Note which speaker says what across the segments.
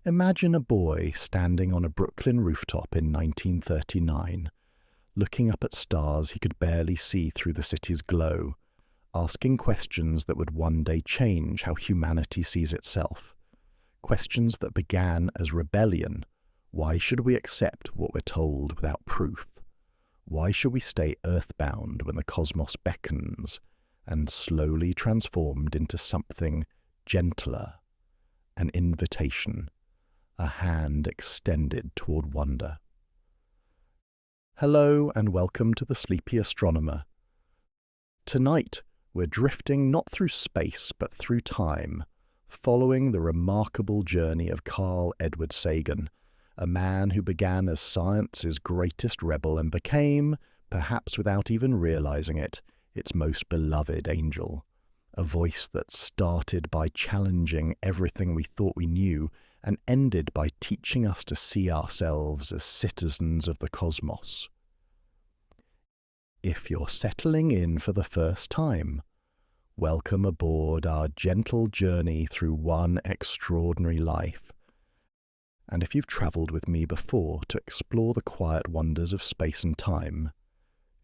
Speaker 1: Imagine a boy standing on a Brooklyn rooftop in 1939, looking up at stars he could barely see through the city's glow, asking questions that would one day change how humanity sees itself. Questions that began as rebellion. Why should we accept what we're told without proof? Why should we stay earthbound when the cosmos beckons? And slowly transformed into something gentler, an invitation, a hand extended toward wonder. Hello and welcome to the Sleepy Astronomer. Tonight we're drifting not through space but through time, following the remarkable journey of Carl Sagan, a man who began as science's greatest rebel and became, perhaps without even realizing it, its most beloved angel. A voice that started by challenging everything we thought we knew and ended by teaching us to see ourselves as citizens of the cosmos. If you're settling in for the first time, welcome aboard our gentle journey through one extraordinary life. And if you've travelled with me before to explore the quiet wonders of space and time,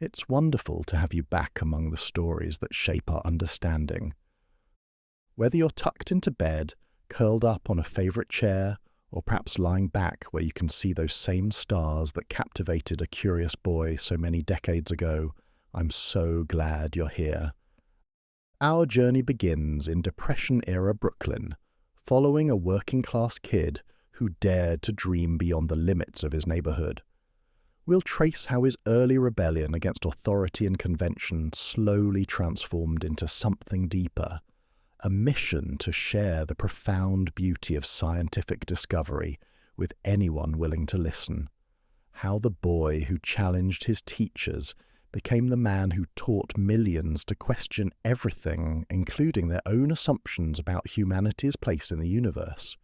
Speaker 1: it's wonderful to have you back among the stories that shape our understanding. Whether you're tucked into bed, curled up on a favourite chair, or perhaps lying back where you can see those same stars that captivated a curious boy so many decades ago, I'm so glad you're here. Our journey begins in Depression-era Brooklyn, following a working-class kid who dared to dream beyond the limits of his neighbourhood. We'll trace how his early rebellion against authority and convention slowly transformed into something deeper, a mission to share the profound beauty of scientific discovery with anyone willing to listen. How the boy who challenged his teachers became the man who taught millions to question everything, including their own assumptions about humanity's place in the universe.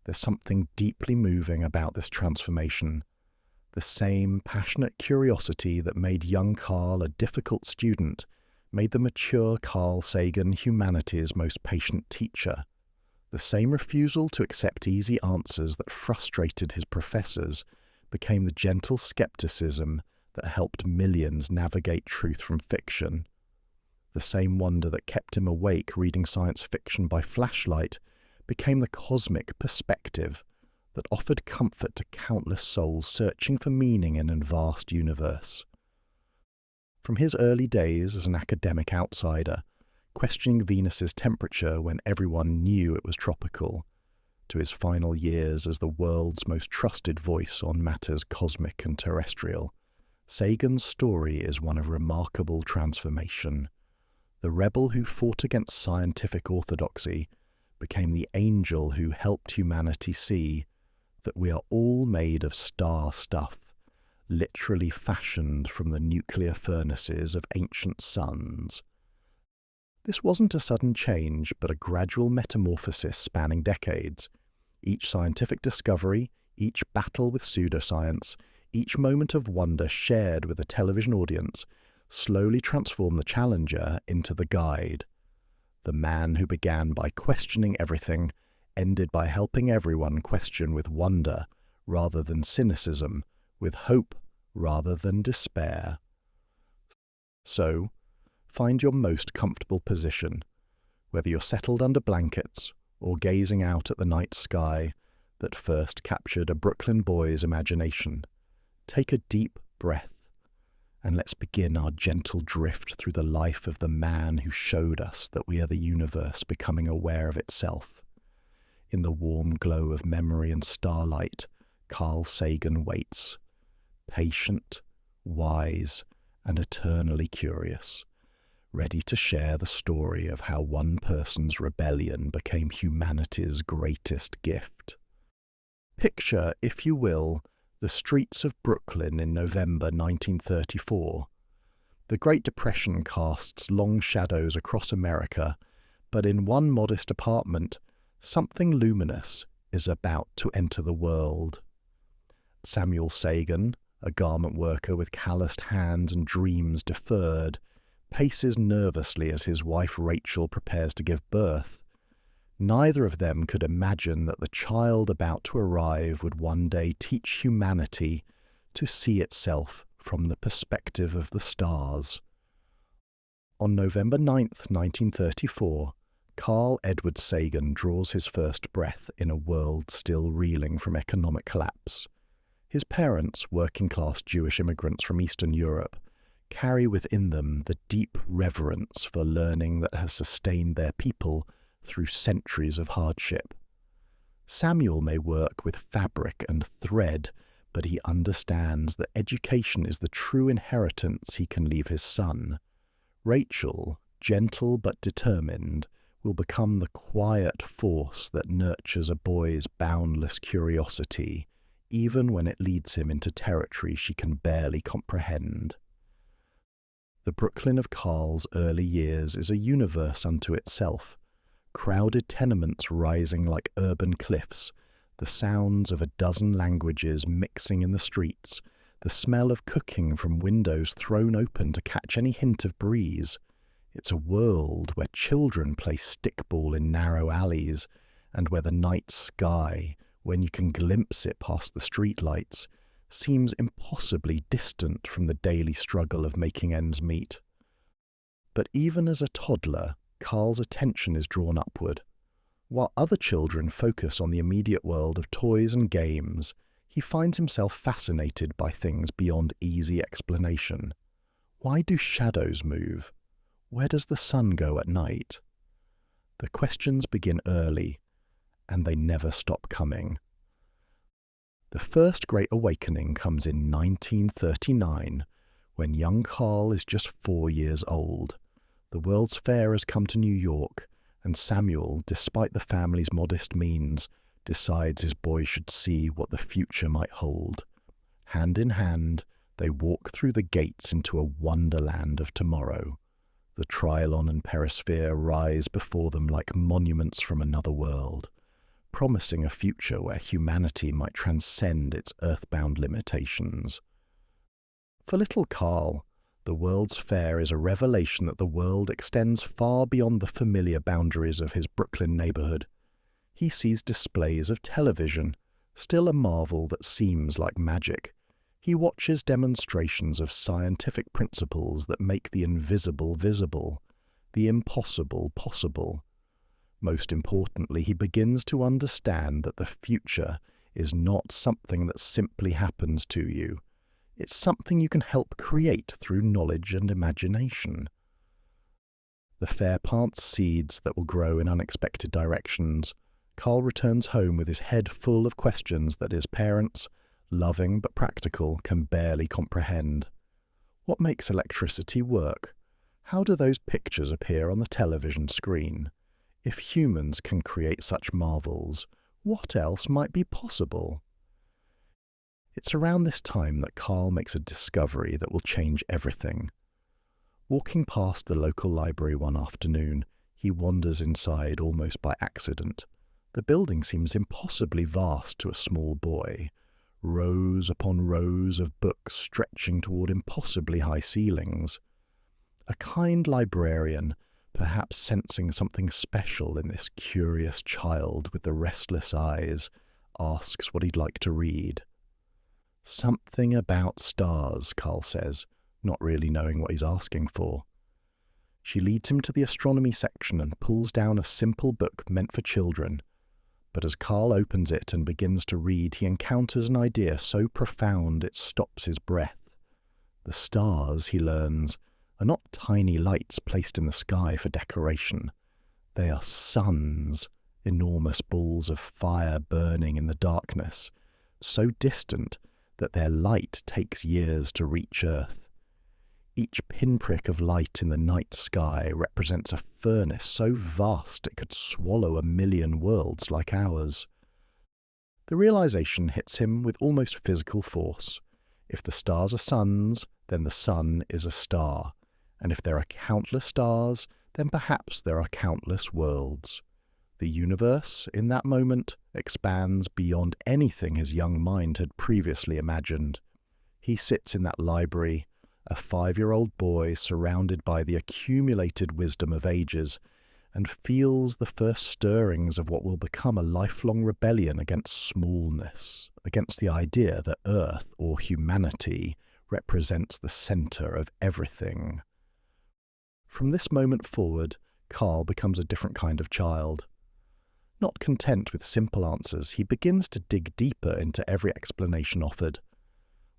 Speaker 1: There's something deeply moving about this transformation. The same passionate curiosity that made young Carl a difficult student made the mature Carl Sagan humanity's most patient teacher. The same refusal to accept easy answers that frustrated his professors became the gentle skepticism that helped millions navigate truth from fiction. The same wonder that kept him awake reading science fiction by flashlight became the cosmic perspective that offered comfort to countless souls searching for meaning in a vast universe. From his early days as an academic outsider, questioning Venus's temperature when everyone knew it was tropical, to his final years as the world's most trusted voice on matters cosmic and terrestrial, Sagan's story is one of remarkable transformation. The rebel who fought against scientific orthodoxy became the angel who helped humanity see that we are all made of star stuff, literally fashioned from the nuclear furnaces of ancient suns. This wasn't a sudden change, but a gradual metamorphosis spanning decades. Each scientific discovery, each battle with pseudoscience, each moment of wonder shared with a television audience slowly transformed the challenger into the guide. The man who began by questioning everything ended by helping everyone question with wonder rather than cynicism, with hope rather than despair. So, find your most comfortable position, whether you're settled under blankets or gazing out at the night sky that first captured a Brooklyn boy's imagination. Take a deep breath, and let's begin our gentle drift through the life of the man who showed us that we are the universe becoming aware of itself. In the warm glow of memory and starlight, Carl Sagan waits, patient, wise, and eternally curious, ready to share the story of how one person's rebellion became humanity's greatest gift. Picture, if you will, the streets of Brooklyn in November 1934. The Great Depression casts long shadows across America, but in one modest apartment, something luminous is about to enter the world. Samuel Sagan, a garment worker with calloused hands and dreams deferred, paces nervously as his wife Rachel prepares to give birth. Neither of them could imagine that the child about to arrive would one day teach humanity to see itself from the perspective of the stars. On November 9th, 1934, Carl Edward Sagan draws his first breath in a world still reeling from economic collapse. His parents, working-class Jewish immigrants from Eastern Europe, carry within them the deep reverence for learning that has sustained their people through centuries of hardship. Samuel may work with fabric and thread, but he understands that education is the true inheritance he can leave his son. Rachel, gentle but determined, will become the quiet force that nurtures a boy's boundless curiosity, even when it leads him into territory she can barely comprehend. The Brooklyn of Carl's early years is a universe unto itself, crowded tenements rising like urban cliffs, the sounds of a dozen languages mixing in the streets, the smell of cooking from windows thrown open to catch any hint of breeze. It's a world where children play stickball in narrow alleys, and where the night sky, when you can glimpse it past the streetlights, seems impossibly distant from the daily struggle of making ends meet. But even as a toddler, Carl's attention is drawn upward. While other children focus on the immediate world of toys and games, he finds himself fascinated by things beyond easy explanation. Why do shadows move? Where does the sun go at night? The questions begin early, and they never stop coming. The first great awakening comes in 1939, when young Carl is just 4 years old. The World's Fair has come to New York, and Samuel, despite the family's modest means, decides his boy should see what the future might hold. Hand in hand, they walk through the gates into a wonderland of tomorrow. The Trilon and Perisphere rise before them like monuments from another world, promising a future where humanity might transcend its earthbound limitations. For little Carl, the World's Fair is a revelation that the world extends far beyond the familiar boundaries of his Brooklyn neighborhood. He sees displays of television, still a marvel that seems like magic. He watches demonstrations of scientific principles that make the invisible visible, the impossible possible. Most importantly, he begins to understand that the future is not something that simply happens to you. It's something you can help create through knowledge and imagination. The fair plants seeds that will grow in unexpected directions. Carl returns home with his head full of questions that his parents, loving but practical, can barely comprehend. What makes electricity work? How do those pictures appear on the television screen? If humans can create such marvels, what else might be possible? It's around this time that Carl makes a discovery that will change everything. Walking past the local library one afternoon, he wanders inside almost by accident. The building seems impossibly vast to a small boy, rows upon rows of books stretching toward impossibly high ceilings. A kind librarian, perhaps sensing something special in this curious child with the restless eyes, asks what he'd like to read. Something about stars, Carl says, not really knowing what he's asking for. She leads him to the astronomy section and pulls down a simple book meant for children. But as Carl opens it and begins to read, he encounters an idea so profound it stops his breath. The stars, he learns, are not tiny lights placed in the sky for decoration. They are suns, enormous balls of fire burning in the darkness, so distant that their light takes years to reach Earth. Each pinprick of light in the night sky represents a furnace so vast it could swallow 1,000,000 worlds like ours. The realization hits him with almost physical force. If the stars are suns, then the sun is a star, and if there are countless stars, then perhaps there are countless worlds. The universe, in that moment, expands beyond anything his young mind had previously imagined. He sits in that library, a 5-year-old boy surrounded by the accumulated wisdom of ages, and feels the first stirrings of what will become a lifelong rebellion against smallness, against the idea that Earth or humanity represents the centre of everything. From this moment forward, Carl becomes a different kind of child. Not content with simple answers, he begins to dig deeper into every explanation offered.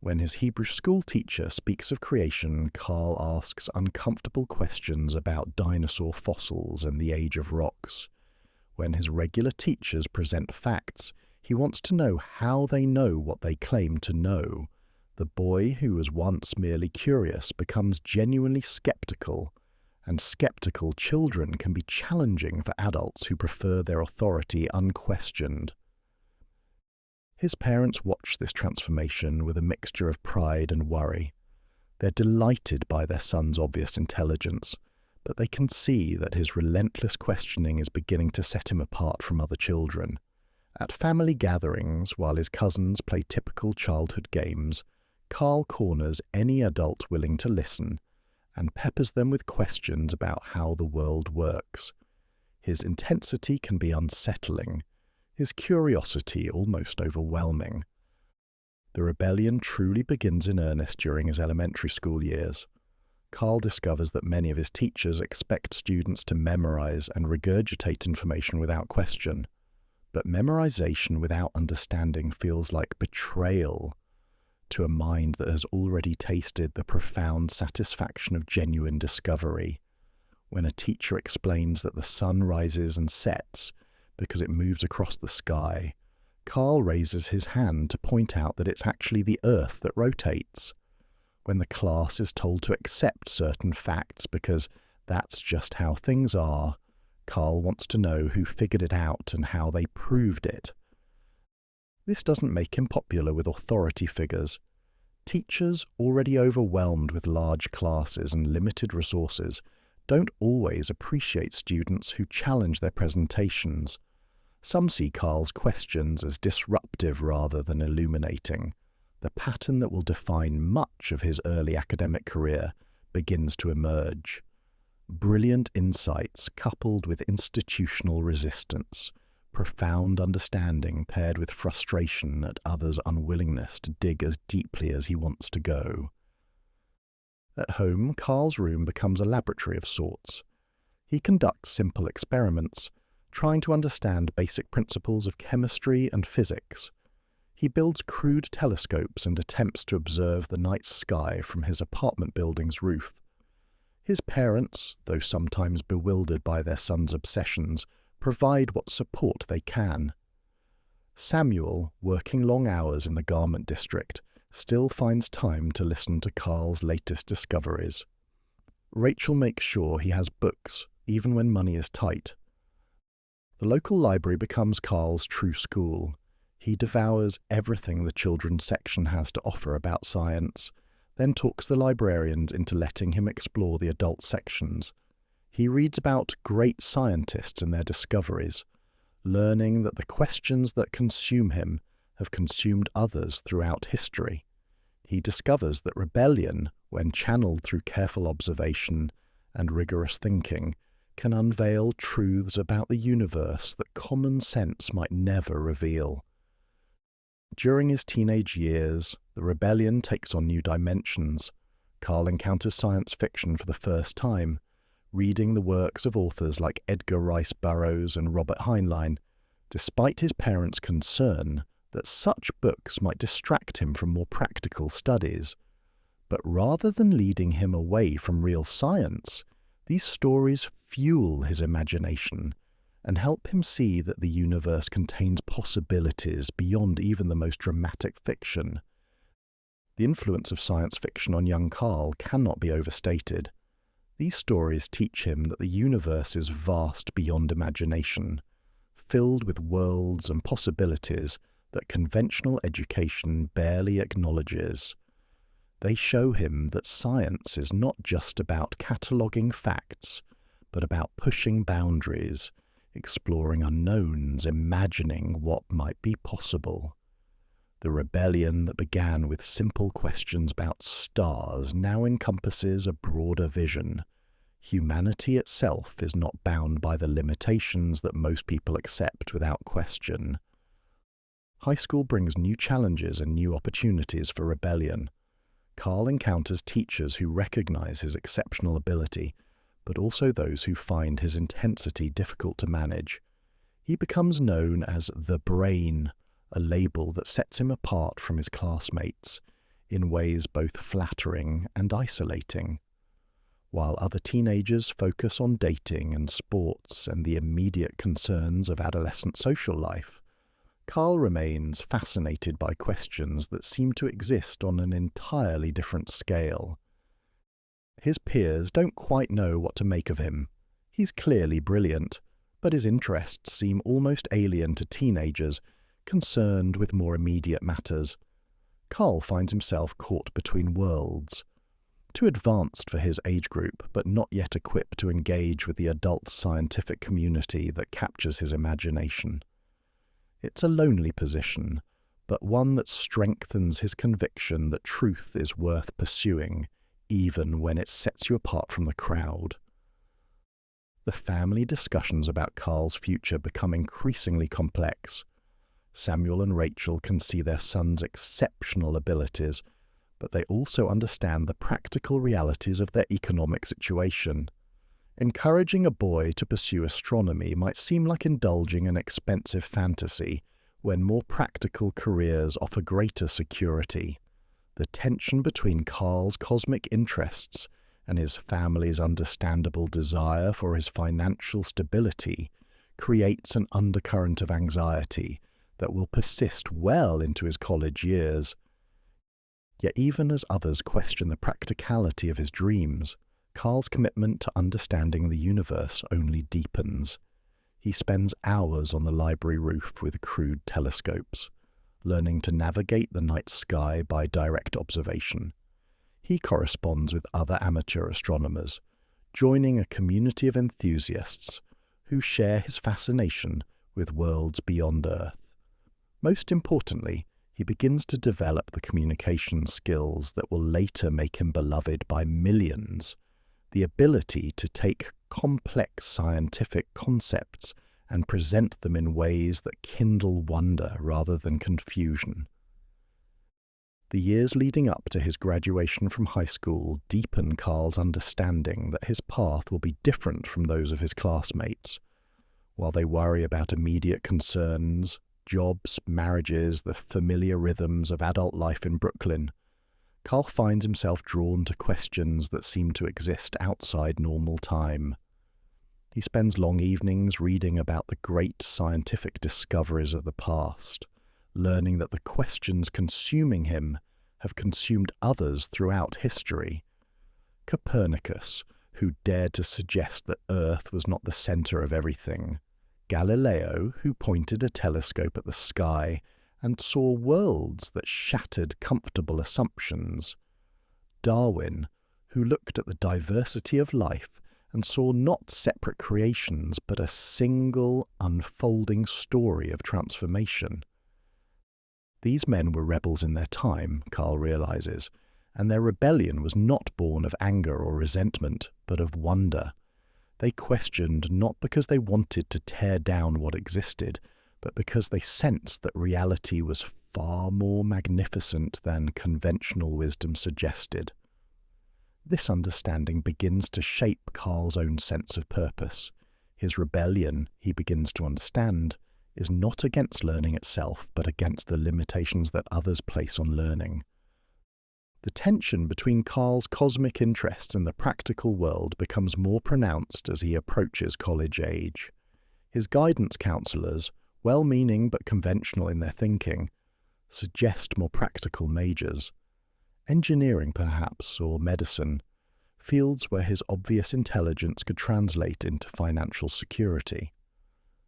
Speaker 1: When his Hebrew school teacher speaks of creation, Carl asks uncomfortable questions about dinosaur fossils and the age of rocks. When his regular teachers present facts, he wants to know how they know what they claim to know. The boy who was once merely curious becomes genuinely skeptical, and skeptical children can be challenging for adults who prefer their authority unquestioned. His parents watch this transformation with a mixture of pride and worry. They're delighted by their son's obvious intelligence, but they can see that his relentless questioning is beginning to set him apart from other children. At family gatherings, while his cousins play typical childhood games, Carl corners any adult willing to listen and peppers them with questions about how the world works. His intensity can be unsettling, his curiosity almost overwhelming. The rebellion truly begins in earnest during his elementary school years. Carl discovers that many of his teachers expect students to memorize and regurgitate information without question. But memorization without understanding feels like betrayal to a mind that has already tasted the profound satisfaction of genuine discovery. When a teacher explains that the sun rises and sets because it moves across the sky, Carl raises his hand to point out that it's actually the Earth that rotates. When the class is told to accept certain facts because that's just how things are, Carl wants to know who figured it out and how they proved it. This doesn't make him popular with authority figures. Teachers, already overwhelmed with large classes and limited resources, don't always appreciate students who challenge their presentations. Some see Carl's questions as disruptive rather than illuminating. The pattern that will define much of his early academic career begins to emerge. Brilliant insights coupled with institutional resistance, profound understanding paired with frustration at others' unwillingness to dig as deeply as he wants to go. At home, Carl's room becomes a laboratory of sorts. He conducts simple experiments, trying to understand basic principles of chemistry and physics. He builds crude telescopes and attempts to observe the night sky from his apartment building's roof. His parents, though sometimes bewildered by their son's obsessions, provide what support they can. Samuel, working long hours in the garment district, still finds time to listen to Carl's latest discoveries. Rachel makes sure he has books, even when money is tight. The local library becomes Carl's true school. He devours everything the children's section has to offer about science, then talks the librarians into letting him explore the adult sections. He reads about great scientists and their discoveries, learning that the questions that consume him have consumed others throughout history. He discovers that rebellion, when channeled through careful observation and rigorous thinking, can unveil truths about the universe that common sense might never reveal. During his teenage years, the rebellion takes on new dimensions. Carl encounters science fiction for the first time, reading the works of authors like Edgar Rice Burroughs and Robert Heinlein, despite his parents' concern that such books might distract him from more practical studies. But rather than leading him away from real science, these stories fuel his imagination and help him see that the universe contains possibilities beyond even the most dramatic fiction. The influence of science fiction on young Carl cannot be overstated. These stories teach him that the universe is vast beyond imagination, filled with worlds and possibilities that conventional education barely acknowledges. They show him that science is not just about cataloguing facts, but about pushing boundaries, exploring unknowns, imagining what might be possible. The rebellion that began with simple questions about stars now encompasses a broader vision: Humanity itself is not bound by the limitations that most people accept without question. High school brings new challenges and new opportunities for rebellion. Carl encounters teachers who recognize his exceptional ability, but also those who find his intensity difficult to manage. He becomes known as the Brain, a label that sets him apart from his classmates, in ways both flattering and isolating. While other teenagers focus on dating and sports and the immediate concerns of adolescent social life, Carl remains fascinated by questions that seem to exist on an entirely different scale. His peers don't quite know what to make of him. He's clearly brilliant, but his interests seem almost alien to teenagers, concerned with more immediate matters. Carl finds himself caught between worlds. Too advanced for his age group, but not yet equipped to engage with the adult scientific community that captures his imagination. It's a lonely position, but one that strengthens his conviction that truth is worth pursuing, even when it sets you apart from the crowd. The family discussions about Carl's future become increasingly complex. Samuel and Rachel can see their son's exceptional abilities, but they also understand the practical realities of their economic situation. Encouraging a boy to pursue astronomy might seem like indulging an expensive fantasy, when more practical careers offer greater security. The tension between Carl's cosmic interests and his family's understandable desire for his financial stability creates an undercurrent of anxiety that will persist well into his college years. Yet even as others question the practicality of his dreams, Carl's commitment to understanding the universe only deepens. He spends hours on the library roof with crude telescopes, learning to navigate the night sky by direct observation. He corresponds with other amateur astronomers, joining a community of enthusiasts who share his fascination with worlds beyond Earth. Most importantly, he begins to develop the communication skills that will later make him beloved by millions. The ability to take complex scientific concepts and present them in ways that kindle wonder rather than confusion. The years leading up to his graduation from high school deepen Carl's understanding that his path will be different from those of his classmates. While they worry about immediate concerns, jobs, marriages, the familiar rhythms of adult life in Brooklyn, Carl finds himself drawn to questions that seem to exist outside normal time. He spends long evenings reading about the great scientific discoveries of the past, learning that the questions consuming him have consumed others throughout history. Copernicus, who dared to suggest that Earth was not the center of everything. Galileo, who pointed a telescope at the sky and saw worlds that shattered comfortable assumptions. Darwin, who looked at the diversity of life and saw not separate creations but a single, unfolding story of transformation. These men were rebels in their time, Carl realizes, and their rebellion was not born of anger or resentment, but of wonder. They questioned not because they wanted to tear down what existed, but because they sensed that reality was far more magnificent than conventional wisdom suggested. This understanding begins to shape Carl's own sense of purpose. His rebellion, he begins to understand, is not against learning itself, but against the limitations that others place on learning. The tension between Carl's cosmic interests and the practical world becomes more pronounced as he approaches college age. His guidance counselors, well-meaning but conventional in their thinking, suggest more practical majors. Engineering, perhaps, or medicine, fields where his obvious intelligence could translate into financial security.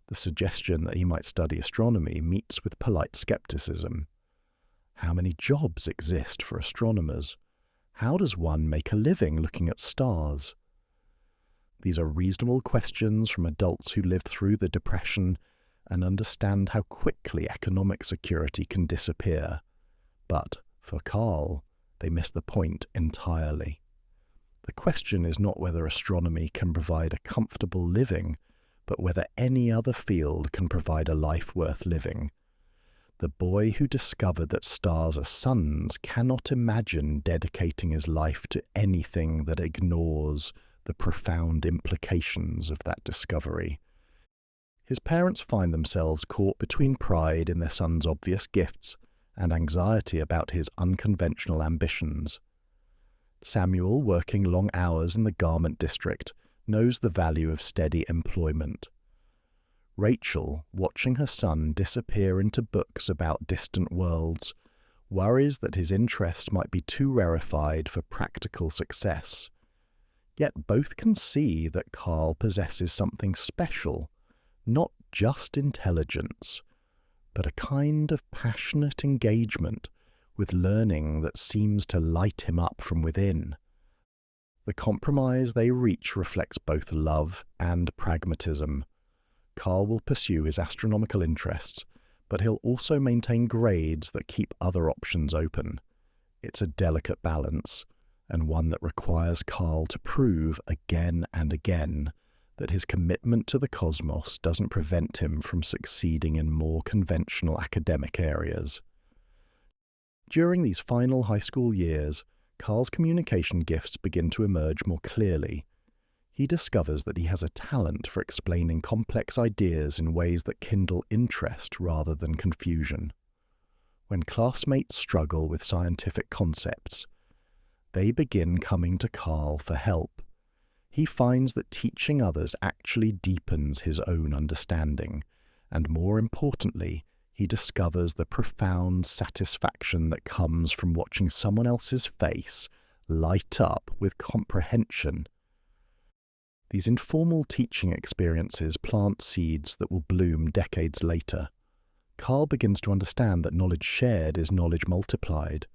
Speaker 1: The suggestion that he might study astronomy meets with polite skepticism. How many jobs exist for astronomers? How does one make a living looking at stars? These are reasonable questions from adults who lived through the Depression and understand how quickly economic security can disappear. But, for Carl, they miss the point entirely. The question is not whether astronomy can provide a comfortable living, but whether any other field can provide a life worth living. The boy who discovered that stars are suns cannot imagine dedicating his life to anything that ignores the profound implications of that discovery. His parents find themselves caught between pride in their son's obvious gifts and anxiety about his unconventional ambitions. Samuel, working long hours in the garment district, knows the value of steady employment. Rachel, watching her son disappear into books about distant worlds, worries that his interest might be too rarefied for practical success. Yet both can see that Carl possesses something special, not just intelligence, but a kind of passionate engagement with learning that seems to light him up from within. The compromise they reach reflects both love and pragmatism. Carl will pursue his astronomical interests, but he'll also maintain grades that keep other options open. It's a delicate balance, and one that requires Carl to prove again and again that his commitment to the cosmos doesn't prevent him from succeeding in more conventional academic areas. During these final high school years, Carl's communication gifts begin to emerge more clearly. He discovers that he has a talent for explaining complex ideas in ways that kindle interest rather than confusion. When classmates struggle with scientific concepts, they begin coming to Carl for help. He finds that teaching others actually deepens his own understanding, and more importantly, he discovers the profound satisfaction that comes from watching someone else's face light up with comprehension. These informal teaching experiences plant seeds that will bloom decades later. Carl begins to understand that knowledge shared is knowledge multiplied.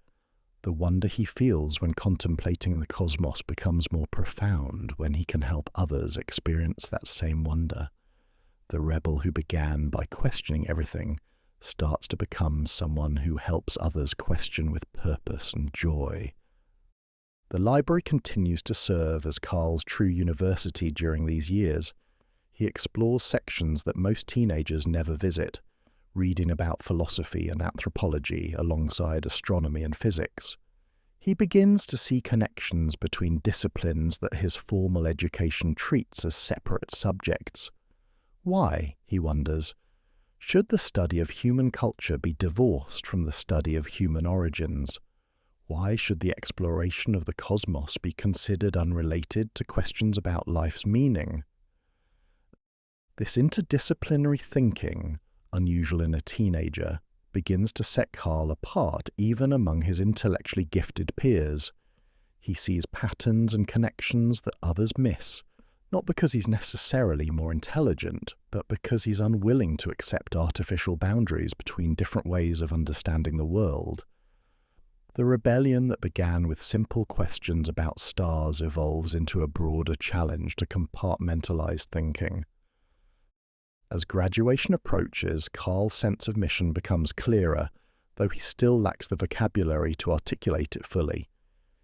Speaker 1: The wonder he feels when contemplating the cosmos becomes more profound when he can help others experience that same wonder. The rebel who began by questioning everything starts to become someone who helps others question with purpose and joy. The library continues to serve as Carl's true university during these years. He explores sections that most teenagers never visit, reading about philosophy and anthropology alongside astronomy and physics. He begins to see connections between disciplines that his formal education treats as separate subjects. Why, he wonders, should the study of human culture be divorced from the study of human origins? Why should the exploration of the cosmos be considered unrelated to questions about life's meaning? This interdisciplinary thinking, unusual in a teenager, begins to set Carl apart even among his intellectually gifted peers. He sees patterns and connections that others miss, not because he's necessarily more intelligent, but because he's unwilling to accept artificial boundaries between different ways of understanding the world. The rebellion that began with simple questions about stars evolves into a broader challenge to compartmentalize thinking. As graduation approaches, Carl's sense of mission becomes clearer, though he still lacks the vocabulary to articulate it fully.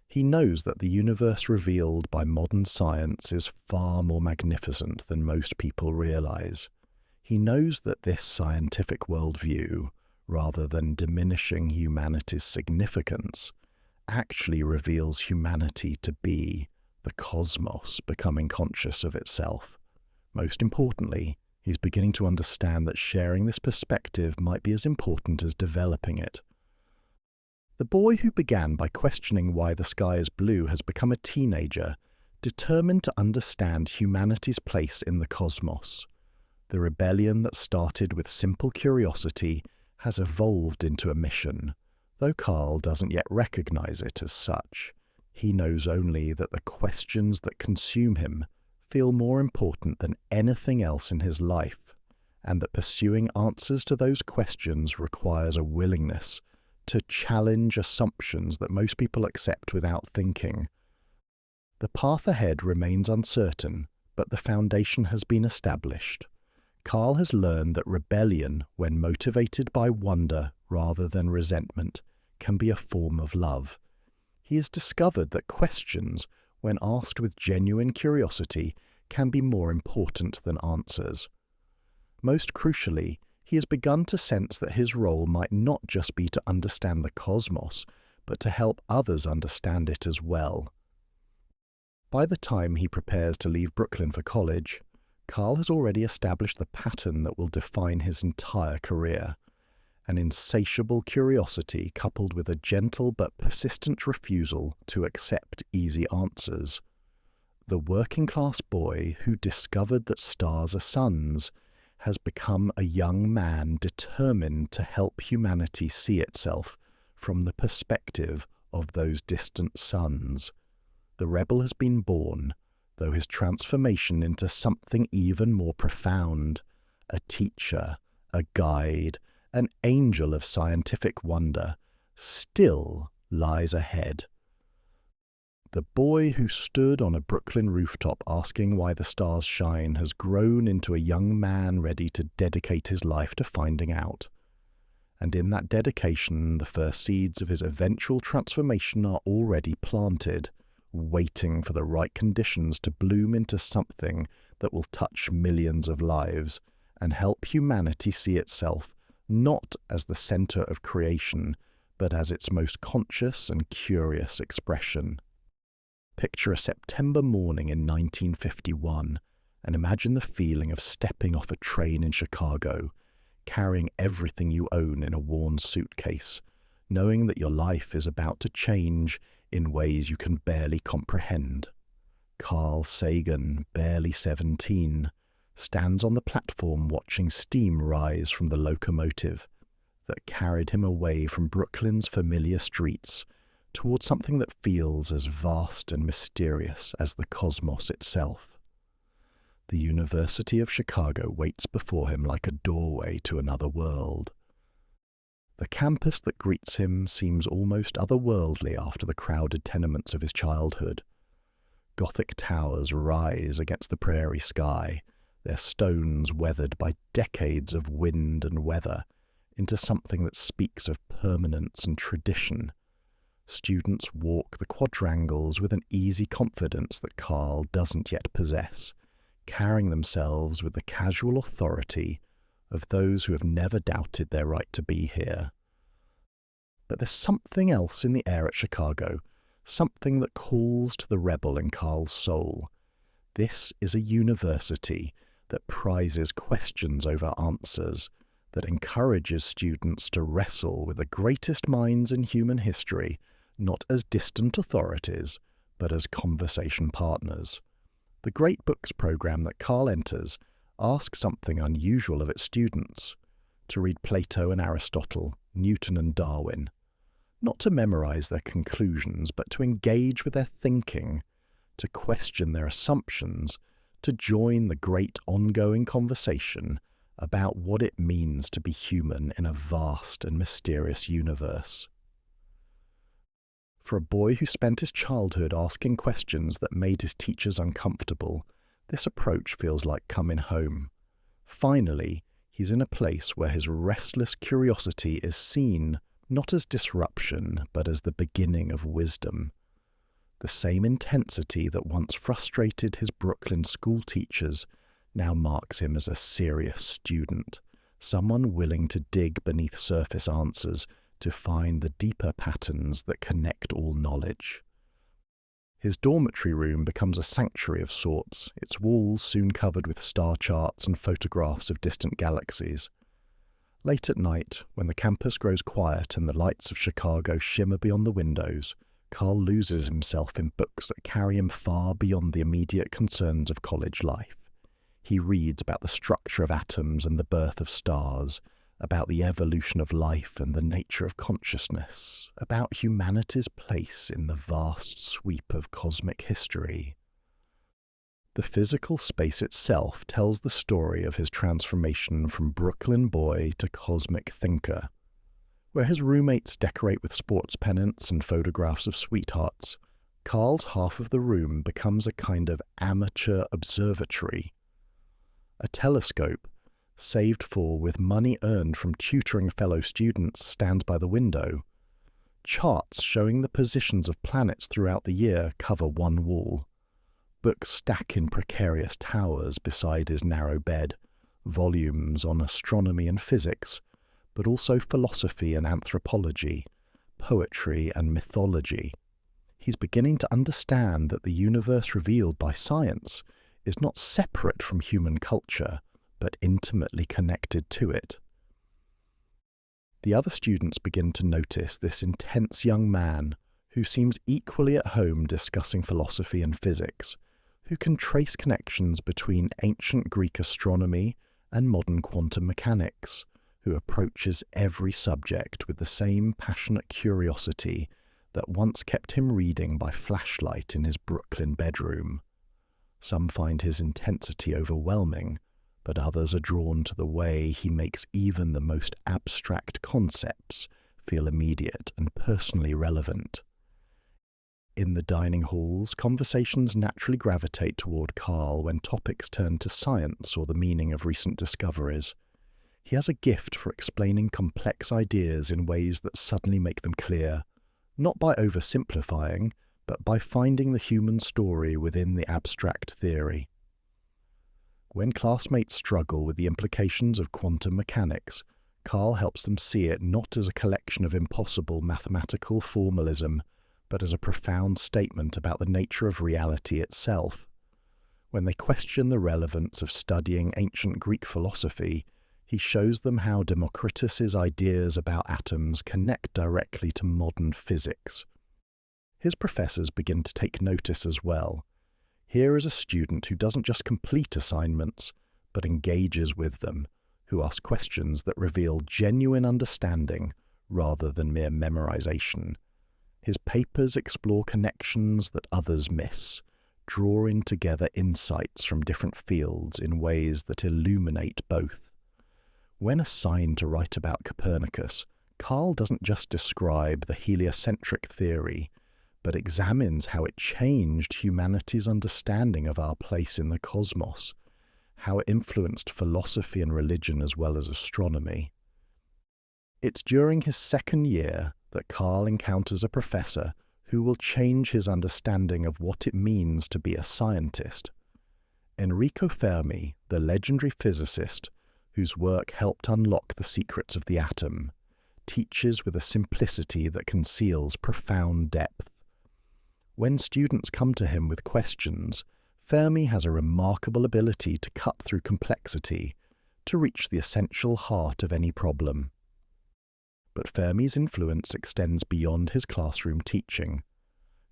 Speaker 1: He knows that the universe revealed by modern science is far more magnificent than most people realize. He knows that this scientific worldview, rather than diminishing humanity's significance, actually reveals humanity to be the cosmos becoming conscious of itself. Most importantly, he's beginning to understand that sharing this perspective might be as important as developing it. The boy who began by questioning why the sky is blue has become a teenager, determined to understand humanity's place in the cosmos. The rebellion that started with simple curiosity has evolved into a mission, though Carl doesn't yet recognize it as such. He knows only that the questions that consume him feel more important than anything else in his life, and that pursuing answers to those questions requires a willingness to challenge assumptions that most people accept without thinking. The path ahead remains uncertain, but the foundation has been established. Carl has learned that rebellion, when motivated by wonder rather than resentment, can be a form of love. He has discovered that questions, when asked with genuine curiosity, can be more important than answers. Most crucially, he has begun to sense that his role might not just be to understand the cosmos, but to help others understand it as well. By the time he prepares to leave Brooklyn for college, Carl has already established the pattern that will define his entire career: an insatiable curiosity coupled with a gentle but persistent refusal to accept easy answers. The working-class boy who discovered that stars are suns has become a young man determined to help humanity see itself from the perspective of those distant suns. The rebel has been born, though his transformation into something even more profound, a teacher, a guide, an angel of scientific wonder, still lies ahead. The boy who stood on a Brooklyn rooftop asking why the stars shine has grown into a young man ready to dedicate his life to finding out. And in that dedication, the first seeds of his eventual transformation are already planted, waiting for the right conditions to bloom into something that will touch millions of lives and help humanity see itself not as the center of creation, but as its most conscious and curious expression. Picture a September morning in 1951 and imagine the feeling of stepping off a train in Chicago, carrying everything you own in a worn suitcase, knowing that your life is about to change in ways you can barely comprehend. Carl Sagan, barely 17, stands on the platform watching steam rise from the locomotive that carried him away from Brooklyn's familiar streets towards something that feels as vast and mysterious as the cosmos itself. The University of Chicago waits before him like a doorway to another world. The campus that greets him seems almost otherworldly after the crowded tenements of his childhood. Gothic towers rise against the prairie sky, their stones weathered by decades of wind and weather, into something that speaks of permanence and tradition. Students walk the quadrangles with an easy confidence that Carl doesn't yet possess, carrying themselves with the casual authority of those who have never doubted their right to be here. But there's something else in the air at Chicago, something that calls to the rebel in Carl's soul. This is a university that prizes questions over answers, that encourages students to wrestle with the greatest minds in human history, not as distant authorities, but as conversation partners. The Great Books program that Carl enters asks something unusual of its students: to read Plato and Aristotle, Newton and Darwin, not to memorize their conclusions, but to engage with their thinking, to question their assumptions, to join the great ongoing conversation about what it means to be human in a vast and mysterious universe. For a boy who spent his childhood asking questions that made his teachers uncomfortable, this approach feels like coming home. Finally, he's in a place where his restless curiosity is seen not as disruption, but as the beginning of wisdom. The same intensity that once frustrated his Brooklyn school teachers now marks him as a serious student, someone willing to dig beneath surface answers to find the deeper patterns that connect all knowledge. His dormitory room becomes a sanctuary of sorts, its walls soon covered with star charts and photographs of distant galaxies. Late at night, when the campus grows quiet and the lights of Chicago shimmer beyond the windows, Carl loses himself in books that carry him far beyond the immediate concerns of college life. He reads about the structure of atoms and the birth of stars, about the evolution of life and the nature of consciousness, about humanity's place in the vast sweep of cosmic history. The physical space itself tells the story of his transformation from Brooklyn boy to cosmic thinker. Where his roommates decorate with sports pennants and photographs of sweethearts, Carl's half of the room becomes a kind of amateur observatory. A telescope, saved for with money earned from tutoring fellow students, stands by the window. Charts showing the positions of planets throughout the year cover one wall. Books stack in precarious towers beside his narrow bed, volumes on astronomy and physics, but also philosophy and anthropology, poetry and mythology. He's beginning to understand that the universe revealed by science is not separate from human culture, but intimately connected to it. The other students begin to notice this intense young man who seems equally at home discussing philosophy and physics, who can trace connections between ancient Greek astronomy and modern quantum mechanics, who approaches every subject with the same passionate curiosity that once kept him reading by flashlight in his Brooklyn bedroom. Some find his intensity overwhelming, but others are drawn to the way he makes even the most abstract concepts feel immediate and personally relevant. In the dining halls, conversations naturally gravitate toward Carl when topics turn to science or the meaning of recent discoveries. He has a gift for explaining complex ideas in ways that suddenly make them clear, not by oversimplifying, but by finding the human story within the abstract theory. When classmates struggle with the implications of quantum mechanics, Carl helps them see it not as a collection of impossible mathematical formalism, but as a profound statement about the nature of reality itself. When they question the relevance of studying ancient Greek philosophy, he shows them how Democritus's ideas about atoms connect directly to modern physics. His professors begin to take notice as well. Here is a student who doesn't just complete assignments, but engages with them, who asks questions that reveal genuine understanding rather than mere memorization. His papers explore connections that others miss, drawing together insights from different fields in ways that illuminate both. When assigned to write about Copernicus, Carl doesn't just describe the heliocentric theory, but examines how it changed humanity's understanding of our place in the cosmos, how it influenced philosophy and religion as well as astronomy. It's during his second year that Carl encounters a professor who will change his understanding of what it means to be a scientist. Enrico Fermi, the legendary physicist whose work helped unlock the secrets of the atom, teaches with a simplicity that conceals profound depth. When students come to him with questions, Fermi has a remarkable ability to cut through complexity, to reach the essential heart of any problem. But Fermi's influence extends beyond his classroom teaching.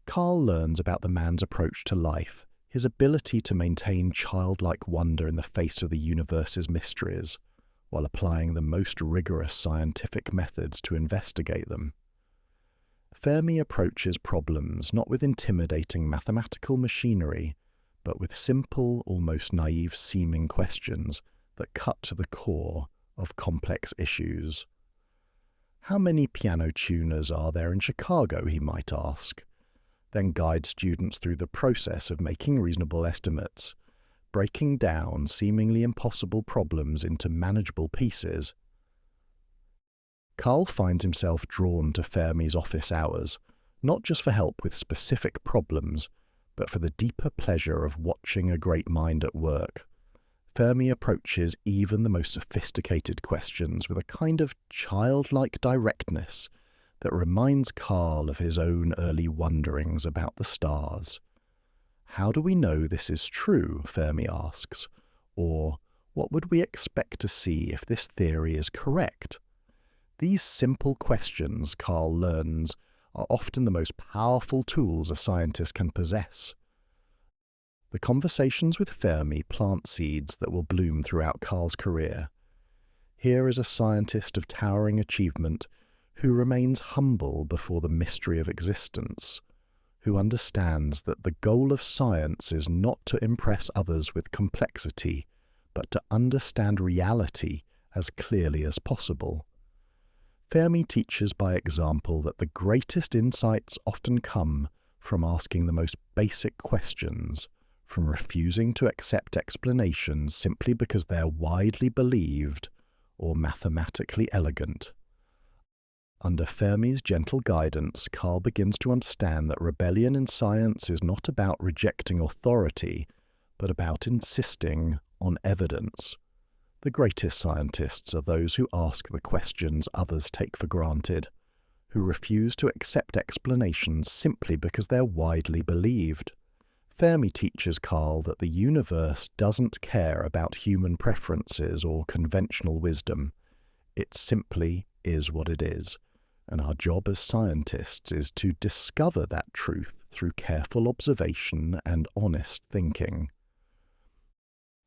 Speaker 1: Carl learns about the man's approach to life, his ability to maintain childlike wonder in the face of the universe's mysteries, while applying the most rigorous scientific methods to investigate them. Fermi approaches problems not with intimidating mathematical machinery, but with simple, almost naive-seeming questions that cut to the core of complex issues. How many piano tuners are there in Chicago, he might ask, then guide students through the process of making reasonable estimates, breaking down seemingly impossible problems into manageable pieces. Carl finds himself drawn to Fermi's office hours, not just for help with specific problems, but for the deeper pleasure of watching a great mind at work. Fermi approaches even the most sophisticated questions with a kind of childlike directness that reminds Carl of his own early wonderings about the stars. How do we know this is true, Fermi asks, or what would we expect to see if this theory is correct? These simple questions, Carl learns, are often the most powerful tools a scientist can possess. The conversations with Fermi plant seeds that will bloom throughout Carl's career. Here is a scientist of towering achievement who remains humble before the mystery of existence, who understands that the goal of science is not to impress others with complexity, but to understand reality as clearly as possible. Fermi teaches by example that the greatest insights often come from asking the most basic questions, from refusing to accept explanations simply because they're widely believed or mathematically elegant. Under Fermi's gentle guidance, Carl begins to understand that rebellion in science is not about rejecting authority, but about insisting on evidence. The greatest scientists are those who ask the questions others take for granted, who refuse to accept explanations simply because they're widely believed. Fermi teaches Carl that the universe doesn't care about human preferences or conventional wisdom. It simply is what it is, and our job as scientists is to discover that truth through careful observation and honest thinking.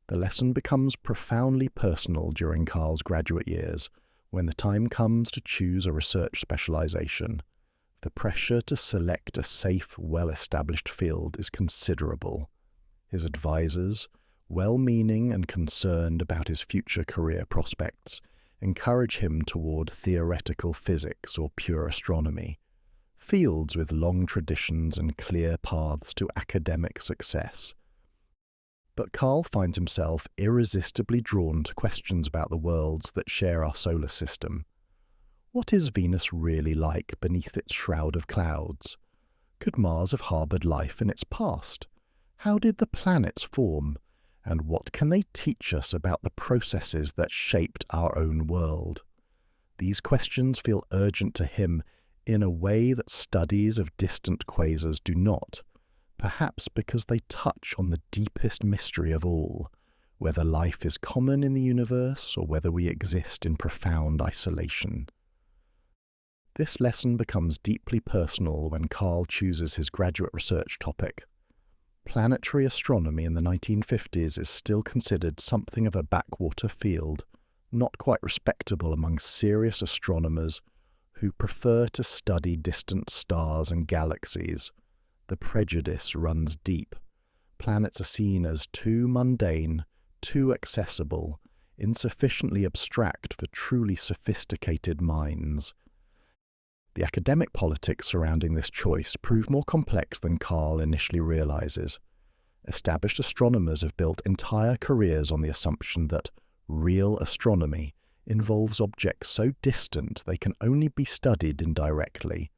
Speaker 1: The lesson becomes profoundly personal during Carl's graduate years, when the time comes to choose a research specialization. The pressure to select a safe, well-established field is considerable. His advisors, well-meaning and concerned about his future career prospects, encourage him toward theoretical physics or pure astronomy, fields with long traditions and clear paths to academic success. But Carl finds himself irresistibly drawn to questions about the worlds that share our solar system. What is Venus really like beneath its shroud of clouds? Could Mars have harboured life in its past? How did the planets form? And what can they teach us about the processes that shaped our own world? These questions feel urgent to him in a way that studies of distant quasars do not, perhaps because they touch on the deepest mystery of all, whether life is common in the universe or whether we exist in profound isolation. This lesson becomes deeply personal when Carl chooses his graduate research topic. Planetary astronomy in the 1950s is still considered something of a backwater field, not quite respectable among serious astronomers who prefer to study distant stars and galaxies. The prejudice runs deep. Planets are seen as too mundane, too accessible, insufficiently abstract for truly sophisticated minds. The academic politics surrounding this choice prove more complex than Carl initially realizes. Established astronomers have built entire careers on the assumption that real astronomy involves objects so distant they can only be studied indirectly.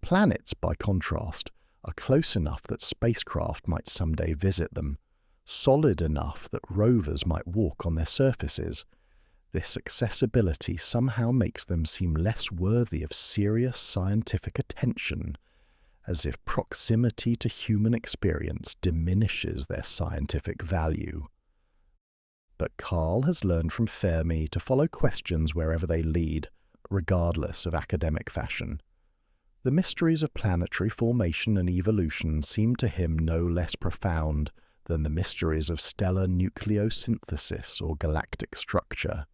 Speaker 1: Planets, by contrast, are close enough that spacecraft might someday visit them, solid enough that rovers might walk on their surfaces. This accessibility somehow makes them seem less worthy of serious scientific attention, as if proximity to human experience diminishes their scientific value. But Carl has learned from Fermi to follow questions wherever they lead, regardless of academic fashion. The mysteries of planetary formation and evolution seem to him no less profound than the mysteries of stellar nucleosynthesis or galactic structure.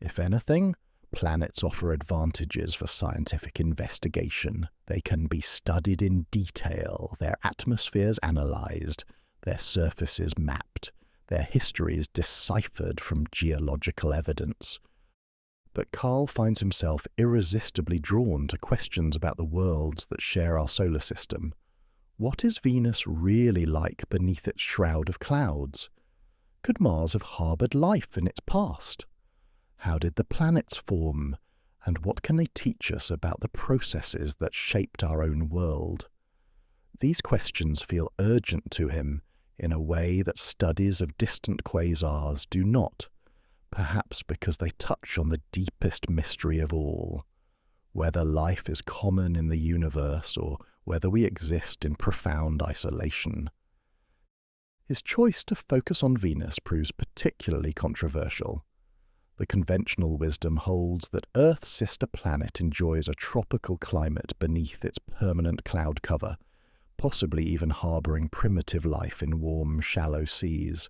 Speaker 1: If anything, planets offer advantages for scientific investigation. They can be studied in detail, their atmospheres analysed, their surfaces mapped, their histories deciphered from geological evidence. But Carl finds himself irresistibly drawn to questions about the worlds that share our solar system. What is Venus really like beneath its shroud of clouds? Could Mars have harboured life in its past? How did the planets form, and what can they teach us about the processes that shaped our own world? These questions feel urgent to him in a way that studies of distant quasars do not, perhaps because they touch on the deepest mystery of all, whether life is common in the universe or whether we exist in profound isolation. His choice to focus on Venus proves particularly controversial. The conventional wisdom holds that Earth's sister planet enjoys a tropical climate beneath its permanent cloud cover, possibly even harbouring primitive life in warm, shallow seas.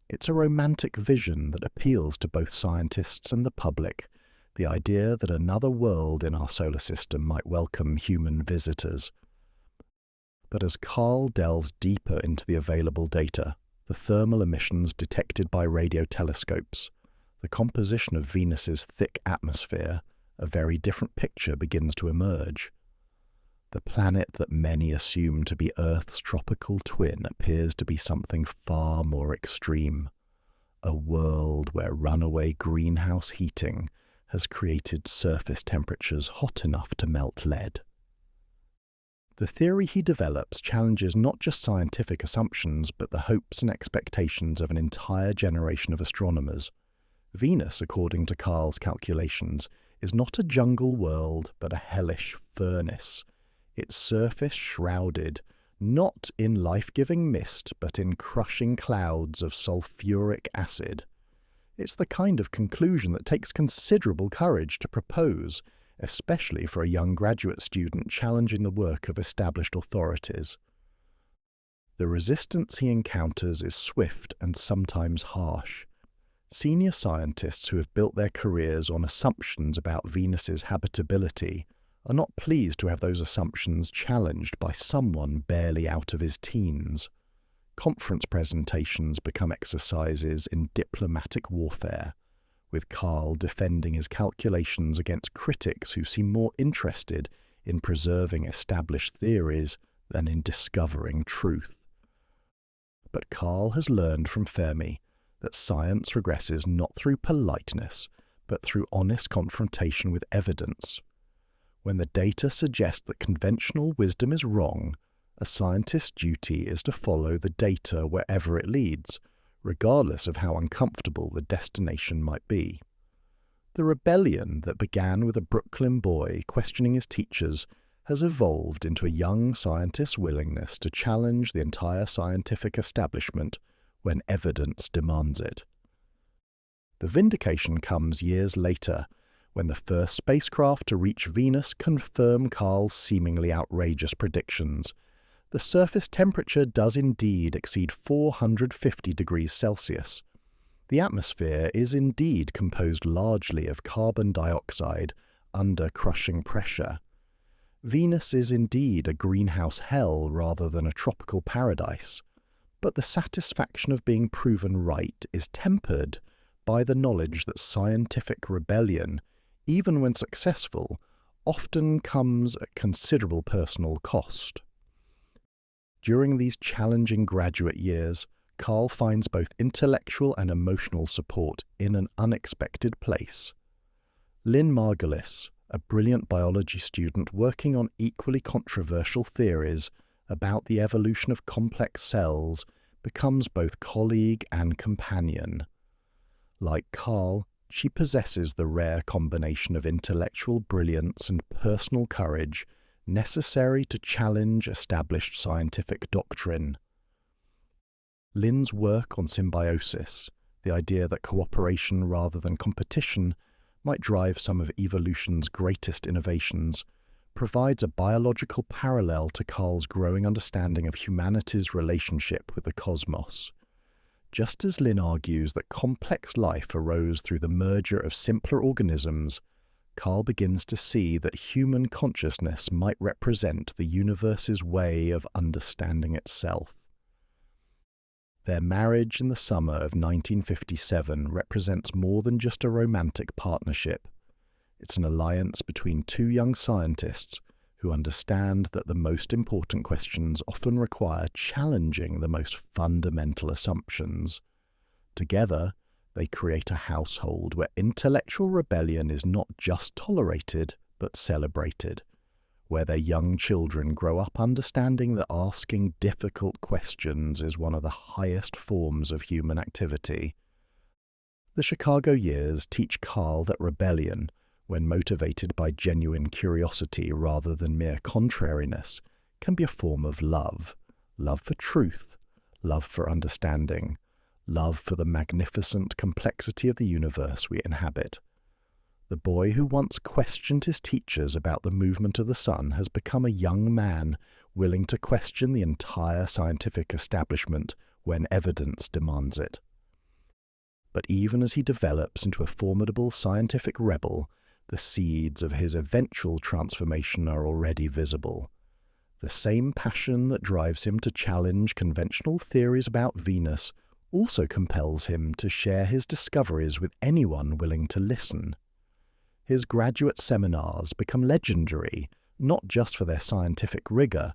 Speaker 1: It's a romantic vision that appeals to both scientists and the public, the idea that another world in our solar system might welcome human visitors. But as Carl delves deeper into the available data, the thermal emissions detected by radio telescopes, the composition of Venus's thick atmosphere, a very different picture begins to emerge. The planet that many assume to be Earth's tropical twin appears to be something far more extreme, a world where runaway greenhouse heating has created surface temperatures hot enough to melt lead. The theory he develops challenges not just scientific assumptions but the hopes and expectations of an entire generation of astronomers. Venus, according to Carl's calculations, is not a jungle world but a hellish furnace, its surface shrouded, not in life-giving mist but in crushing clouds of sulfuric acid. It's the kind of conclusion that takes considerable courage to propose, especially for a young graduate student challenging the work of established authorities. The resistance he encounters is swift and sometimes harsh. Senior scientists who have built their careers on assumptions about Venus's habitability are not pleased to have those assumptions challenged by someone barely out of his teens. Conference presentations become exercises in diplomatic warfare, with Carl defending his calculations against critics who seem more interested in preserving established theories than in discovering truth. But Carl has learned from Fermi that science regresses not through politeness, but through honest confrontation with evidence. When the data suggest that conventional wisdom is wrong, a scientist's duty is to follow the data wherever it leads, regardless of how uncomfortable the destination might be. The rebellion that began with a Brooklyn boy questioning his teachers has evolved into a young scientist's willingness to challenge the entire scientific establishment when evidence demands it. The vindication comes years later, when the first spacecraft to reach Venus confirm Carl's seemingly outrageous predictions. The surface temperature does indeed exceed 450 degrees Celsius. The atmosphere is indeed composed largely of carbon dioxide under crushing pressure. Venus is indeed a greenhouse hell rather than a tropical paradise. But the satisfaction of being proven right is tempered by the knowledge that scientific rebellion, even when successful, often comes at considerable personal cost. During these challenging graduate years, Carl finds both intellectual and emotional support in an unexpected place. Lynn Margulis, a brilliant biology student working on equally controversial theories about the evolution of complex cells, becomes both colleague and companion. Like Carl, she possesses the rare combination of intellectual brilliance and personal courage necessary to challenge established scientific doctrine. Lynn's work on symbiosis, the idea that cooperation rather than competition might drive some of evolution's greatest innovations, provides a biological parallel to Carl's growing understanding of humanity's relationship with the cosmos. Just as Lynn argues that complex life arose through the merger of simpler organisms, Carl begins to see that human consciousness might represent the universe's way of understanding itself. Their marriage in the summer of 1957 represents more than just a romantic partnership. It's an alliance between two young scientists who understand that the most important questions often require challenging the most fundamental assumptions. Together, they create a household where intellectual rebellion is not just tolerated, but celebrated, where their young children grow up understanding that asking difficult questions is one of the highest forms of human activity. The Chicago years teach Carl that rebellion, when motivated by genuine curiosity rather than mere contrariness, can be a form of love. Love for truth, love for understanding, love for the magnificent complexity of the universe we inhabit. The boy who once questioned his teachers about the movement of the sun has become a young man willing to question the entire scientific establishment when evidence demands it. But even as he develops into a formidable scientific rebel, the seeds of his eventual transformation are already visible. The same passion that drives him to challenge conventional theories about Venus also compels him to share his discoveries with anyone willing to listen. His graduate seminars become legendary, not just for their scientific rigor,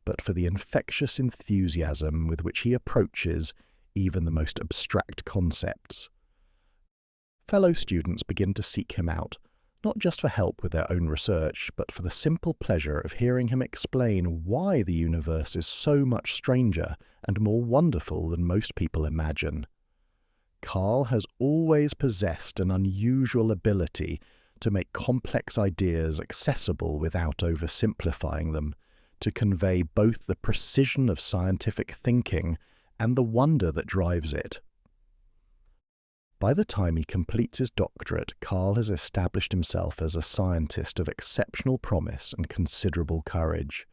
Speaker 1: but for the infectious enthusiasm with which he approaches even the most abstract concepts. fellow students begin to seek him out, not just for help with their own research, but for the simple pleasure of hearing him explain why the universe is so much stranger and more wonderful than most people imagine. Carl has always possessed an unusual ability to make complex ideas accessible without oversimplifying them, to convey both the precision of scientific thinking and the wonder that drives it. By the time he completes his doctorate, Carl has established himself as a scientist of exceptional promise and considerable courage.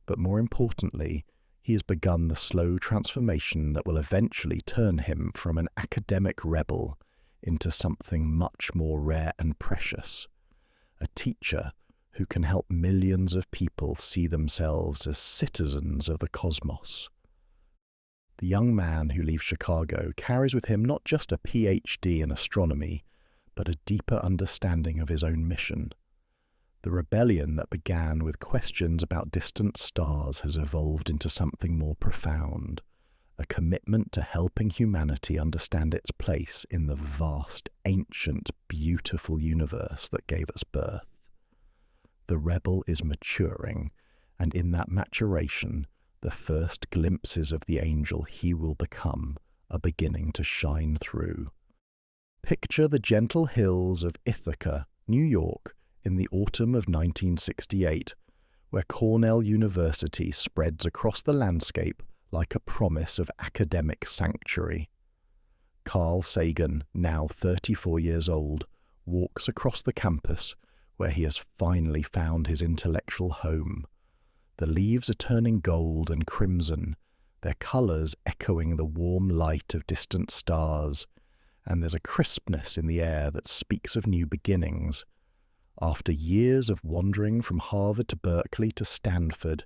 Speaker 1: But more importantly, he has begun the slow transformation that will eventually turn him from an academic rebel into something much more rare and precious, a teacher who can help millions of people see themselves as citizens of the cosmos. The young man who leaves Chicago carries with him not just a PhD in astronomy, but a deeper understanding of his own mission. The rebellion that began with questions about distant stars has evolved into something more profound, a commitment to helping humanity understand its place in the vast, ancient, beautiful universe that gave us birth. The rebel is maturing, and in that maturation, the first glimpses of the angel he will become are beginning to shine through. Picture the gentle hills of Ithaca, New York, in the autumn of 1968, where Cornell University spreads across the landscape like a promise of academic sanctuary. Carl Sagan, now 34 years old, walks across the campus where he has finally found his intellectual home. The leaves are turning gold and crimson, their colours echoing the warm light of distant stars, and there's a crispness in the air that speaks of new beginnings. After years of wandering from Harvard to Berkeley to Stanford,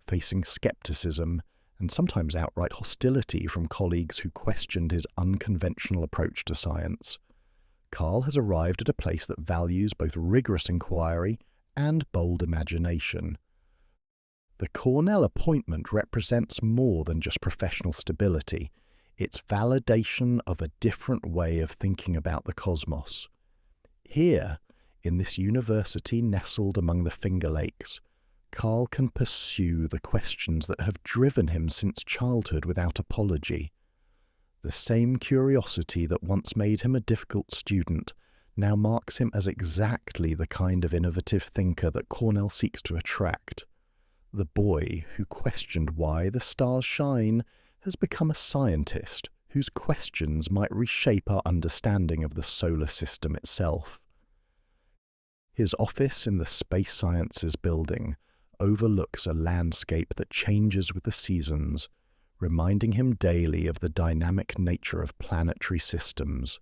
Speaker 1: facing skepticism and sometimes outright hostility from colleagues who questioned his unconventional approach to science, Carl has arrived at a place that values both rigorous inquiry and bold imagination. The Cornell appointment represents more than just professional stability. It's validation of a different way of thinking about the cosmos. Here, in this university nestled among the Finger Lakes, Carl can pursue the questions that have driven him since childhood without apology. The same curiosity that once made him a difficult student now marks him as exactly the kind of innovative thinker that Cornell seeks to attract. The boy who questioned why the stars shine has become a scientist whose questions might reshape our understanding of the solar system itself. His office in the Space Sciences building overlooks a landscape that changes with the seasons, reminding him daily of the dynamic nature of planetary systems.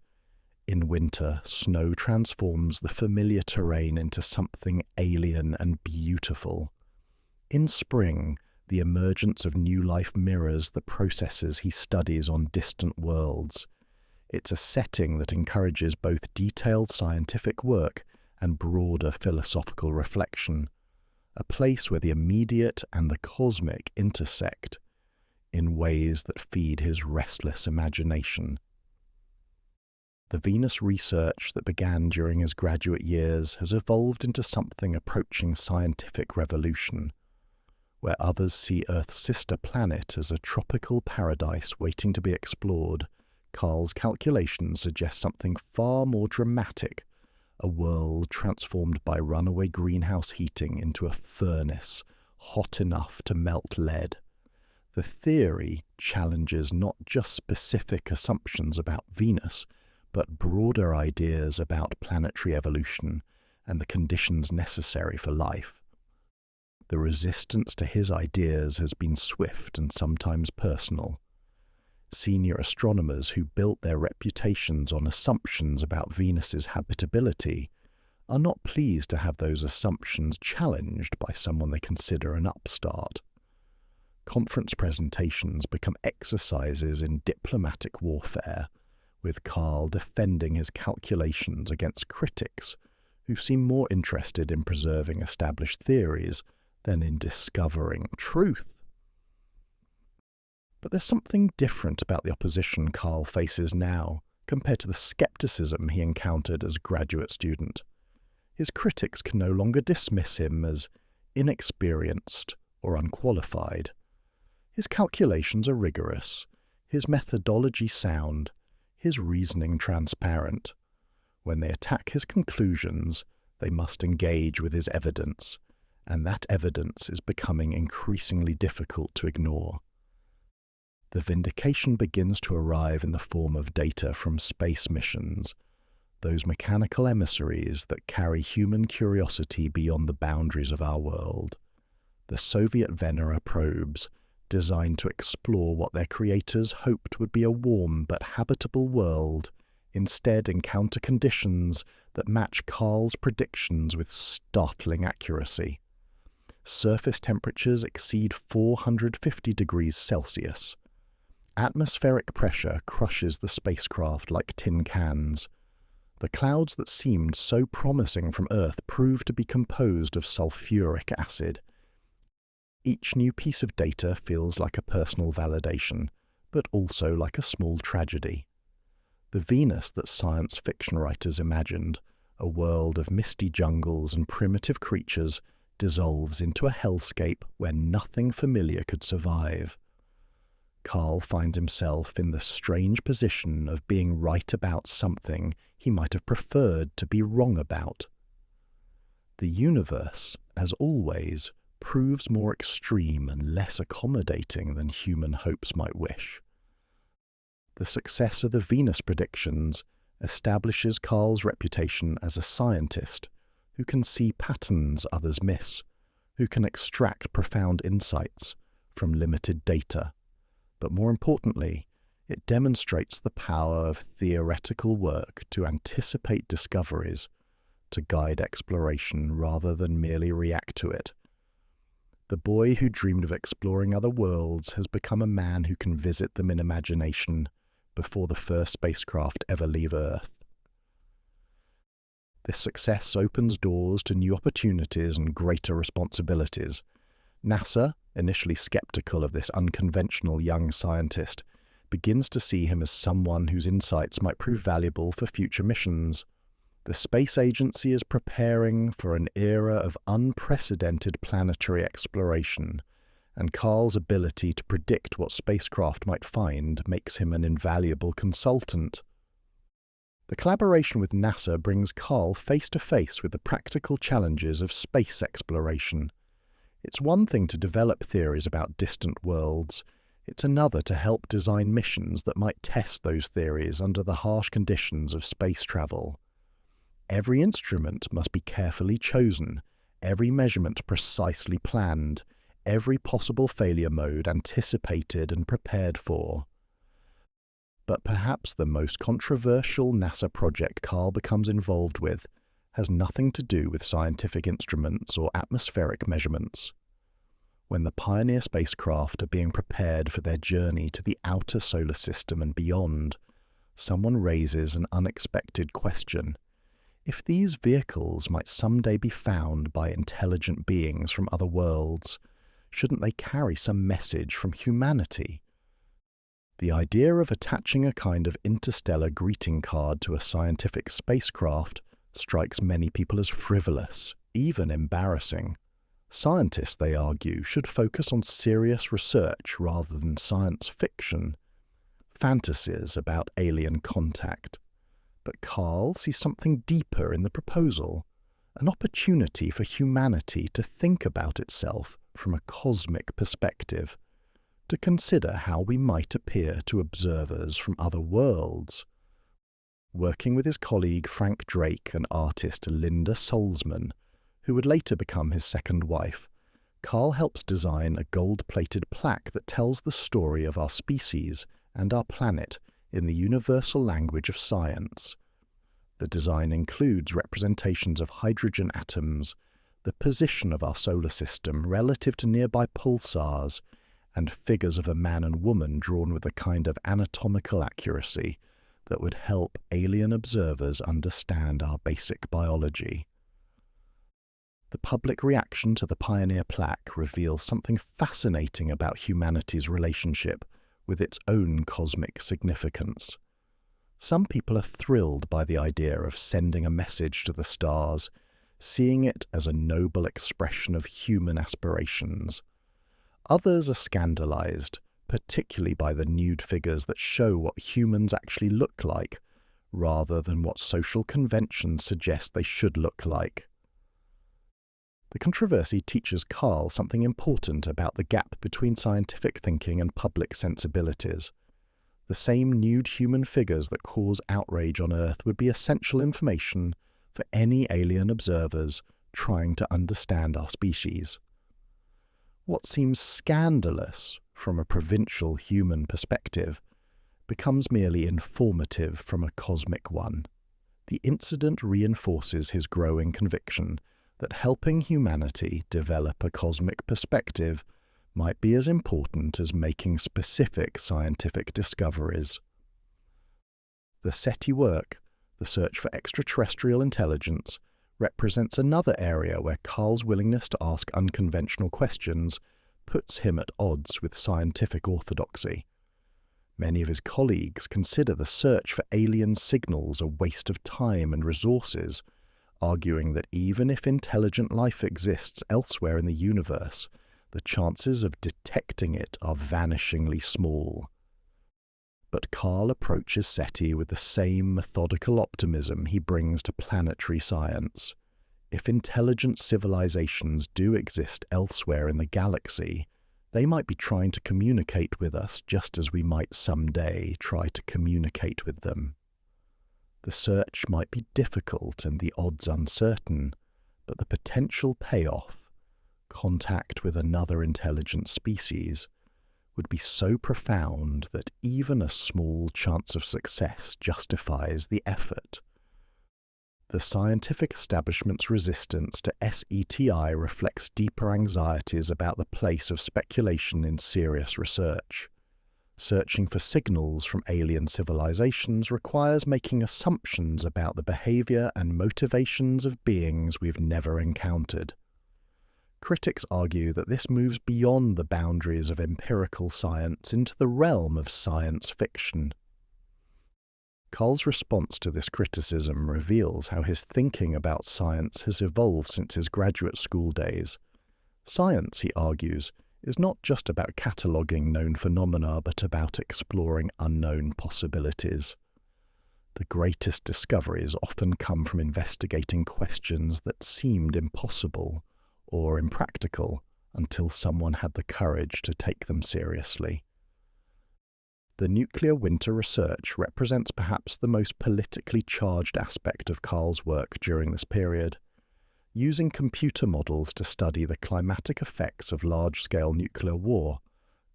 Speaker 1: In winter, snow transforms the familiar terrain into something alien and beautiful. In spring, the emergence of new life mirrors the processes he studies on distant worlds. It's a setting that encourages both detailed scientific work and broader philosophical reflection, a place where the immediate and the cosmic intersect in ways that feed his restless imagination. The Venus research that began during his graduate years has evolved into something approaching scientific revolution. Where others see Earth's sister planet as a tropical paradise waiting to be explored, Carl's calculations suggest something far more dramatic, a world transformed by runaway greenhouse heating into a furnace hot enough to melt lead. The theory challenges not just specific assumptions about Venus, but broader ideas about planetary evolution and the conditions necessary for life. The resistance to his ideas has been swift and sometimes personal. Senior astronomers who built their reputations on assumptions about Venus's habitability are not pleased to have those assumptions challenged by someone they consider an upstart. Conference presentations become exercises in diplomatic warfare, with Carl defending his calculations against critics who seem more interested in preserving established theories than in discovering truth. But there's something different about the opposition Carl faces now, compared to the skepticism he encountered as a graduate student. His critics can no longer dismiss him as inexperienced or unqualified. His calculations are rigorous, his methodology sound, his reasoning transparent. When they attack his conclusions, they must engage with his evidence, and that evidence is becoming increasingly difficult to ignore. The vindication begins to arrive in the form of data from space missions, those mechanical emissaries that carry human curiosity beyond the boundaries of our world. The Soviet Venera probes, designed to explore what their creators hoped would be a warm but habitable world, instead encounter conditions that match Carl's predictions with startling accuracy. Surface temperatures exceed 450 degrees Celsius. Atmospheric pressure crushes the spacecraft like tin cans. The clouds that seemed so promising from Earth prove to be composed of sulfuric acid. Each new piece of data feels like a personal validation, but also like a small tragedy. The Venus that science fiction writers imagined, a world of misty jungles and primitive creatures, dissolves into a hellscape where nothing familiar could survive. Carl finds himself in the strange position of being right about something he might have preferred to be wrong about. The universe, as always, proves more extreme and less accommodating than human hopes might wish. The success of the Venus predictions establishes Carl's reputation as a scientist who can see patterns others miss, who can extract profound insights from limited data. But more importantly, it demonstrates the power of theoretical work to anticipate discoveries, to guide exploration rather than merely react to it. The boy who dreamed of exploring other worlds has become a man who can visit them in imagination before the first spacecraft ever leave Earth. This success opens doors to new opportunities and greater responsibilities. NASA, initially skeptical of this unconventional young scientist, begins to see him as someone whose insights might prove valuable for future missions. The space agency is preparing for an era of unprecedented planetary exploration, and Carl's ability to predict what spacecraft might find makes him an invaluable consultant. The collaboration with NASA brings Carl face to face with the practical challenges of space exploration. It's one thing to develop theories about distant worlds. It's another to help design missions that might test those theories under the harsh conditions of space travel. Every instrument must be carefully chosen, every measurement precisely planned, every possible failure mode anticipated and prepared for. But perhaps the most controversial NASA project Carl becomes involved with has nothing to do with scientific instruments or atmospheric measurements. When the Pioneer spacecraft are being prepared for their journey to the outer solar system and beyond, someone raises an unexpected question. If these vehicles might someday be found by intelligent beings from other worlds, shouldn't they carry some message from humanity? The idea of attaching a kind of interstellar greeting card to a scientific spacecraft strikes many people as frivolous, even embarrassing. Scientists, they argue, should focus on serious research rather than science fiction, fantasies about alien contact. But Carl sees something deeper in the proposal, an opportunity for humanity to think about itself from a cosmic perspective, to consider how we might appear to observers from other worlds. Working with his colleague Frank Drake and artist Linda Salzman, who would later become his second wife, Carl helps design a gold-plated plaque that tells the story of our species and our planet in the universal language of science. The design includes representations of hydrogen atoms, the position of our solar system relative to nearby pulsars, and figures of a man and woman drawn with a kind of anatomical accuracy that would help alien observers understand our basic biology. The public reaction to the Pioneer plaque reveals something fascinating about humanity's relationship with its own cosmic significance. Some people are thrilled by the idea of sending a message to the stars, seeing it as a noble expression of human aspirations. Others are scandalized, particularly by the nude figures that show what humans actually look like, rather than what social conventions suggest they should look like. The controversy teaches Carl something important about the gap between scientific thinking and public sensibilities. The same nude human figures that cause outrage on Earth would be essential information for any alien observers trying to understand our species. What seems scandalous from a provincial human perspective becomes merely informative from a cosmic one. The incident reinforces his growing conviction that helping humanity develop a cosmic perspective might be as important as making specific scientific discoveries. The SETI work, the search for extraterrestrial intelligence, represents another area where Carl's willingness to ask unconventional questions puts him at odds with scientific orthodoxy. Many of his colleagues consider the search for alien signals a waste of time and resources, arguing that even if intelligent life exists elsewhere in the universe, the chances of detecting it are vanishingly small. But Carl approaches SETI with the same methodical optimism he brings to planetary science. If intelligent civilizations do exist elsewhere in the galaxy, they might be trying to communicate with us just as we might someday try to communicate with them. The search might be difficult and the odds uncertain, but the potential payoff, contact with another intelligent species, would be so profound that even a small chance of success justifies the effort. The scientific establishment's resistance to SETI reflects deeper anxieties about the place of speculation in serious research. Searching for signals from alien civilizations requires making assumptions about the behavior and motivations of beings we've never encountered. Critics argue that this moves beyond the boundaries of empirical science into the realm of science fiction. Carl's response to this criticism reveals how his thinking about science has evolved since his graduate school days. Science, he argues, is not just about cataloguing known phenomena, but about exploring unknown possibilities. The greatest discoveries often come from investigating questions that seemed impossible or impractical until someone had the courage to take them seriously. The nuclear winter research represents perhaps the most politically charged aspect of Carl's work during this period. Using computer models to study the climatic effects of large-scale nuclear war,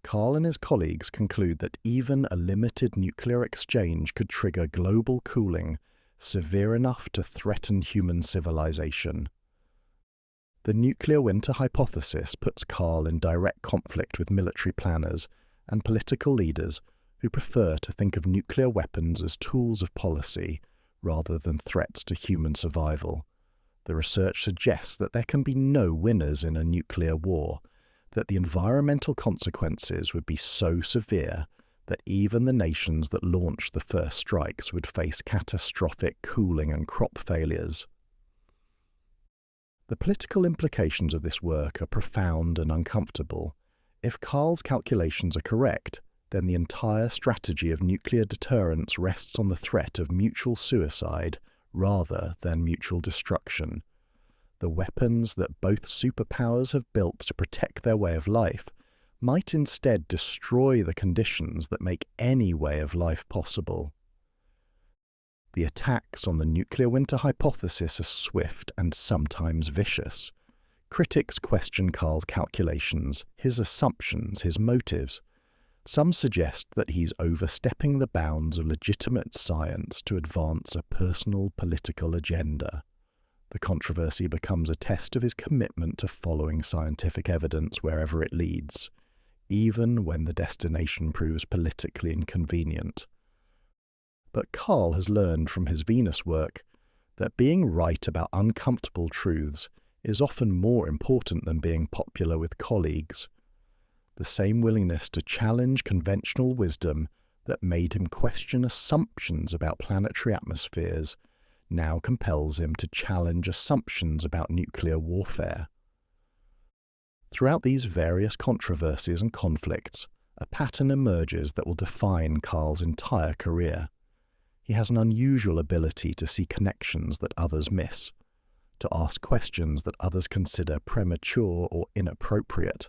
Speaker 1: Carl and his colleagues conclude that even a limited nuclear exchange could trigger global cooling severe enough to threaten human civilization. The nuclear winter hypothesis puts Carl in direct conflict with military planners and political leaders who prefer to think of nuclear weapons as tools of policy rather than threats to human survival. The research suggests that there can be no winners in a nuclear war, that the environmental consequences would be so severe that even the nations that launched the first strikes would face catastrophic cooling and crop failures. The political implications of this work are profound and uncomfortable. If Carl's calculations are correct, then the entire strategy of nuclear deterrence rests on the threat of mutual suicide rather than mutual destruction. The weapons that both superpowers have built to protect their way of life might instead destroy the conditions that make any way of life possible. The attacks on the nuclear winter hypothesis are swift and sometimes vicious. Critics question Carl's calculations, his assumptions, his motives. Some suggest that he's overstepping the bounds of legitimate science to advance a personal political agenda. The controversy becomes a test of his commitment to following scientific evidence wherever it leads, even when the destination proves politically inconvenient. But Carl has learned from his Venus work that being right about uncomfortable truths is often more important than being popular with colleagues. The same willingness to challenge conventional wisdom that made him question assumptions about planetary atmospheres now compels him to challenge assumptions about nuclear warfare. Throughout these various controversies and conflicts, a pattern emerges that will define Carl's entire career. He has an unusual ability to see connections that others miss, to ask questions that others consider premature or inappropriate.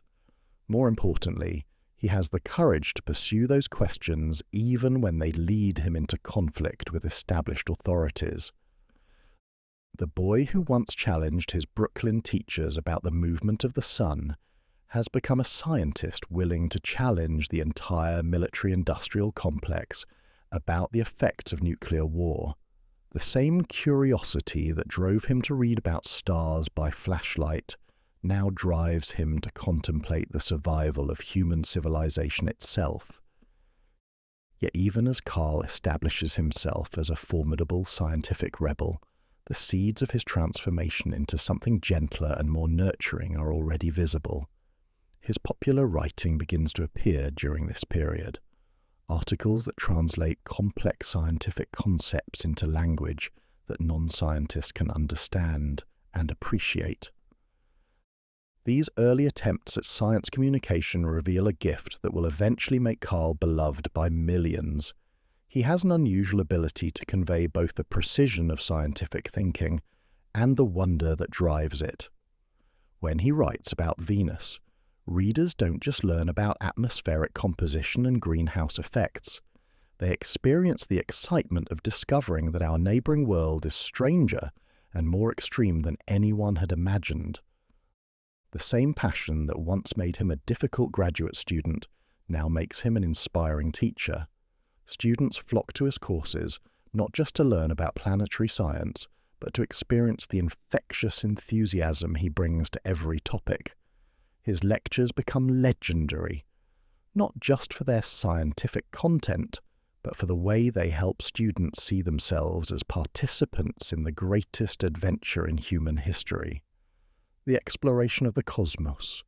Speaker 1: More importantly, he has the courage to pursue those questions even when they lead him into conflict with established authorities. The boy who once challenged his Brooklyn teachers about the movement of the sun has become a scientist willing to challenge the entire military-industrial complex about the effects of nuclear war. The same curiosity that drove him to read about stars by flashlight now drives him to contemplate the survival of human civilization itself. Yet even as Carl establishes himself as a formidable scientific rebel, the seeds of his transformation into something gentler and more nurturing are already visible. His popular writing begins to appear during this period. Articles that translate complex scientific concepts into language that non-scientists can understand and appreciate. These early attempts at science communication reveal a gift that will eventually make Carl beloved by millions. He has an unusual ability to convey both the precision of scientific thinking and the wonder that drives it. When he writes about Venus, readers don't just learn about atmospheric composition and greenhouse effects. They experience the excitement of discovering that our neighboring world is stranger and more extreme than anyone had imagined. The same passion that once made him a difficult graduate student now makes him an inspiring teacher. Students flock to his courses not just to learn about planetary science, but to experience the infectious enthusiasm he brings to every topic. His lectures become legendary, not just for their scientific content, but for the way they help students see themselves as participants in the greatest adventure in human history, the exploration of the cosmos.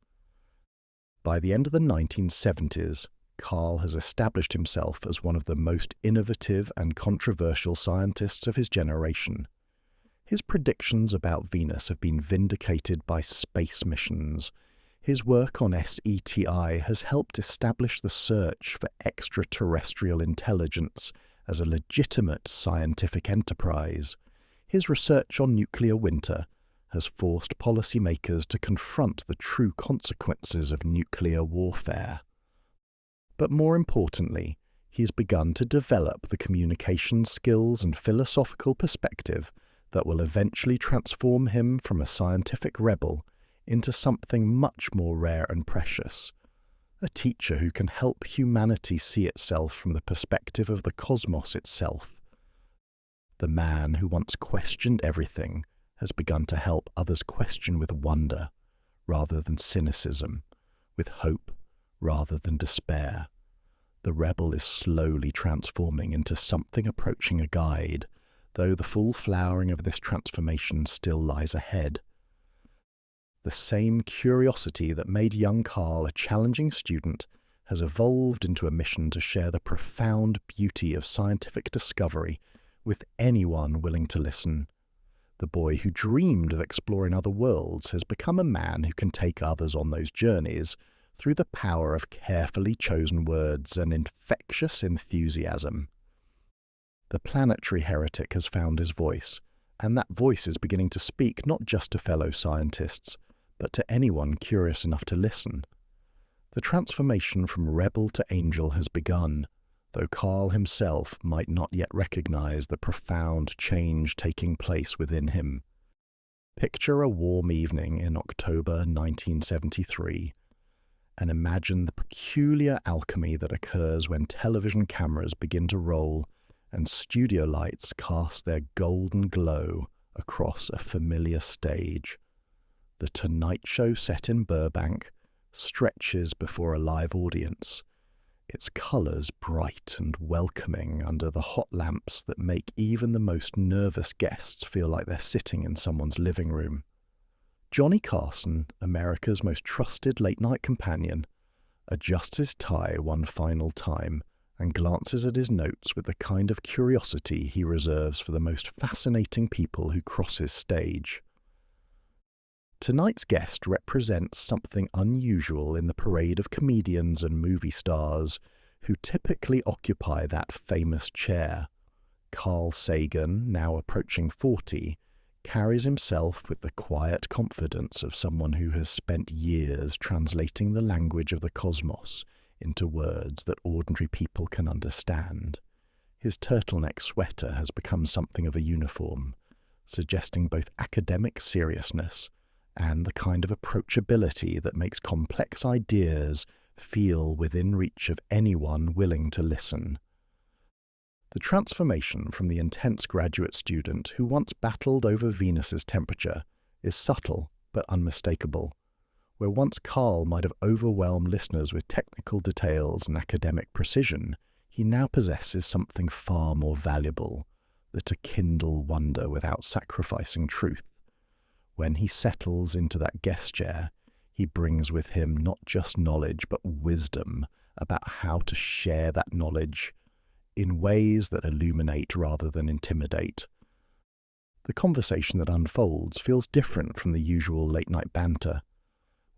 Speaker 1: By the end of the 1970s, Carl has established himself as one of the most innovative and controversial scientists of his generation. His predictions about Venus have been vindicated by space missions. His work on SETI has helped establish the search for extraterrestrial intelligence as a legitimate scientific enterprise. His research on nuclear winter has forced policymakers to confront the true consequences of nuclear warfare. But more importantly, he has begun to develop the communication skills and philosophical perspective that will eventually transform him from a scientific rebel into something much more rare and precious, a teacher who can help humanity see itself from the perspective of the cosmos itself. The man who once questioned everything has begun to help others question with wonder rather than cynicism, with hope rather than despair. The rebel is slowly transforming into something approaching a guide, though the full flowering of this transformation still lies ahead. The same curiosity that made young Carl a challenging student has evolved into a mission to share the profound beauty of scientific discovery with anyone willing to listen. The boy who dreamed of exploring other worlds has become a man who can take others on those journeys through the power of carefully chosen words and infectious enthusiasm. The planetary heretic has found his voice, and that voice is beginning to speak not just to fellow scientists, but to anyone curious enough to listen. The transformation from rebel to angel has begun, though Carl himself might not yet recognize the profound change taking place within him. Picture a warm evening in October 1973, and imagine the peculiar alchemy that occurs when television cameras begin to roll and studio lights cast their golden glow across a familiar stage. The Tonight Show set in Burbank stretches before a live audience, its colours bright and welcoming under the hot lamps that make even the most nervous guests feel like they're sitting in someone's living room. Johnny Carson, America's most trusted late-night companion, adjusts his tie one final time and glances at his notes with the kind of curiosity he reserves for the most fascinating people who cross his stage. Tonight's guest represents something unusual in the parade of comedians and movie stars who typically occupy that famous chair. Carl Sagan, now approaching 40, carries himself with the quiet confidence of someone who has spent years translating the language of the cosmos into words that ordinary people can understand. His turtleneck sweater has become something of a uniform, suggesting both academic seriousness and the kind of approachability that makes complex ideas feel within reach of anyone willing to listen. The transformation from the intense graduate student who once battled over Venus's temperature is subtle but unmistakable. Where once Carl might have overwhelmed listeners with technical details and academic precision, he now possesses something far more valuable, to kindle wonder without sacrificing truth. When he settles into that guest chair, he brings with him not just knowledge but wisdom about how to share that knowledge in ways that illuminate rather than intimidate. The conversation that unfolds feels different from the usual late-night banter.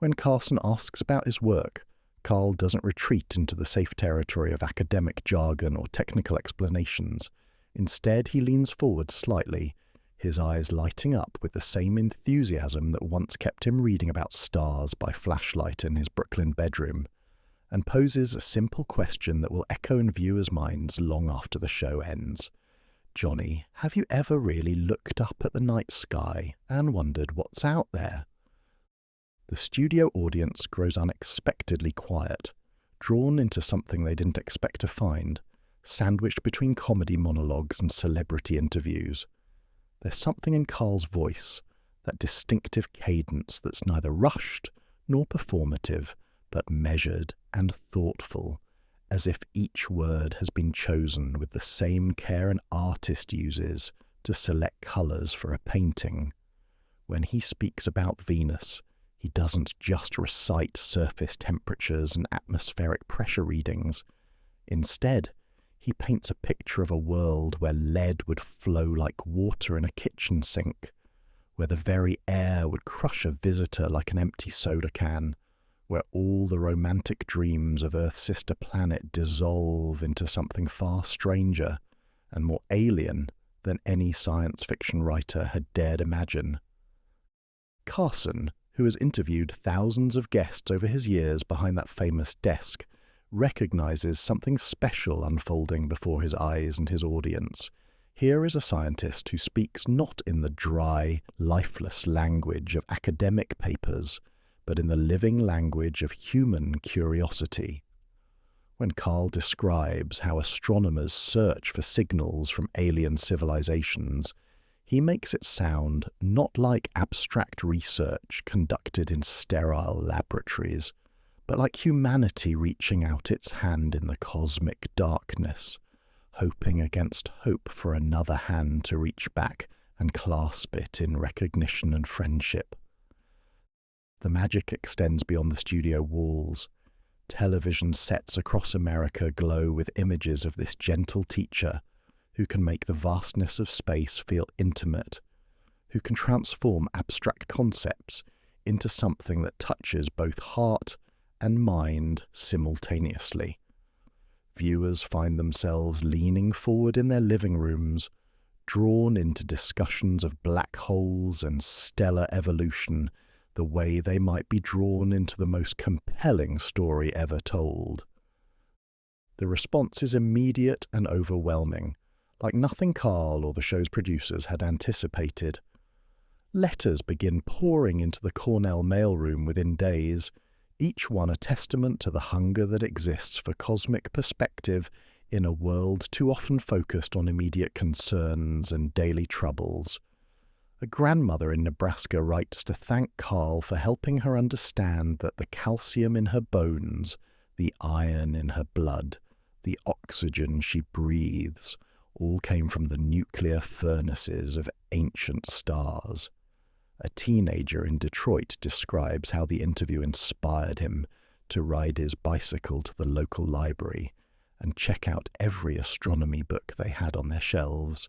Speaker 1: When Carson asks about his work, Carl doesn't retreat into the safe territory of academic jargon or technical explanations. Instead, he leans forward slightly, his eyes lighting up with the same enthusiasm that once kept him reading about stars by flashlight in his Brooklyn bedroom, and poses a simple question that will echo in viewers' minds long after the show ends. Johnny, have you ever really looked up at the night sky and wondered what's out there? The studio audience grows unexpectedly quiet, drawn into something they didn't expect to find, sandwiched between comedy monologues and celebrity interviews. There's something in Carl's voice, that distinctive cadence that's neither rushed nor performative, but measured and thoughtful, as if each word has been chosen with the same care an artist uses to select colours for a painting. When he speaks about Venus, he doesn't just recite surface temperatures and atmospheric pressure readings. Instead, he paints a picture of a world where lead would flow like water in a kitchen sink, where the very air would crush a visitor like an empty soda can, where all the romantic dreams of Earth's sister planet dissolve into something far stranger and more alien than any science fiction writer had dared imagine. Carson, who has interviewed thousands of guests over his years behind that famous desk, recognizes something special unfolding before his eyes and his audience. Here is a scientist who speaks not in the dry, lifeless language of academic papers, but in the living language of human curiosity. When Carl describes how astronomers search for signals from alien civilizations, he makes it sound not like abstract research conducted in sterile laboratories, but like humanity reaching out its hand in the cosmic darkness, hoping against hope for another hand to reach back and clasp it in recognition and friendship. The magic extends beyond the studio walls. Television sets across America glow with images of this gentle teacher who can make the vastness of space feel intimate, who can transform abstract concepts into something that touches both heart and mind simultaneously. Viewers find themselves leaning forward in their living rooms, drawn into discussions of black holes and stellar evolution, the way they might be drawn into the most compelling story ever told. The response is immediate and overwhelming, like nothing Carl or the show's producers had anticipated. Letters begin pouring into the Cornell mailroom within days, each one a testament to the hunger that exists for cosmic perspective in a world too often focused on immediate concerns and daily troubles. A grandmother in Nebraska writes to thank Carl for helping her understand that the calcium in her bones, the iron in her blood, the oxygen she breathes, all came from the nuclear furnaces of ancient stars. A teenager in Detroit describes how the interview inspired him to ride his bicycle to the local library and check out every astronomy book they had on their shelves.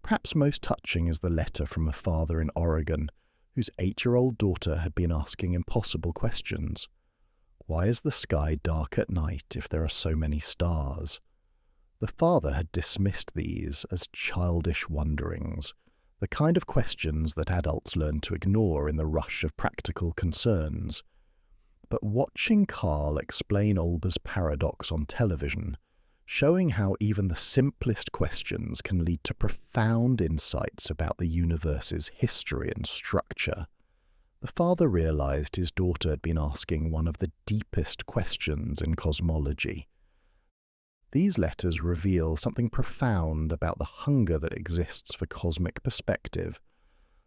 Speaker 1: Perhaps most touching is the letter from a father in Oregon whose 8-year-old daughter had been asking impossible questions. Why is the sky dark at night if there are so many stars? The father had dismissed these as childish wonderings, the kind of questions that adults learn to ignore in the rush of practical concerns. But watching Carl explain Olber's paradox on television, showing how even the simplest questions can lead to profound insights about the universe's history and structure, the father realized his daughter had been asking one of the deepest questions in cosmology. These letters reveal something profound about the hunger that exists for cosmic perspective,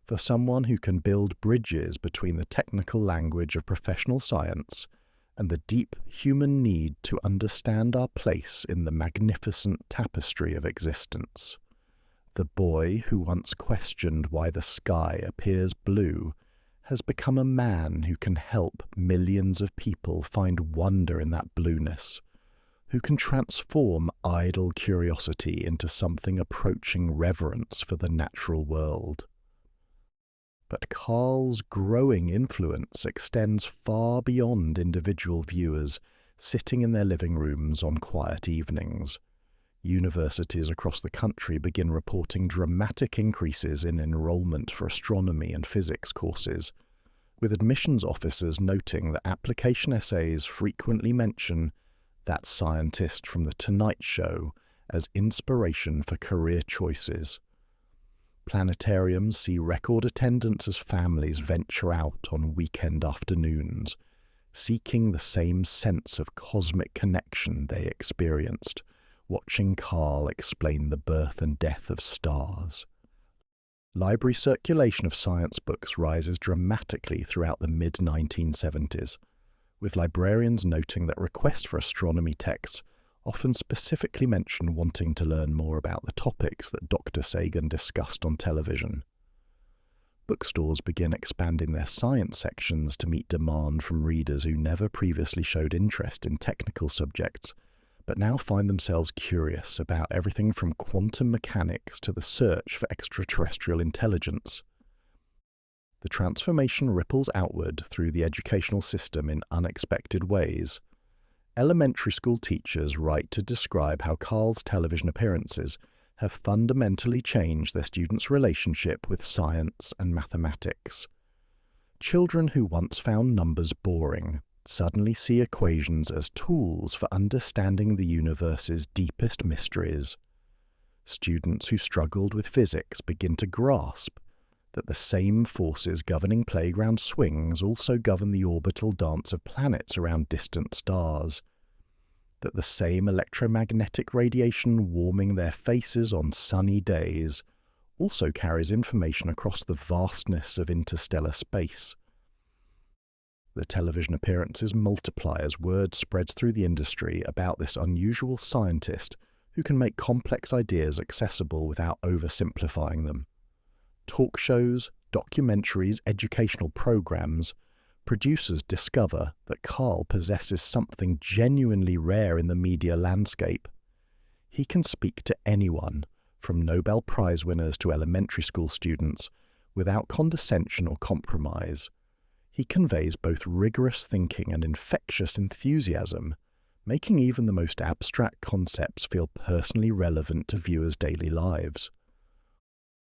Speaker 1: for someone who can build bridges between the technical language of professional science and the deep human need to understand our place in the magnificent tapestry of existence. The boy who once questioned why the sky appears blue has become a man who can help millions of people find wonder in that blueness, who can transform idle curiosity into something approaching reverence for the natural world. But Carl's growing influence extends far beyond individual viewers sitting in their living rooms on quiet evenings. Universities across the country begin reporting dramatic increases in enrollment for astronomy and physics courses, with admissions officers noting that application essays frequently mention that scientist from The Tonight Show as inspiration for career choices. Planetariums see record attendance as families venture out on weekend afternoons, seeking the same sense of cosmic connection they experienced watching Carl explain the birth and death of stars. Library circulation of science books rises dramatically throughout the mid-1970s, with librarians noting that requests for astronomy texts often specifically mention wanting to learn more about the topics that Dr. Sagan discussed on television. Bookstores begin expanding their science sections to meet demand from readers who never previously showed interest in technical subjects, but now find themselves curious about everything from quantum mechanics to the search for extraterrestrial intelligence. The transformation ripples outward through the educational system in unexpected ways. Elementary school teachers write to describe how Carl's television appearances have fundamentally changed their students' relationship with science and mathematics. Children who once found numbers boring suddenly see equations as tools for understanding the universe's deepest mysteries. Students who struggled with physics begin to grasp that the same forces governing playground swings also govern the orbital dance of planets around distant stars, that the same electromagnetic radiation warming their faces on sunny days also carries information across the vastness of interstellar space. The television appearances multiply as word spreads through the industry about this unusual scientist who can make complex ideas accessible without oversimplifying them. Talk shows, documentaries, educational programs, producers discover that Carl possesses something genuinely rare in the media landscape. He can speak to anyone, from Nobel Prize winners to elementary school students, without condescension or compromise. He conveys both rigorous thinking and infectious enthusiasm, making even the most abstract concepts feel personally relevant to viewers' daily lives.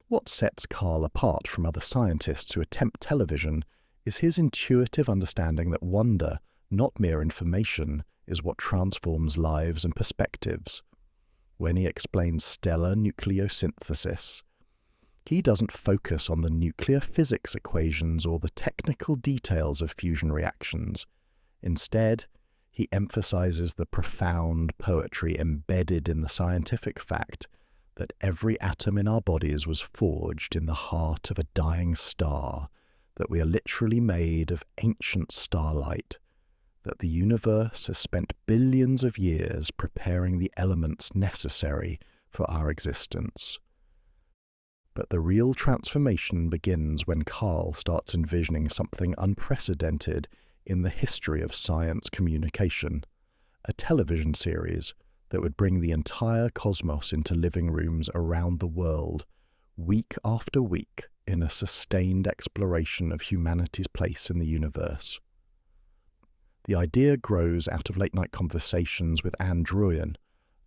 Speaker 1: What sets Carl apart from other scientists who attempt television is his intuitive understanding that wonder, not mere information, is what transforms lives and perspectives. When he explains stellar nucleosynthesis, he doesn't focus on the nuclear physics equations or the technical details of fusion reactions. Instead, he emphasizes the profound poetry embedded in the scientific fact that every atom in our bodies was forged in the heart of a dying star, that we are literally made of ancient starlight, that the universe has spent billions of years preparing the elements necessary for our existence. But the real transformation begins when Carl starts envisioning something unprecedented in the history of science communication, a television series that would bring the entire cosmos into living rooms around the world, week after week, in a sustained exploration of humanity's place in the universe. The idea grows out of late-night conversations with Anne Druyan,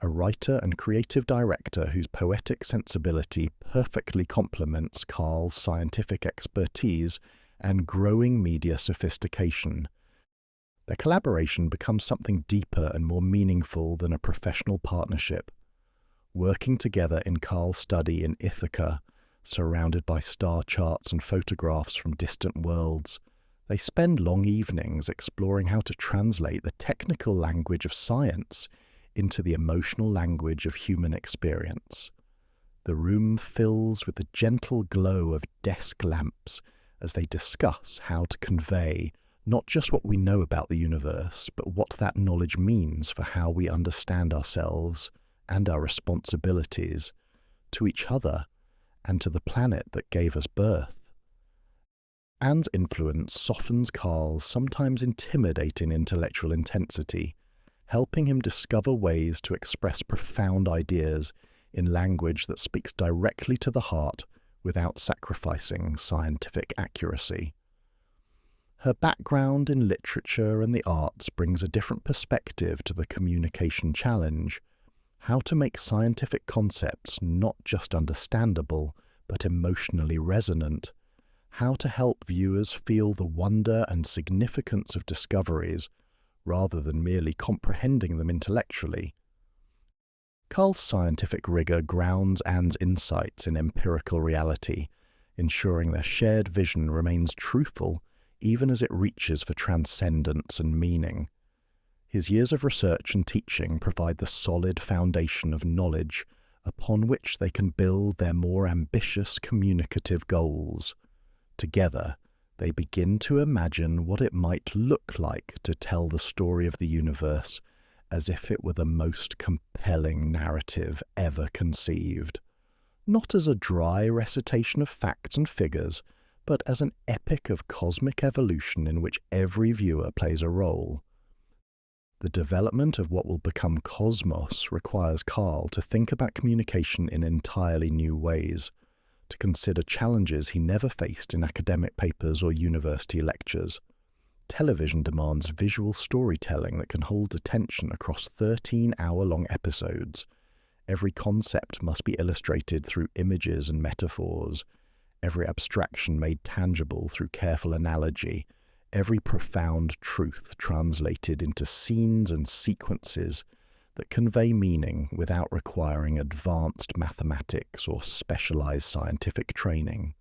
Speaker 1: a writer and creative director whose poetic sensibility perfectly complements Carl's scientific expertise and growing media sophistication. Their collaboration becomes something deeper and more meaningful than a professional partnership. Working together in Carl's study in Ithaca, surrounded by star charts and photographs from distant worlds, they spend long evenings exploring how to translate the technical language of science into the emotional language of human experience. The room fills with the gentle glow of desk lamps as they discuss how to convey not just what we know about the universe, but what that knowledge means for how we understand ourselves and our responsibilities to each other and to the planet that gave us birth. Anne's influence softens Carl's sometimes intimidating intellectual intensity, helping him discover ways to express profound ideas in language that speaks directly to the heart without sacrificing scientific accuracy. Her background in literature and the arts brings a different perspective to the communication challenge: how to make scientific concepts not just understandable, but emotionally resonant, how to help viewers feel the wonder and significance of discoveries rather than merely comprehending them intellectually. Carl's scientific rigor grounds Anne's insights in empirical reality, ensuring their shared vision remains truthful even as it reaches for transcendence and meaning. His years of research and teaching provide the solid foundation of knowledge upon which they can build their more ambitious communicative goals. Together, they begin to imagine what it might look like to tell the story of the universe as if it were the most compelling narrative ever conceived, not as a dry recitation of facts and figures, but as an epic of cosmic evolution in which every viewer plays a role. The development of what will become Cosmos requires Carl to think about communication in entirely new ways, to consider challenges he never faced in academic papers or university lectures. Television demands visual storytelling that can hold attention across 13-hour-long episodes. Every concept must be illustrated through images and metaphors, every abstraction made tangible through careful analogy, every profound truth translated into scenes and sequences that convey meaning without requiring advanced mathematics or specialized scientific training.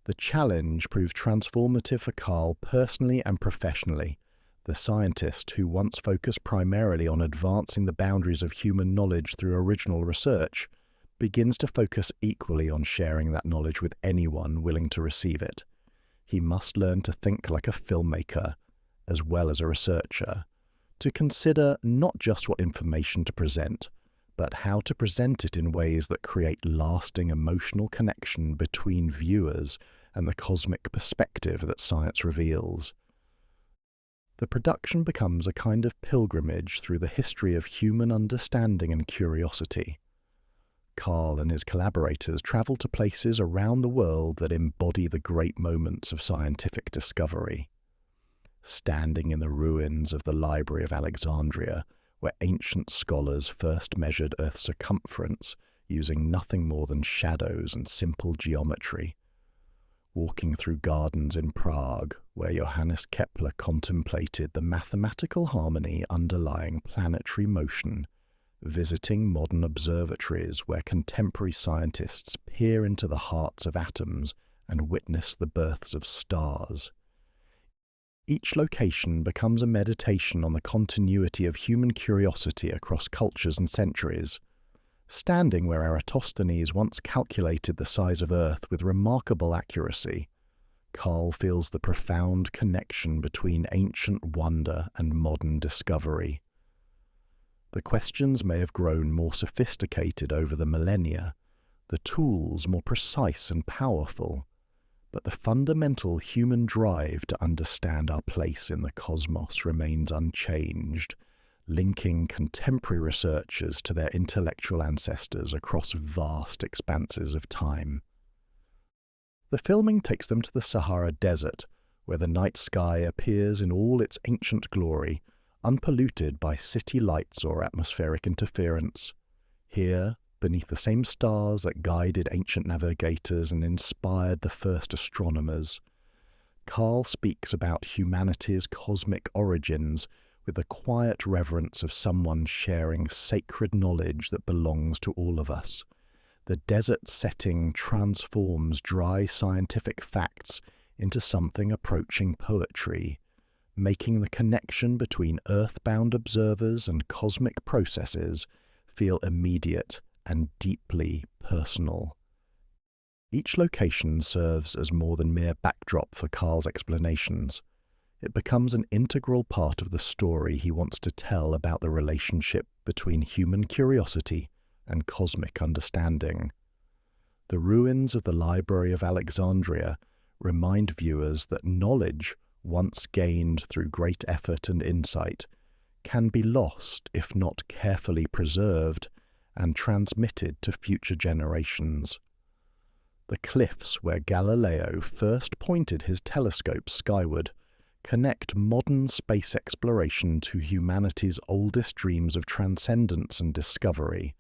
Speaker 1: The challenge proved transformative for Carl personally and professionally. The scientist, who once focused primarily on advancing the boundaries of human knowledge through original research, begins to focus equally on sharing that knowledge with anyone willing to receive it. He must learn to think like a filmmaker, as well as a researcher, to consider not just what information to present, but how to present it in ways that create lasting emotional connection between viewers and the cosmic perspective that science reveals. The production becomes a kind of pilgrimage through the history of human understanding and curiosity. Carl and his collaborators travel to places around the world that embody the great moments of scientific discovery. Standing in the ruins of the Library of Alexandria, where ancient scholars first measured Earth's circumference using nothing more than shadows and simple geometry. Walking through gardens in Prague, where Johannes Kepler contemplated the mathematical harmony underlying planetary motion. Visiting modern observatories where contemporary scientists peer into the hearts of atoms and witness the births of stars. Each location becomes a meditation on the continuity of human curiosity across cultures and centuries. Standing where Eratosthenes once calculated the size of Earth with remarkable accuracy, Carl feels the profound connection between ancient wonder and modern discovery. The questions may have grown more sophisticated over the millennia, the tools more precise and powerful, but the fundamental human drive to understand our place in the cosmos remains unchanged, linking contemporary researchers to their intellectual ancestors across vast expanses of time. The filming takes them to the Sahara Desert, where the night sky appears in all its ancient glory, unpolluted by city lights or atmospheric interference. Here, beneath the same stars that guided ancient navigators and inspired the first astronomers, Carl speaks about humanity's cosmic origins with the quiet reverence of someone sharing sacred knowledge that belongs to all of us. The desert setting transforms dry scientific facts into something approaching poetry, making the connection between earthbound observers and cosmic processes feel immediate and deeply personal. Each location serves as more than mere backdrop for Carl's explanations. It becomes an integral part of the story he wants to tell about the relationship between human curiosity and cosmic understanding. The ruins of the Library of Alexandria remind viewers that knowledge, once gained through great effort and insight, can be lost if not carefully preserved and transmitted to future generations. The cliffs where Galileo first pointed his telescope skyward connect modern space exploration to humanity's oldest dreams of transcendence and discovery.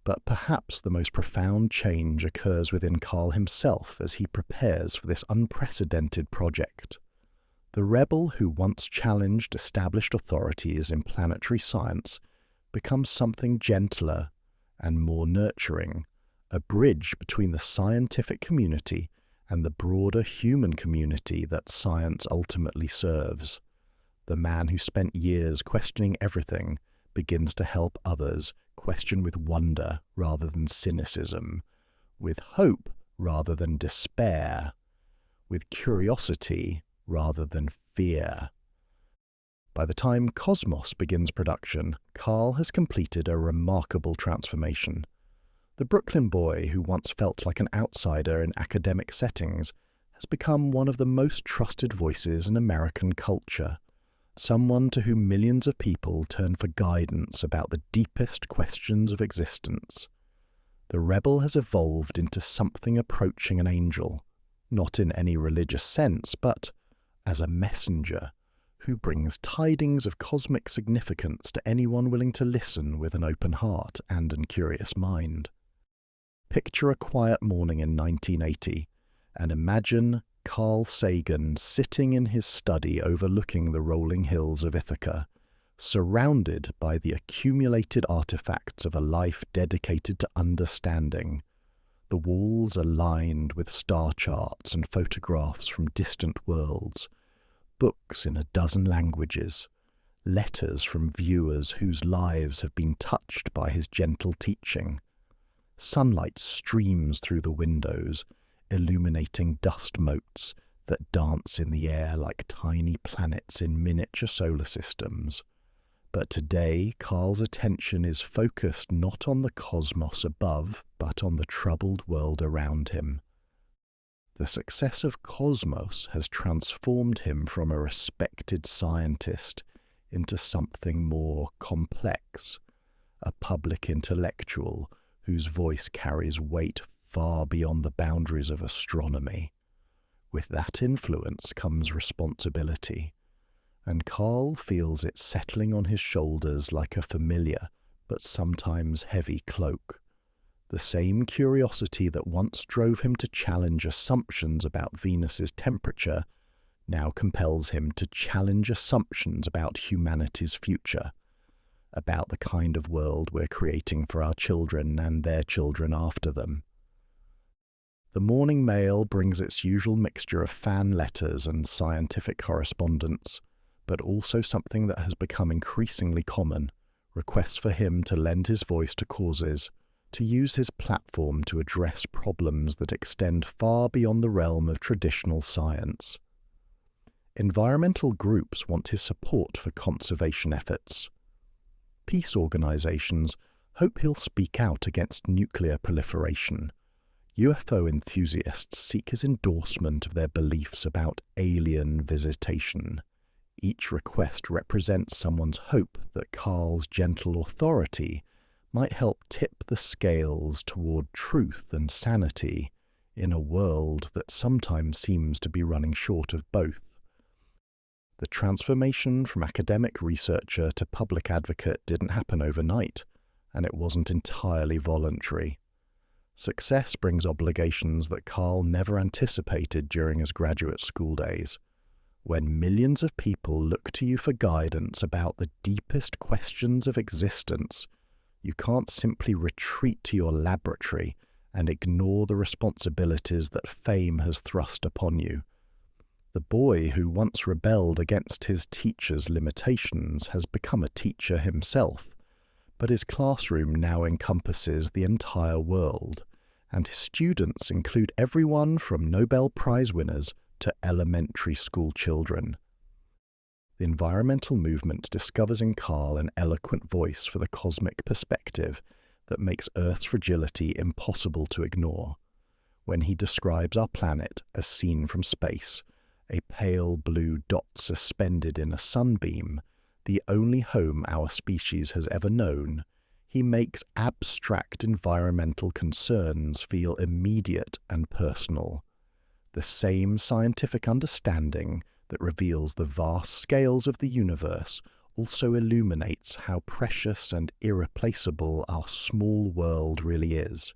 Speaker 1: But perhaps the most profound change occurs within Carl himself as he prepares for this unprecedented project. The rebel who once challenged established authorities in planetary science becomes something gentler and more nurturing, a bridge between the scientific community and the broader human community that science ultimately serves. The man who spent years questioning everything begins to help others question with wonder rather than cynicism, with hope rather than despair, with curiosity rather than fear. By the time Cosmos begins production, Carl has completed a remarkable transformation. The Brooklyn boy who once felt like an outsider in academic settings has become one of the most trusted voices in American culture, someone to whom millions of people turn for guidance about the deepest questions of existence. The rebel has evolved into something approaching an angel, not in any religious sense, but as a messenger who brings tidings of cosmic significance to anyone willing to listen with an open heart and a curious mind. Picture a quiet morning in 1980 and imagine Carl Sagan sitting in his study overlooking the rolling hills of Ithaca, surrounded by the accumulated artifacts of a life dedicated to understanding. The walls are lined with star charts and photographs from distant worlds, books in a dozen languages, letters from viewers whose lives have been touched by his gentle teaching. Sunlight streams through the windows, illuminating dust motes that dance in the air like tiny planets in miniature solar systems. But today, Carl's attention is focused not on the cosmos above, but on the troubled world around him. The success of Cosmos has transformed him from a respected scientist into something more complex, a public intellectual whose voice carries weight far beyond the boundaries of astronomy. With that influence comes responsibility, and Carl feels it settling on his shoulders like a familiar but sometimes heavy cloak. The same curiosity that once drove him to challenge assumptions about Venus's temperature now compels him to challenge assumptions about humanity's future, about the kind of world we're creating for our children and their children after them. The Morning Mail brings its usual mixture of fan letters and scientific correspondence, but also something that has become increasingly common, requests for him to lend his voice to causes, to use his platform to address problems that extend far beyond the realm of traditional science. Environmental groups want his support for conservation efforts. Peace organizations hope he'll speak out against nuclear proliferation, UFO enthusiasts seek his endorsement of their beliefs about alien visitation. Each request represents someone's hope that Carl's gentle authority might help tip the scales toward truth and sanity in a world that sometimes seems to be running short of both. The transformation from academic researcher to public advocate didn't happen overnight, and it wasn't entirely voluntary. Success brings obligations that Carl never anticipated during his graduate school days. When millions of people look to you for guidance about the deepest questions of existence, you can't simply retreat to your laboratory and ignore the responsibilities that fame has thrust upon you. The boy who once rebelled against his teacher's limitations has become a teacher himself, but his classroom now encompasses the entire world, and his students include everyone from Nobel Prize winners to elementary school children. The environmental movement discovers in Carl an eloquent voice for the cosmic perspective that makes Earth's fragility impossible to ignore. When he describes our planet as seen from space, a pale blue dot suspended in a sunbeam, the only home our species has ever known, he makes abstract environmental concerns feel immediate and personal. The same scientific understanding that reveals the vast scales of the universe also illuminates how precious and irreplaceable our small world really is.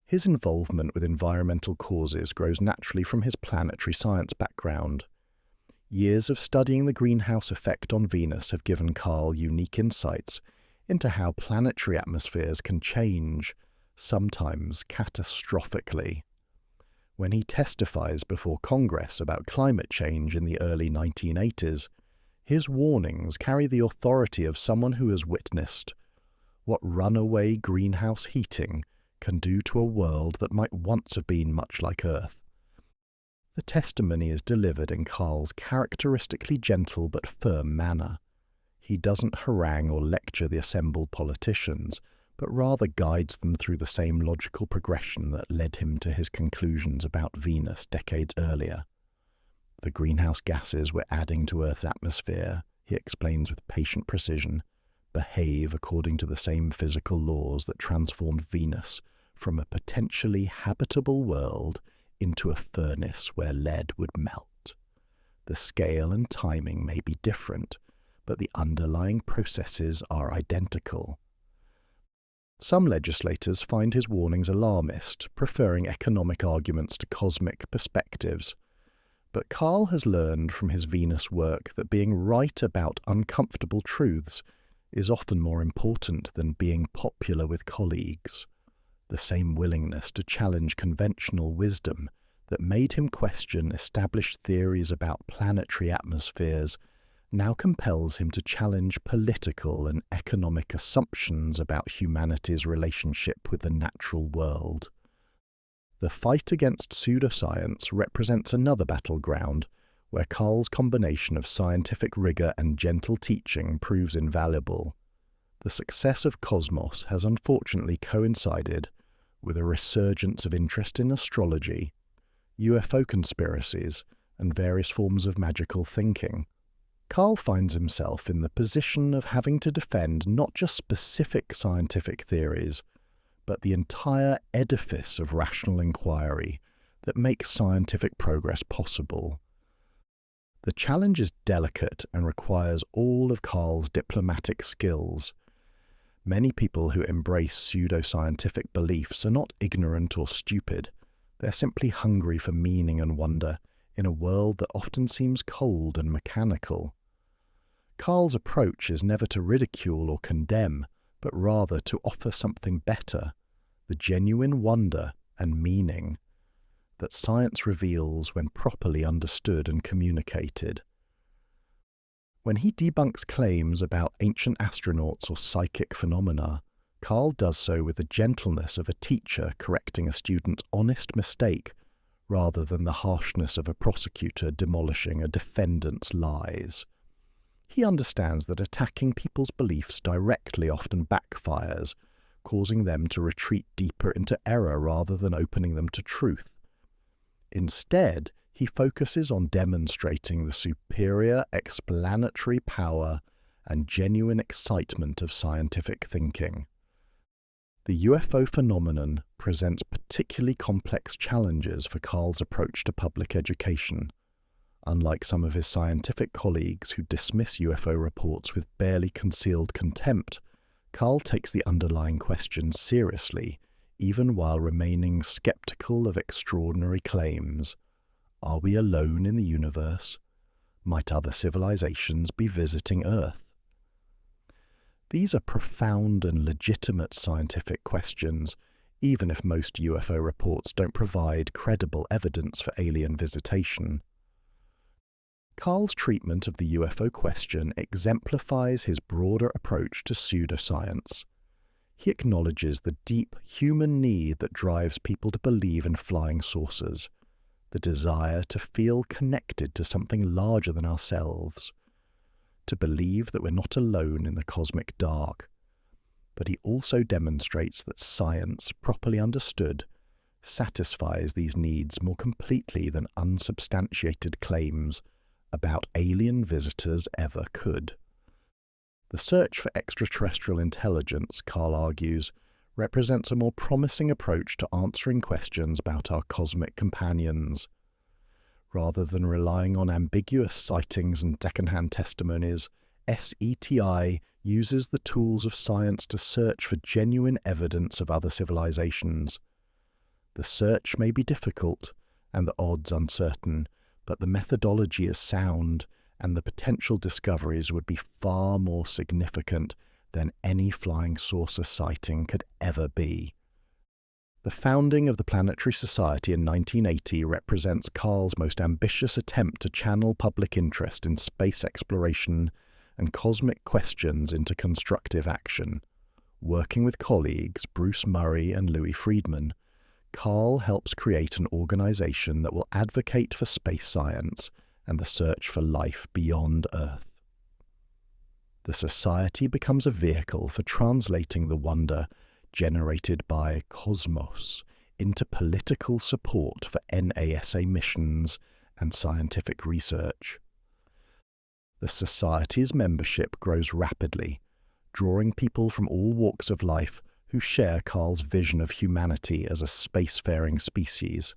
Speaker 1: His involvement with environmental causes grows naturally from his planetary science background. Years of studying the greenhouse effect on Venus have given Carl unique insights into how planetary atmospheres can change, sometimes catastrophically. When he testifies before Congress about climate change in the early 1980s, his warnings carry the authority of someone who has witnessed what runaway greenhouse heating can do to a world that might once have been much like Earth. The testimony is delivered in Carl's characteristically gentle but firm manner. He doesn't harangue or lecture the assembled politicians, but rather guides them through the same logical progression that led him to his conclusions about Venus decades earlier. The greenhouse gases we're adding to Earth's atmosphere, he explains with patient precision, behave according to the same physical laws that transformed Venus from a potentially habitable world into a furnace where lead would melt. The scale and timing may be different, but the underlying processes are identical. Some legislators find his warnings alarmist, preferring economic arguments to cosmic perspectives. But Carl has learned from his Venus work that being right about uncomfortable truths is often more important than being popular with colleagues. The same willingness to challenge conventional wisdom that made him question established theories about planetary atmospheres now compels him to challenge political and economic assumptions about humanity's relationship with the natural world. The fight against pseudoscience represents another battleground where Carl's combination of scientific rigor and gentle teaching proves invaluable. The success of Cosmos has unfortunately coincided with a resurgence of interest in astrology, UFO conspiracies, and various forms of magical thinking. Carl finds himself in the position of having to defend not just specific scientific theories, but the entire edifice of rational inquiry that makes scientific progress possible. The challenge is delicate and requires all of Carl's diplomatic skills. Many people who embrace pseudoscientific beliefs are not ignorant or stupid. They're simply hungry for meaning and wonder in a world that often seems cold and mechanical. Carl's approach is never to ridicule or condemn, but rather to offer something better, the genuine wonder and meaning that science reveals when properly understood and communicated. When he debunks claims about ancient astronauts or psychic phenomena, Carl does so with the gentleness of a teacher correcting a student's honest mistake, rather than the harshness of a prosecutor demolishing a defendant's lies. He understands that attacking people's beliefs directly often backfires, causing them to retreat deeper into error rather than opening them to truth. Instead, he focuses on demonstrating the superior explanatory power and genuine excitement of scientific thinking. The UFO phenomenon presents particularly complex challenges for Carl's approach to public education. Unlike some of his scientific colleagues who dismiss UFO reports with barely concealed contempt, Carl takes the underlying questions seriously, even while remaining skeptical of extraordinary claims. Are we alone in the universe? Might other civilizations be visiting Earth? These are profound and legitimate scientific questions, even if most UFO reports don't provide credible evidence for alien visitation. Carl's treatment of the UFO question exemplifies his broader approach to pseudoscience. He acknowledges the deep human need that drives people to believe in flying saucers, the desire to feel connected to something larger than ourselves, to believe that we're not alone in the cosmic dark. But he also demonstrates that science, properly understood, satisfies these needs more completely than unsubstantiated claims about alien visitors ever could. The search for extraterrestrial intelligence, Carl argues, represents a more promising approach to answering questions about our cosmic companions. Rather than relying on ambiguous sightings and second-hand testimonies, SETI uses the tools of science to search for genuine evidence of other civilizations. The search may be difficult and the odds uncertain, but the methodology is sound, and the potential discoveries would be far more significant than any flying saucer sighting could ever be. The founding of the Planetary Society in 1980 represents Carl's most ambitious attempt to channel public interest in space exploration and cosmic questions into constructive action. Working with colleagues Bruce Murray and Louis Friedman, Carl helps create an organization that will advocate for space science and the search for life beyond Earth. The Society becomes a vehicle for translating the wonder generated by Cosmos into political support for NASA missions and scientific research. The Society's membership grows rapidly, drawing people from all walks of life who share Carl's vision of humanity as a spacefaring species.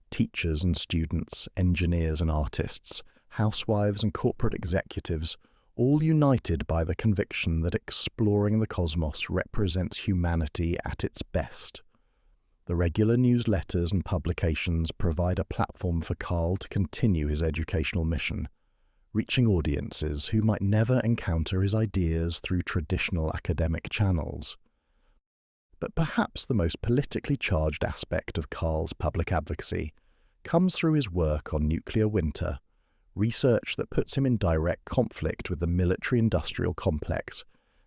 Speaker 1: Teachers and students, engineers and artists, housewives and corporate executives, all united by the conviction that exploring the cosmos represents humanity at its best. The regular newsletters and publications provide a platform for Carl to continue his educational mission, reaching audiences who might never encounter his ideas through traditional academic channels. But perhaps the most politically charged aspect of Carl's public advocacy comes through his work on nuclear winter, research that puts him in direct conflict with the military-industrial complex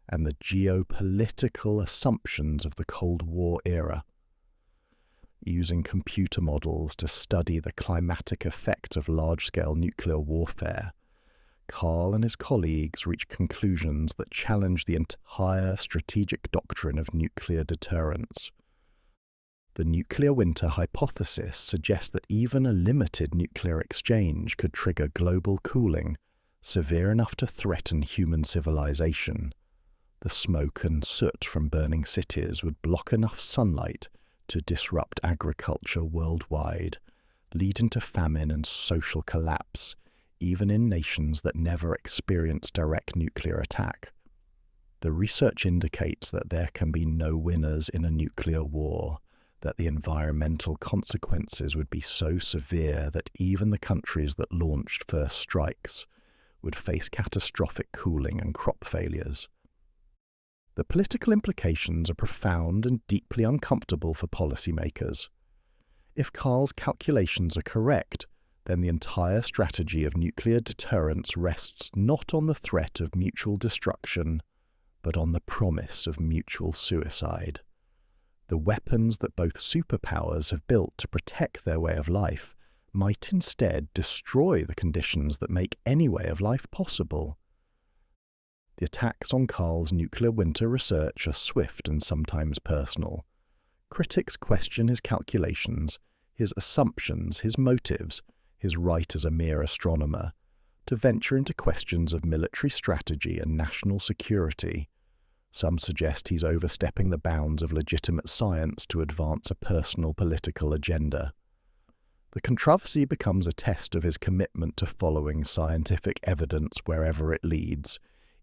Speaker 1: and the geopolitical assumptions of the Cold War era. Using computer models to study the climatic effect of large-scale nuclear warfare, Carl and his colleagues reach conclusions that challenge the entire strategic doctrine of nuclear deterrence. The nuclear winter hypothesis suggests that even a limited nuclear exchange could trigger global cooling, severe enough to threaten human civilization. The smoke and soot from burning cities would block enough sunlight to disrupt agriculture worldwide, leading to famine and social collapse, even in nations that never experience direct nuclear attack. The research indicates that there can be no winners in a nuclear war, that the environmental consequences would be so severe that even the countries that launched first strikes would face catastrophic cooling and crop failures. The political implications are profound and deeply uncomfortable for policymakers. If Carl's calculations are correct, then the entire strategy of nuclear deterrence rests not on the threat of mutual destruction, but on the promise of mutual suicide. The weapons that both superpowers have built to protect their way of life might instead destroy the conditions that make any way of life possible. The attacks on Carl's nuclear winter research are swift and sometimes personal. Critics question his calculations, his assumptions, his motives, his right as a mere astronomer, to venture into questions of military strategy and national security. Some suggest he's overstepping the bounds of legitimate science to advance a personal political agenda. The controversy becomes a test of his commitment to following scientific evidence wherever it leads,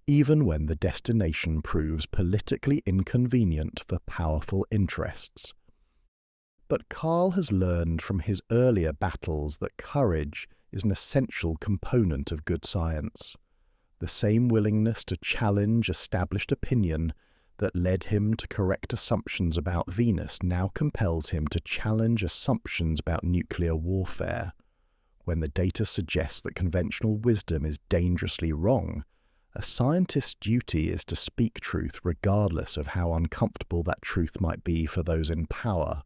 Speaker 1: even when the destination proves politically inconvenient for powerful interests. But Carl has learned from his earlier battles that courage is an essential component of good science. The same willingness to challenge established opinion that led him to correct assumptions about Venus now compels him to challenge assumptions about nuclear warfare. When the data suggests that conventional wisdom is dangerously wrong, a scientist's duty is to speak truth regardless of how uncomfortable that truth might be for those in power.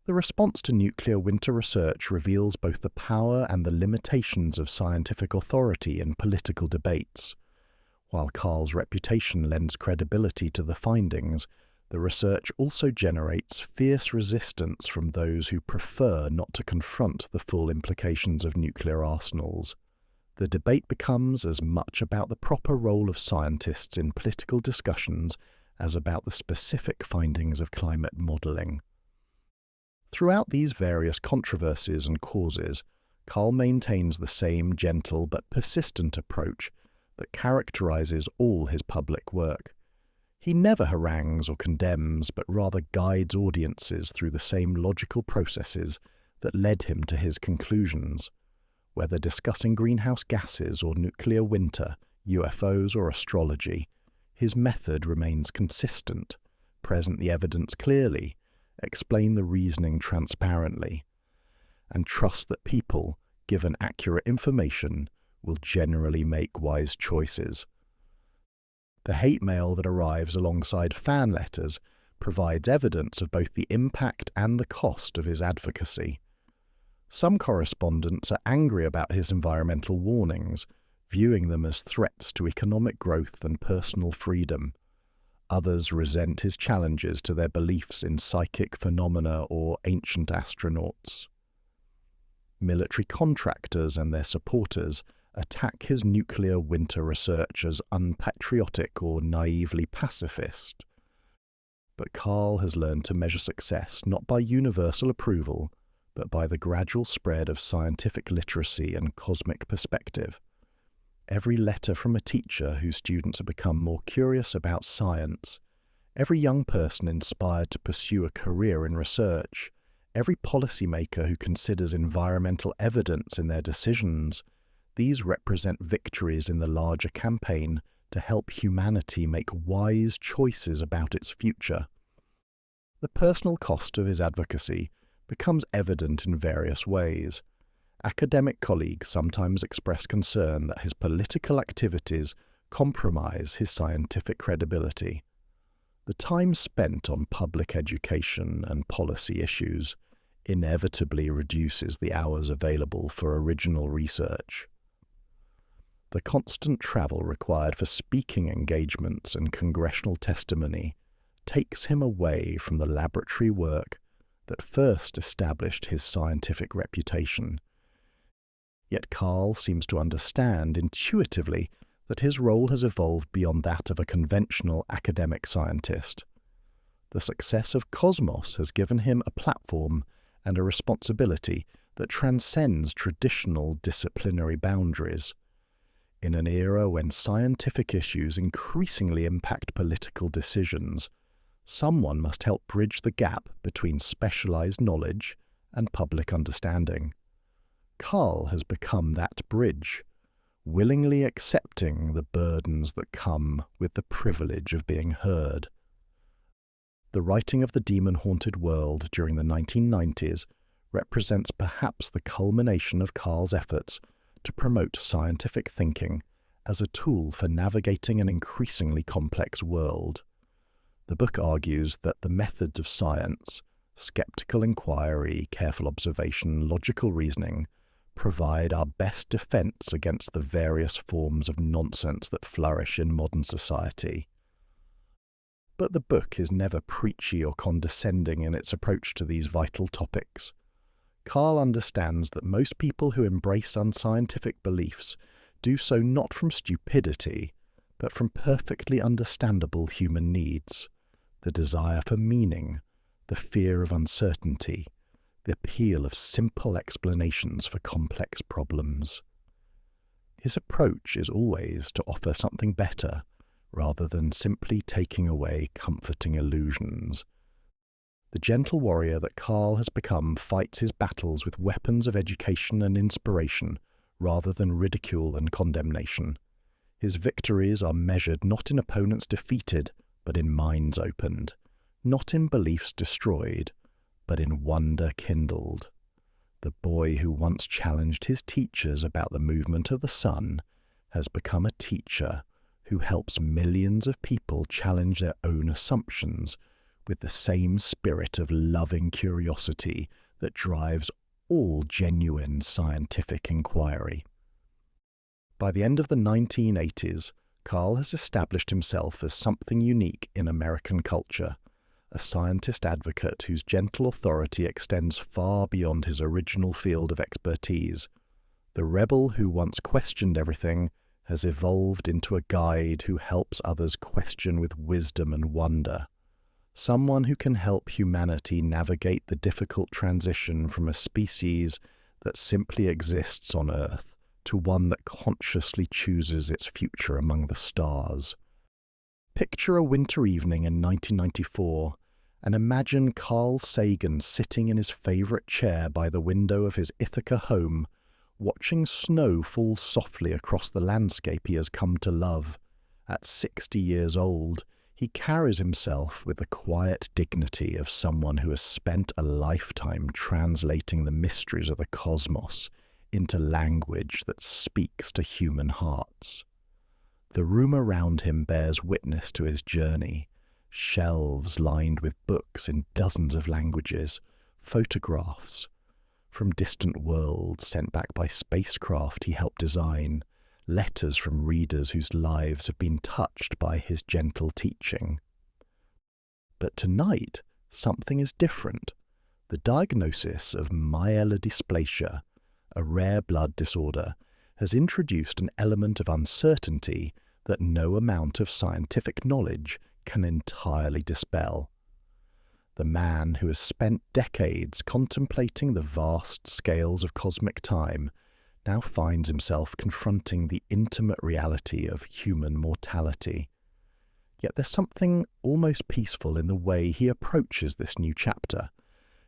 Speaker 1: The response to nuclear winter research reveals both the power and the limitations of scientific authority in political debates. While Carl's reputation lends credibility to the findings, the research also generates fierce resistance from those who prefer not to confront the full implications of nuclear arsenals. The debate becomes as much about the proper role of scientists in political discussions as about the specific findings of climate modelling. Throughout these various controversies and causes, Carl maintains the same gentle but persistent approach that characterizes all his public work. He never harangues or condemns, but rather guides audiences through the same logical processes that led him to his conclusions. Whether discussing greenhouse gases or nuclear winter, UFOs or astrology, his method remains consistent: present the evidence clearly, explain the reasoning transparently, and trust that people, given accurate information, will generally make wise choices. The hate mail that arrives alongside fan letters provides evidence of both the impact and the cost of his advocacy. Some correspondents are angry about his environmental warnings, viewing them as threats to economic growth and personal freedom. Others resent his challenges to their beliefs in psychic phenomena or ancient astronauts. Military contractors and their supporters attack his nuclear winter research as unpatriotic or naively pacifist. But Carl has learned to measure success not by universal approval, but by the gradual spread of scientific literacy and cosmic perspective. Every letter from a teacher whose students have become more curious about science, every young person inspired to pursue a career in research, every policymaker who considers environmental evidence in their decisions, these represent victories in the larger campaign to help humanity make wise choices about its future. The personal cost of his advocacy becomes evident in various ways. Academic colleagues sometimes express concern that his political activities compromise his scientific credibility. The time spent on public education and policy issues inevitably reduces the hours available for original research. The constant travel required for speaking engagements and congressional testimony takes him away from the laboratory work that first established his scientific reputation. Yet Carl seems to understand intuitively that his role has evolved beyond that of a conventional academic scientist. The success of Cosmos has given him a platform and a responsibility that transcends traditional disciplinary boundaries. In an era when scientific issues increasingly impact political decisions, someone must help bridge the gap between specialized knowledge and public understanding. Carl has become that bridge, willingly accepting the burdens that come with the privilege of being heard. The writing of The Demon-Haunted World during the 1990s represents perhaps the culmination of Carl's efforts to promote scientific thinking as a tool for navigating an increasingly complex world. The book argues that the methods of science, skeptical inquiry, careful observation, logical reasoning, provide our best defense against the various forms of nonsense that flourish in modern society. But the book is never preachy or condescending in its approach to these vital topics. Carl understands that most people who embrace unscientific beliefs do so not from stupidity, but from perfectly understandable human needs: the desire for meaning, the fear of uncertainty, the appeal of simple explanations for complex problems. His approach is always to offer something better, rather than simply taking away comforting illusions. The gentle warrior that Carl has become fights his battles with weapons of education and inspiration, rather than ridicule and condemnation. His victories are measured not in opponents defeated, but in minds opened, not in beliefs destroyed, but in wonder kindled. The boy who once challenged his teachers about the movement of the sun has become a teacher who helps millions of people challenge their own assumptions with the same spirit of loving curiosity that drives all genuine scientific inquiry. By the end of the 1980s, Carl has established himself as something unique in American culture, a scientist advocate whose gentle authority extends far beyond his original field of expertise. The rebel who once questioned everything has evolved into a guide who helps others question with wisdom and wonder. Someone who can help humanity navigate the difficult transition from a species that simply exists on Earth to one that consciously chooses its future among the stars. Picture a winter evening in 1994 and imagine Carl Sagan sitting in his favourite chair by the window of his Ithaca home, watching snow fall softly across the landscape he has come to love. At 60 years old, he carries himself with the quiet dignity of someone who has spent a lifetime translating the mysteries of the cosmos into language that speaks to human hearts. The room around him bears witness to his journey: shelves lined with books in dozens of languages, photographs from distant worlds sent back by spacecraft he helped design, letters from readers whose lives have been touched by his gentle teaching. But tonight, something is different. The diagnosis of myelodysplasia, a rare blood disorder, has introduced an element of uncertainty that no amount of scientific knowledge can entirely dispel. The man who has spent decades contemplating the vast scales of cosmic time now finds himself confronting the intimate reality of human mortality. Yet there's something almost peaceful in the way he approaches this new chapter,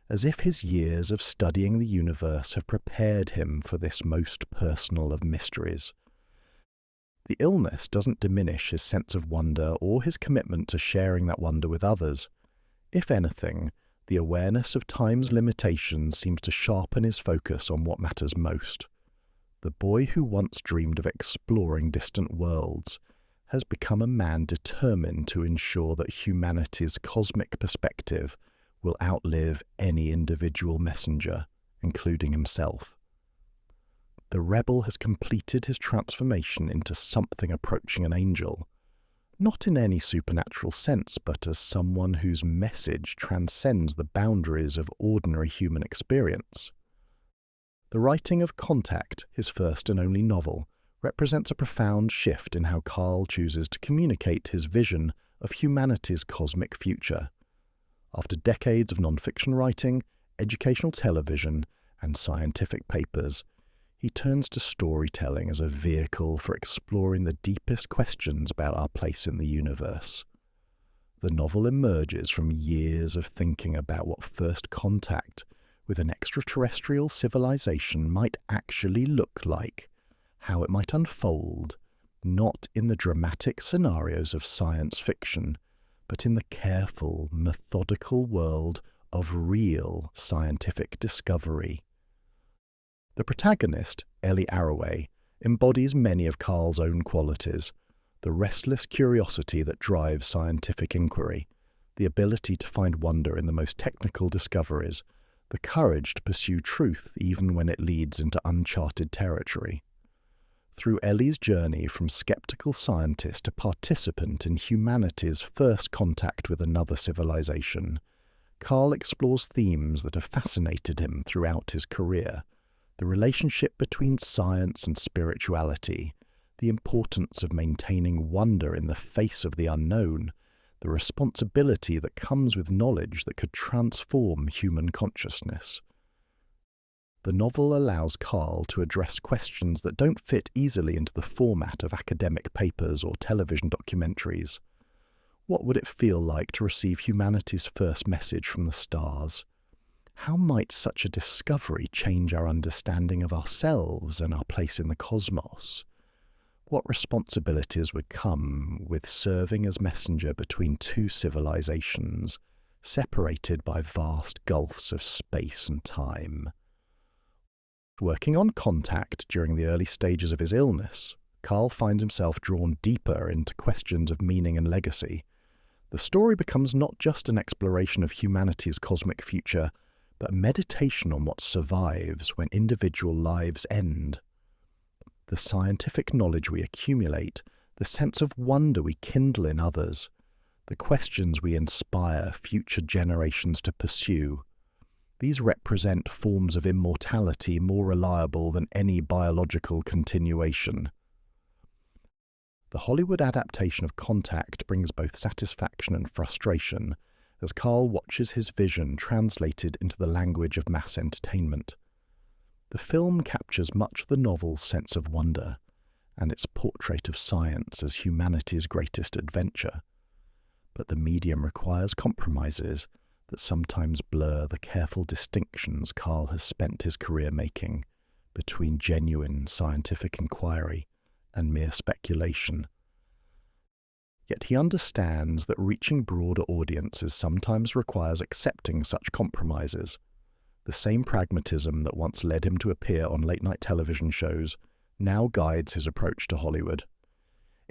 Speaker 1: as if his years of studying the universe have prepared him for this most personal of mysteries. The illness doesn't diminish his sense of wonder or his commitment to sharing that wonder with others. If anything, the awareness of time's limitations seems to sharpen his focus on what matters most. The boy who once dreamed of exploring distant worlds has become a man determined to ensure that humanity's cosmic perspective will outlive any individual messenger, including himself. The rebel has completed his transformation into something approaching an angel, not in any supernatural sense, but as someone whose message transcends the boundaries of ordinary human experience. The writing of Contact, his first and only novel, represents a profound shift in how Carl chooses to communicate his vision of humanity's cosmic future. After decades of non-fiction writing, educational television, and scientific papers, he turns to storytelling as a vehicle for exploring the deepest questions about our place in the universe. The novel emerges from years of thinking about what first contact with an extraterrestrial civilization might actually look like, how it might unfold, not in the dramatic scenarios of science fiction, but in the careful, methodical world of real scientific discovery. The protagonist, Ellie Arroway, embodies many of Carl's own qualities: the restless curiosity that drives scientific inquiry, the ability to find wonder in the most technical discoveries, the courage to pursue truth even when it leads into uncharted territory. Through Ellie's journey from skeptical scientist to participant in humanity's first contact with another civilization, Carl explores themes that have fascinated him throughout his career: the relationship between science and spirituality, the importance of maintaining wonder in the face of the unknown, the responsibility that comes with knowledge that could transform human consciousness. The novel allows Carl to address questions that don't fit easily into the format of academic papers or television documentaries. What would it feel like to receive humanity's first message from the stars? How might such a discovery change our understanding of ourselves and our place in the cosmos? What responsibilities would come with serving as messenger between two civilizations, separated by vast gulfs of space and time? Working on contact during the early stages of his illness, Carl finds himself drawn deeper into questions of meaning and legacy. The story becomes not just an exploration of humanity's cosmic future, but a meditation on what survives when individual lives end. The scientific knowledge we accumulate, the sense of wonder we kindle in others, the questions we inspire future generations to pursue, these represent forms of immortality more reliable than any biological continuation. The Hollywood adaptation of Contact brings both satisfaction and frustration as Carl watches his vision translated into the language of mass entertainment. The film captures much of the novel's sense of wonder and its portrait of science as humanity's greatest adventure. But the medium requires compromises that sometimes blur the careful distinctions Carl has spent his career making between genuine scientific inquiry and mere speculation. Yet he understands that reaching broader audiences sometimes requires accepting such compromises. The same pragmatism that once led him to appear on late-night television shows now guides his approach to Hollywood.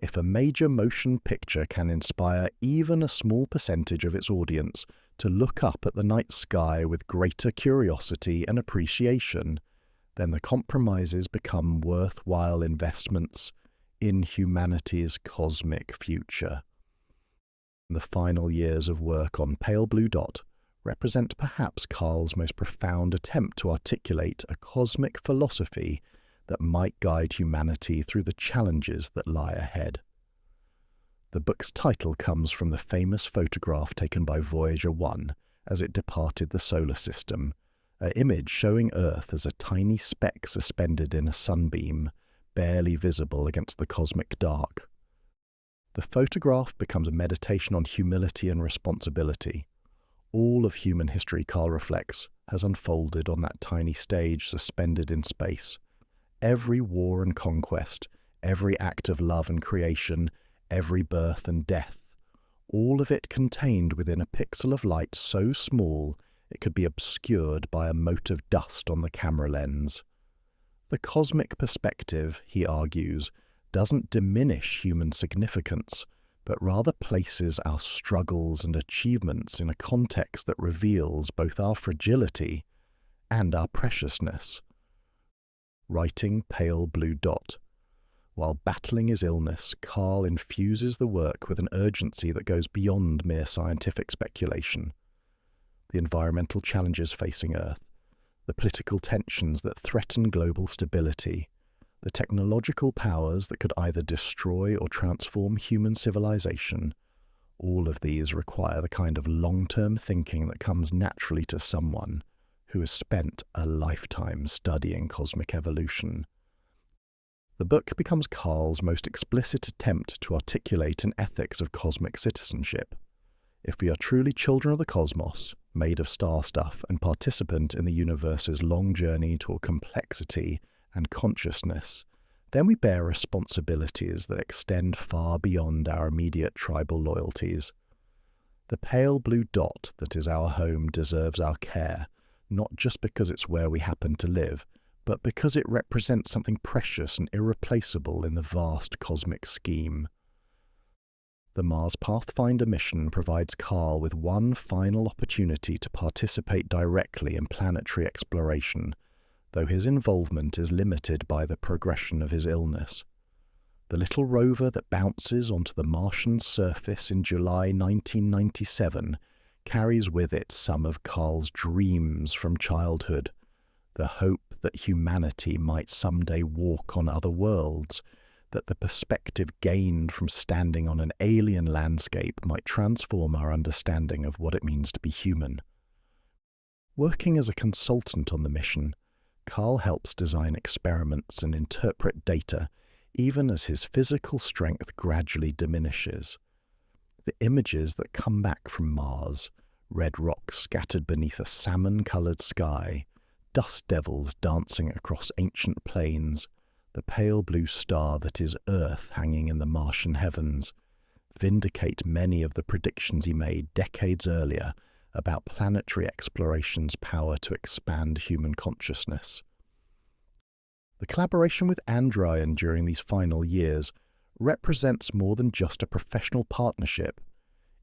Speaker 1: If a major motion picture can inspire even a small percentage of its audience to look up at the night sky with greater curiosity and appreciation, then the compromises become worthwhile investments in humanity's cosmic future. The final years of work on Pale Blue Dot represent perhaps Carl's most profound attempt to articulate a cosmic philosophy that might guide humanity through the challenges that lie ahead. The book's title comes from the famous photograph taken by Voyager 1 as it departed the solar system, an image showing Earth as a tiny speck suspended in a sunbeam, barely visible against the cosmic dark. The photograph becomes a meditation on humility and responsibility. All of human history, Carl reflects, has unfolded on that tiny stage suspended in space. Every war and conquest, every act of love and creation, every birth and death, all of it contained within a pixel of light so small it could be obscured by a mote of dust on the camera lens. The cosmic perspective, he argues, doesn't diminish human significance, but rather places our struggles and achievements in a context that reveals both our fragility and our preciousness. Writing Pale Blue Dot. While battling his illness, Carl infuses the work with an urgency that goes beyond mere scientific speculation. The environmental challenges facing Earth, the political tensions that threaten global stability, the technological powers that could either destroy or transform human civilization, all of these require the kind of long-term thinking that comes naturally to someone who has spent a lifetime studying cosmic evolution. The book becomes Carl's most explicit attempt to articulate an ethics of cosmic citizenship. If we are truly children of the cosmos, made of star stuff and participant in the universe's long journey toward complexity and consciousness, then we bear responsibilities that extend far beyond our immediate tribal loyalties. The pale blue dot that is our home deserves our care, not just because it's where we happen to live, but because it represents something precious and irreplaceable in the vast cosmic scheme. The Mars Pathfinder mission provides Carl with one final opportunity to participate directly in planetary exploration, though his involvement is limited by the progression of his illness. The little rover that bounces onto the Martian surface in July 1997 carries with it some of Carl's dreams from childhood, the hope that humanity might someday walk on other worlds, that the perspective gained from standing on an alien landscape might transform our understanding of what it means to be human. Working as a consultant on the mission, Carl helps design experiments and interpret data, even as his physical strength gradually diminishes. The images that come back from Mars, red rocks scattered beneath a salmon-coloured sky, dust devils dancing across ancient plains, the pale blue star that is Earth hanging in the Martian heavens, vindicate many of the predictions he made decades earlier about planetary exploration's power to expand human consciousness. The collaboration with Andrian during these final years represents more than just a professional partnership.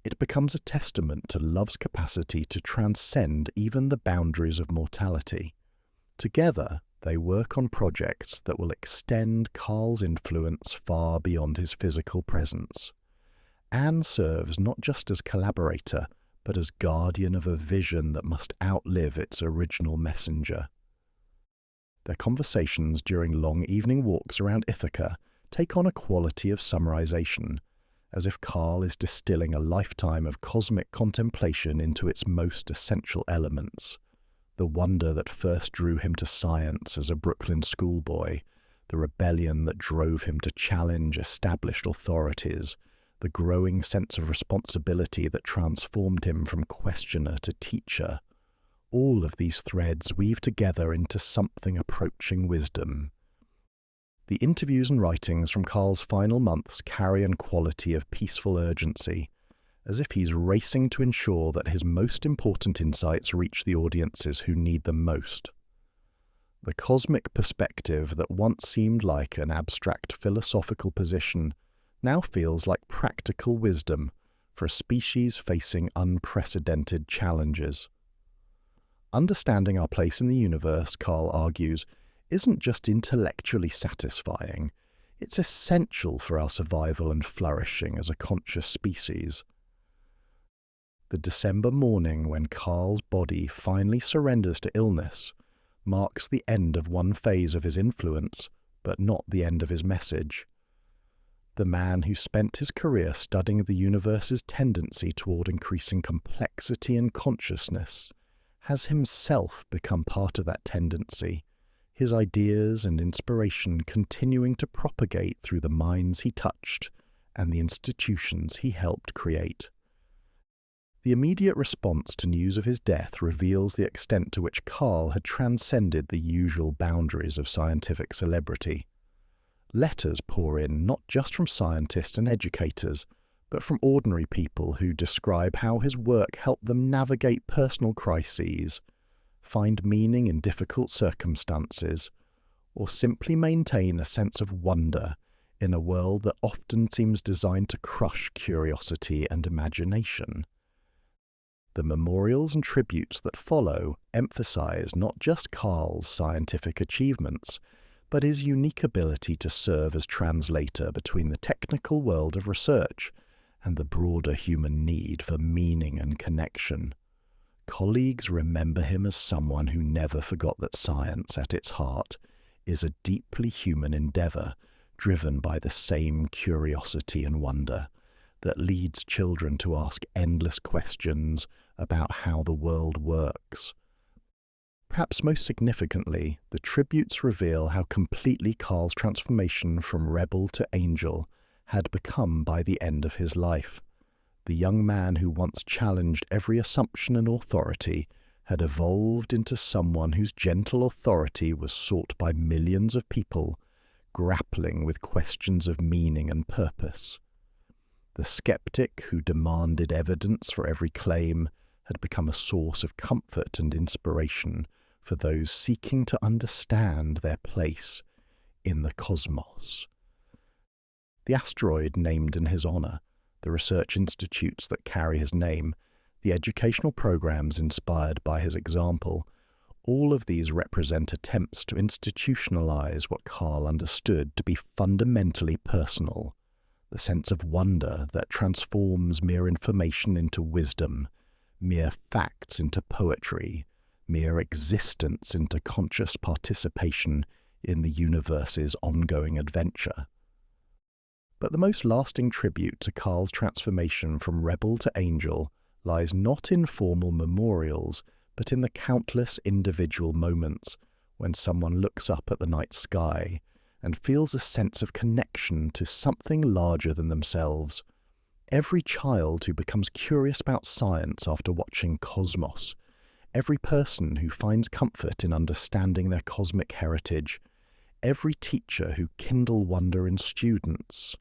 Speaker 1: It becomes a testament to love's capacity to transcend even the boundaries of mortality. Together, they work on projects that will extend Carl's influence far beyond his physical presence. Anne serves not just as collaborator, but as guardian of a vision that must outlive its original messenger. Their conversations during long evening walks around Ithaca take on a quality of summarization, as if Carl is distilling a lifetime of cosmic contemplation into its most essential elements. The wonder that first drew him to science as a Brooklyn schoolboy, the rebellion that drove him to challenge established authorities, the growing sense of responsibility that transformed him from questioner to teacher. All of these threads weave together into something approaching wisdom. The interviews and writings from Carl's final months carry a quality of peaceful urgency, as if he's racing to ensure that his most important insights reach the audiences who need them most. The cosmic perspective that once seemed like an abstract philosophical position now feels like practical wisdom for a species facing unprecedented challenges. Understanding our place in the universe, Carl argues, isn't just intellectually satisfying, it's essential for our survival and flourishing as a conscious species. The December morning when Carl's body finally surrenders to illness marks the end of one phase of his influence, but not the end of his message. The man who spent his career studying the universe's tendency toward increasing complexity and consciousness has himself become part of that tendency, his ideas and inspiration continuing to propagate through the minds he touched and the institutions he helped create. The immediate response to news of his death reveals the extent to which Carl had transcended the usual boundaries of scientific celebrity. Letters pour in not just from scientists and educators, but from ordinary people who describe how his work helped them navigate personal crises, find meaning in difficult circumstances, or simply maintain a sense of wonder in a world that often seems designed to crush curiosity and imagination. The memorials and tributes that follow emphasize not just Carl's scientific achievements, but his unique ability to serve as translator between the technical world of research and the broader human need for meaning and connection. Colleagues remember him as someone who never forgot that science, at its heart, is a deeply human endeavor driven by the same curiosity and wonder that leads children to ask endless questions about how the world works. Perhaps most significantly, the tributes reveal how completely Carl's transformation from rebel to angel had become by the end of his life. The young man who once challenged every assumption and authority had evolved into someone whose gentle authority was sought by millions of people, grappling with questions of meaning and purpose. The skeptic who demanded evidence for every claim had become a source of comfort and inspiration for those seeking to understand their place in the cosmos. The asteroid named in his honor, the research institutes that carry his name, the educational programs inspired by his example, all of these represent attempts to institutionalize what Carl understood to be fundamentally personal, the sense of wonder that transforms mere information into wisdom, mere facts into poetry, mere existence into conscious participation in the universe's ongoing adventure. But the most lasting tribute to Carl's transformation from rebel to angel lies not in formal memorials, but in the countless individual moments when someone looks up at the night sky and feels a sense of connection to something larger than themselves. Every child who becomes curious about science after watching Cosmos, every person who finds comfort in understanding their cosmic heritage, every teacher who kindles wonder in students,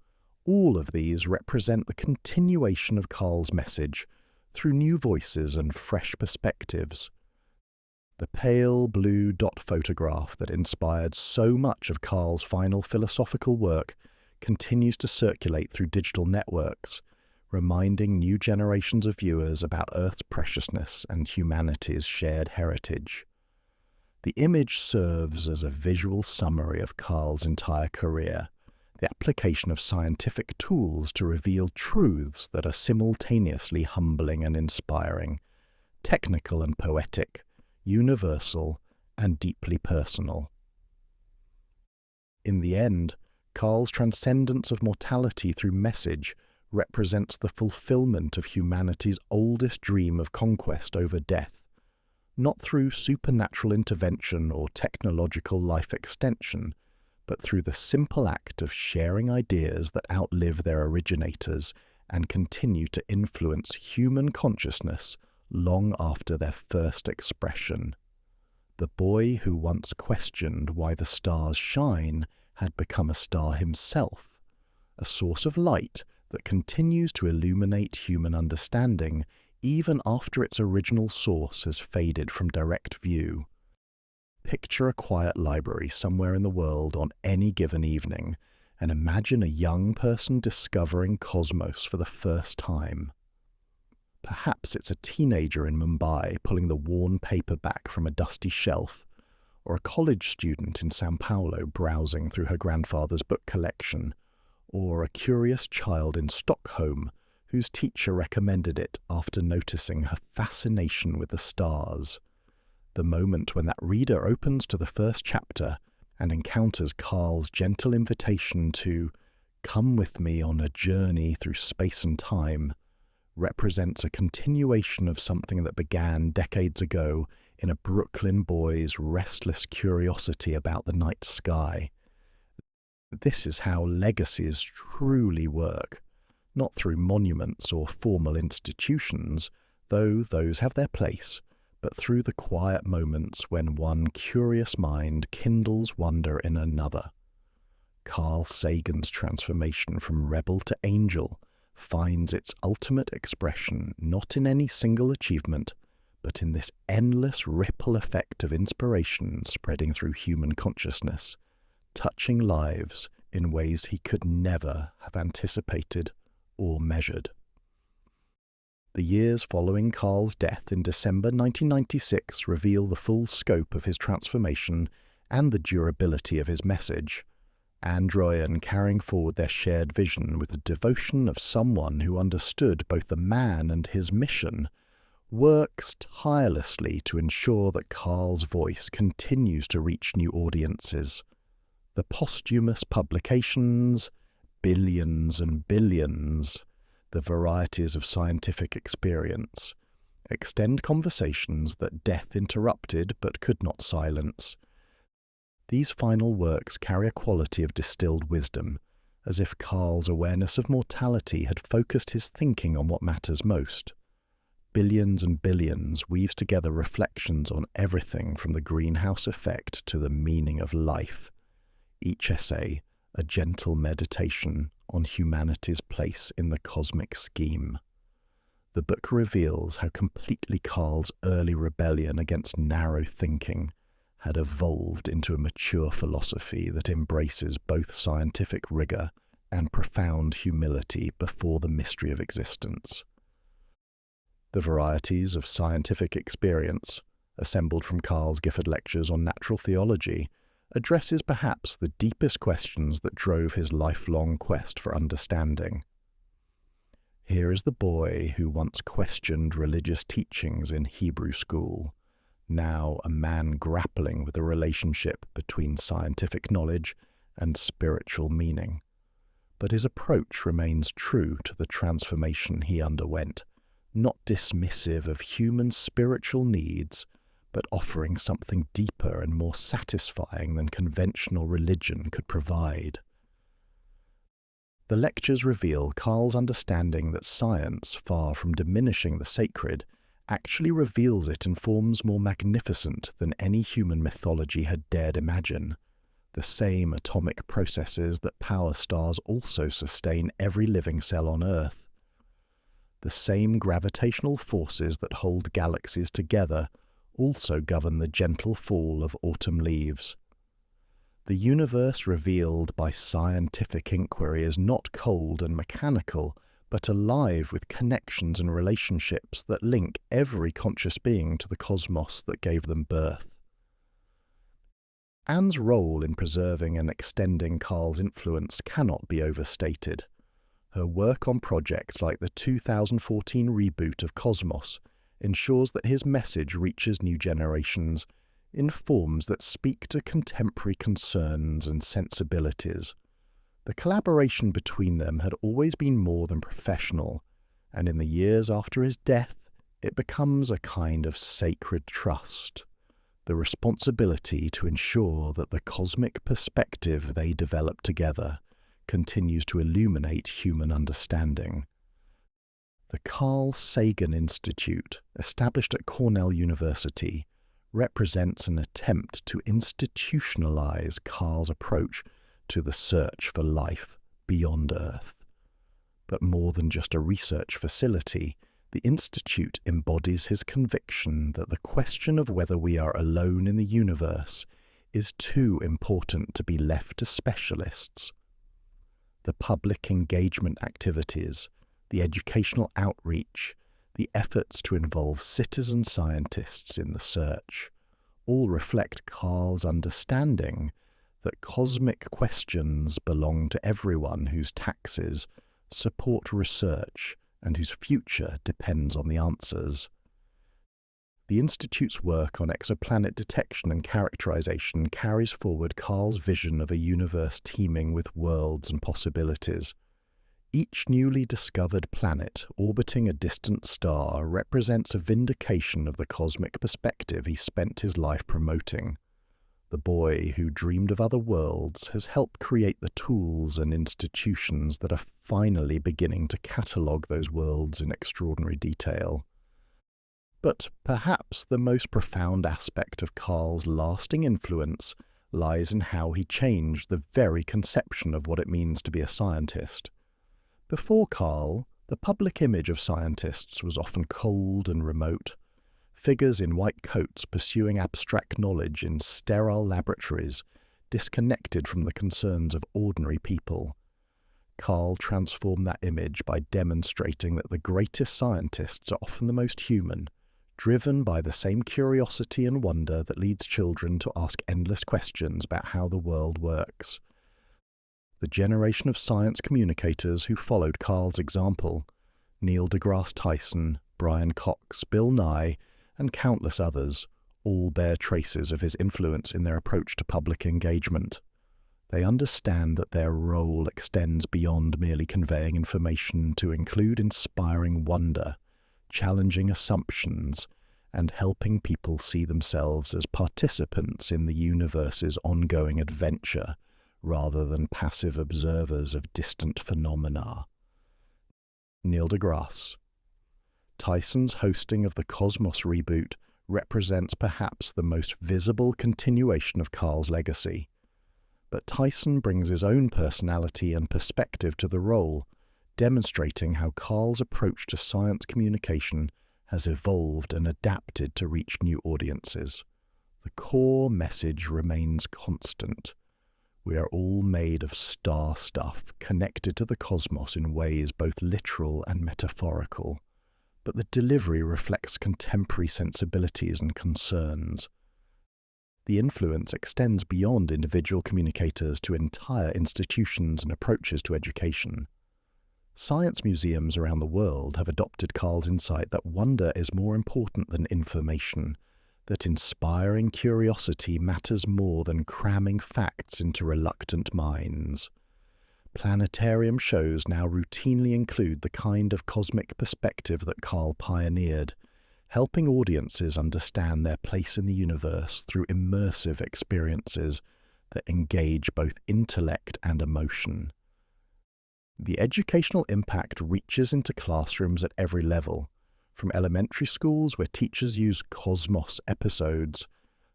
Speaker 1: all of these represent the continuation of Carl's message through new voices and fresh perspectives. The pale blue dot photograph that inspired so much of Carl's final philosophical work continues to circulate through digital networks, reminding new generations of viewers about Earth's preciousness and humanity's shared heritage. The image serves as a visual summary of Carl's entire career, the application of scientific tools to reveal truths that are simultaneously humbling and inspiring, technical and poetic, universal and deeply personal. In the end, Carl's transcendence of mortality through message represents the fulfillment of humanity's oldest dream of conquest over death, not through supernatural intervention or technological life extension, but through the simple act of sharing ideas that outlive their originators and continue to influence human consciousness long after their first expression. The boy who once questioned why the stars shine had become a star himself, a source of light that continues to illuminate human understanding even after its original source has faded from direct view. Picture a quiet library somewhere in the world on any given evening, and imagine a young person discovering Cosmos for the first time. Perhaps it's a teenager in Mumbai pulling the worn paperback from a dusty shelf, or a college student in São Paulo browsing through her grandfather's book collection, or a curious child in Stockholm whose teacher recommended it after noticing her fascination with the stars. The moment when that reader opens to the first chapter and encounters Carl's gentle invitation to come with me on a journey through space and time represents a continuation of something that began decades ago in a Brooklyn boy's restless curiosity about the night sky. This is how legacies truly work, not through monuments or formal institutions, though those have their place, but through the quiet moments when one curious mind kindles wonder in another. Carl Sagan's transformation from rebel to angel finds its ultimate expression not in any single achievement, but in this endless ripple effect of inspiration spreading through human consciousness, touching lives in ways he could never have anticipated or measured. The years following Carl's death in December 1996 reveal the full scope of his transformation and the durability of his message, Androyan carrying forward their shared vision with the devotion of someone who understood both the man and his mission, works tirelessly to ensure that Carl's voice continues to reach new audiences. The posthumous publications, billions and billions, the varieties of scientific experience, extend conversations that death interrupted but could not silence. These final works carry a quality of distilled wisdom, as if Carl's awareness of mortality had focused his thinking on what matters most. Billions and Billions weaves together reflections on everything from the greenhouse effect to the meaning of life. Each essay, a gentle meditation on humanity's place in the cosmic scheme. The book reveals how completely Carl's early rebellion against narrow thinking had evolved into a mature philosophy that embraces both scientific rigor and profound humility before the mystery of existence. The varieties of scientific experience, assembled from Carl's Gifford lectures on natural theology, addresses perhaps the deepest questions that drove his lifelong quest for understanding. Here is the boy who once questioned religious teachings in Hebrew school, now a man grappling with the relationship between scientific knowledge and spiritual meaning. But his approach remains true to the transformation he underwent, not dismissive of human spiritual needs, but offering something deeper and more satisfying than conventional religion could provide. The lectures reveal Carl's understanding that science, far from diminishing the sacred, actually reveals it in forms more magnificent than any human mythology had dared imagine. The same atomic processes that power stars also sustain every living cell on Earth. The same gravitational forces that hold galaxies together also govern the gentle fall of autumn leaves. The universe revealed by scientific inquiry is not cold and mechanical, but alive with connections and relationships that link every conscious being to the cosmos that gave them birth. Anne's role in preserving and extending Carl's influence cannot be overstated. Her work on projects like the 2014 reboot of Cosmos ensures that his message reaches new generations in forms that speak to contemporary concerns and sensibilities. The collaboration between them had always been more than professional, and in the years after his death, it becomes a kind of sacred trust, the responsibility to ensure that the cosmic perspective they develop together continues to illuminate human understanding. The Carl Sagan Institute, established at Cornell University, represents an attempt to institutionalize Carl's approach to the search for life beyond Earth. But more than just a research facility, the Institute embodies his conviction that the question of whether we are alone in the universe is too important to be left to specialists. The public engagement activities, the educational outreach, the efforts to involve citizen scientists in the search, all reflect Carl's understanding that cosmic questions belong to everyone whose taxes support research and whose future depends on the answers. The Institute's work on exoplanet detection and characterization carries forward Carl's vision of a universe teeming with worlds and possibilities. Each newly discovered planet orbiting a distant star represents a vindication of the cosmic perspective he spent his life promoting. The boy who dreamed of other worlds has helped create the tools and institutions that are finally beginning to catalogue those worlds in extraordinary detail. But perhaps the most profound aspect of Carl's lasting influence lies in how he changed the very conception of what it means to be a scientist. Before Carl, the public image of scientists was often cold and remote. Figures in white coats pursuing abstract knowledge in sterile laboratories, disconnected from the concerns of ordinary people. Carl transformed that image by demonstrating that the greatest scientists are often the most human, driven by the same curiosity and wonder that leads children to ask endless questions about how the world works. The generation of science communicators who followed Carl's example, Neil deGrasse Tyson, Brian Cox, Bill Nye, and countless others, all bear traces of his influence in their approach to public engagement. They understand that their role extends beyond merely conveying information to include inspiring wonder, challenging assumptions, and helping people see themselves as participants in the universe's ongoing adventure, rather than passive observers of distant phenomena. Neil deGrasse. Tyson's hosting of the Cosmos reboot represents perhaps the most visible continuation of Carl's legacy. But Tyson brings his own personality and perspective to the role, demonstrating how Carl's approach to science communication has evolved and adapted to reach new audiences. The core message remains constant. We are all made of star stuff, connected to the cosmos in ways both literal and metaphorical, but the delivery reflects contemporary sensibilities and concerns. The influence extends beyond individual communicators to entire institutions and approaches to education. Science museums around the world have adopted Carl's insight that wonder is more important than information, that inspiring curiosity matters more than cramming facts into reluctant minds. Planetarium shows now routinely include the kind of cosmic perspective that Carl pioneered, helping audiences understand their place in the universe through immersive experiences that engage both intellect and emotion. The educational impact reaches into classrooms at every level, from elementary schools where teachers use cosmos episodes,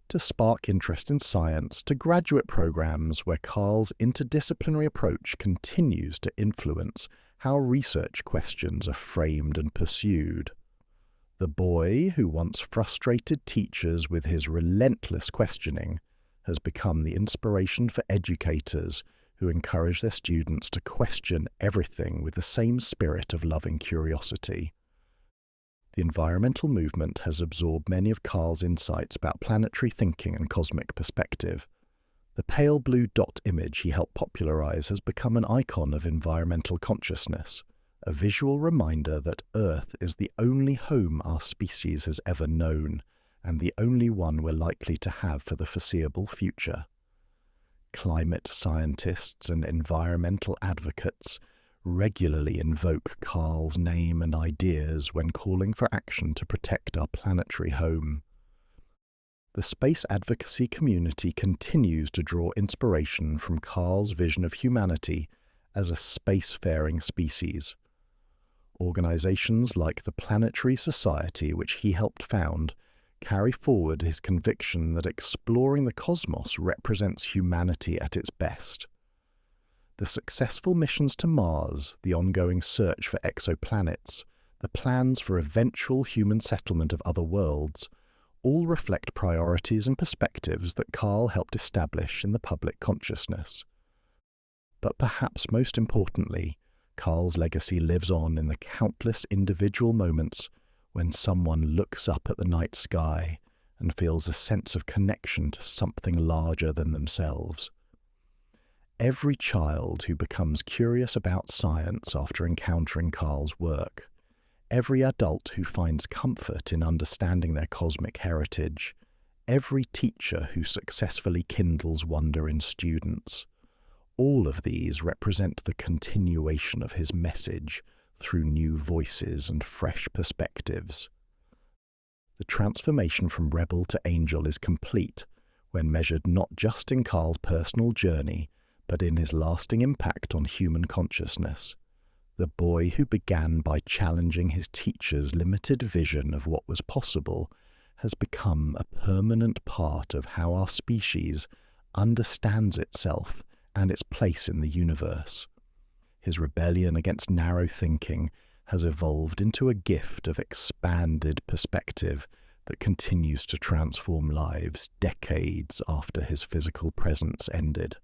Speaker 1: to spark interest in science, to graduate programs where Carl's interdisciplinary approach continues to influence how research questions are framed and pursued. The boy who once frustrated teachers with his relentless questioning has become the inspiration for educators who encourage their students to question everything with the same spirit of loving curiosity. The environmental movement has absorbed many of Carl's insights about planetary thinking and cosmic perspective. The pale blue dot image he helped popularize has become an icon of environmental consciousness, a visual reminder that Earth is the only home our species has ever known, and the only one we're likely to have for the foreseeable future. Climate scientists and environmental advocates regularly invoke Carl's name and ideas when calling for action to protect our planetary home. The space advocacy community continues to draw inspiration from Carl's vision of humanity as a spacefaring species. Organizations like the Planetary Society, which he helped found, carry forward his conviction that exploring the cosmos represents humanity at its best. The successful missions to Mars, the ongoing search for exoplanets, the plans for eventual human settlement of other worlds, all reflect priorities and perspectives that Carl helped establish in the public consciousness. But perhaps most importantly, Carl's legacy lives on in the countless individual moments when someone looks up at the night sky and feels a sense of connection to something larger than themselves. Every child who becomes curious about science after encountering Carl's work, every adult who finds comfort in understanding their cosmic heritage, every teacher who successfully kindles wonder in students, all of these represent the continuation of his message through new voices and fresh perspectives. The transformation from rebel to angel is complete when measured not just in Carl's personal journey, but in his lasting impact on human consciousness. The boy who began by challenging his teacher's limited vision of what was possible has become a permanent part of how our species understands itself and its place in the universe. His rebellion against narrow thinking has evolved into a gift of expanded perspective that continues to transform lives decades after his physical presence ended.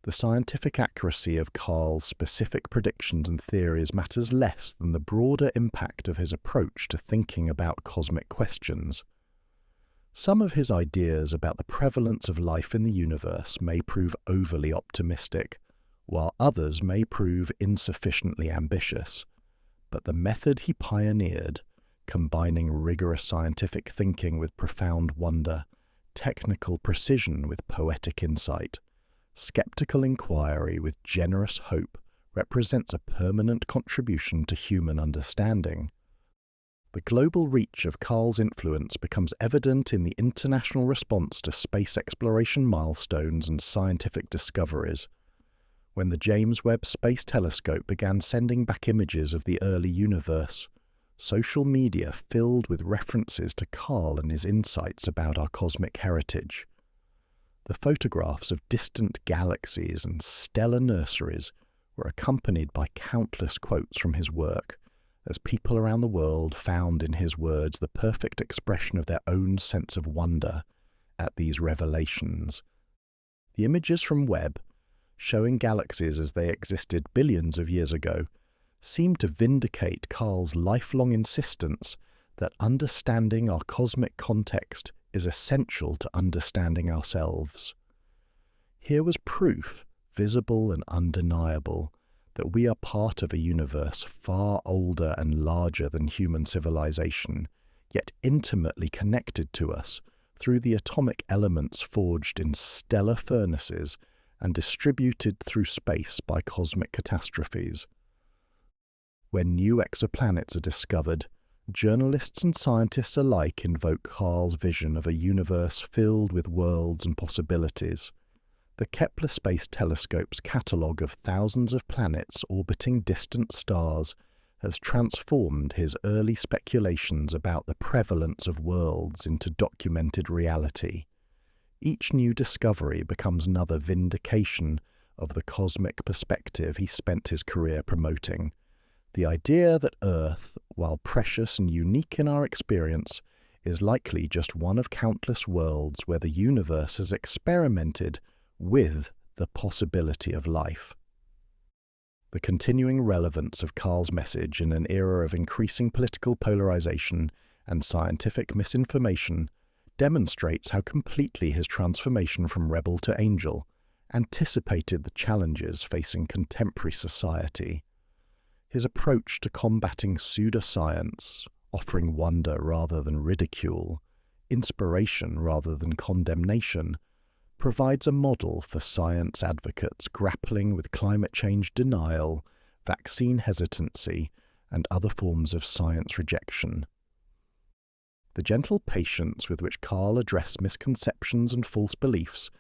Speaker 1: The scientific accuracy of Carl's specific predictions and theories matters less than the broader impact of his approach to thinking about cosmic questions. Some of his ideas about the prevalence of life in the universe may prove overly optimistic, while others may prove insufficiently ambitious. But the method he pioneered, combining rigorous scientific thinking with profound wonder, technical precision with poetic insight, skeptical inquiry with generous hope, represents a permanent contribution to human understanding. The global reach of Carl's influence becomes evident in the international response to space exploration milestones and scientific discoveries. When the James Webb Space Telescope began sending back images of the early universe, social media filled with references to Carl and his insights about our cosmic heritage. The photographs of distant galaxies and stellar nurseries were accompanied by countless quotes from his work, as people around the world found in his words the perfect expression of their own sense of wonder at these revelations. The images from Webb, showing galaxies as they existed billions of years ago, seem to vindicate Carl's lifelong insistence that understanding our cosmic context is essential to understanding ourselves. Here was proof, visible and undeniable, that we are part of a universe far older and larger than human civilization, yet intimately connected to us through the atomic elements forged in stellar furnaces and distributed through space by cosmic catastrophes. When new exoplanets are discovered, journalists and scientists alike invoke Carl's vision of a universe filled with worlds and possibilities. The Kepler Space Telescope's catalogue of thousands of planets orbiting distant stars has transformed his early speculations about the prevalence of worlds into documented reality. Each new discovery becomes another vindication of the cosmic perspective he spent his career promoting. The idea that Earth, while precious and unique in our experience, is likely just one of countless worlds where the universe has experimented with the possibility of life. The continuing relevance of Carl's message in an era of increasing political polarization and scientific misinformation demonstrates how completely his transformation from rebel to angel anticipated the challenges facing contemporary society. His approach to combating pseudoscience, offering wonder rather than ridicule, inspiration rather than condemnation, provides a model for science advocates grappling with climate change denial, vaccine hesitancy, and other forms of science rejection. The gentle patience with which Carl addressed misconceptions and false beliefs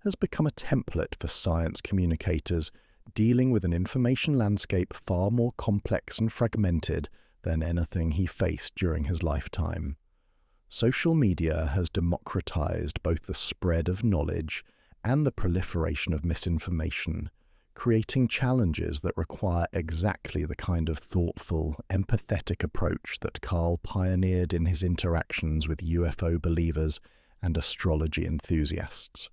Speaker 1: has become a template for science communicators dealing with an information landscape far more complex and fragmented than anything he faced during his lifetime. Social media has democratized both the spread of knowledge and the proliferation of misinformation, creating challenges that require exactly the kind of thoughtful, empathetic approach that Carl pioneered in his interactions with UFO believers and astrology enthusiasts.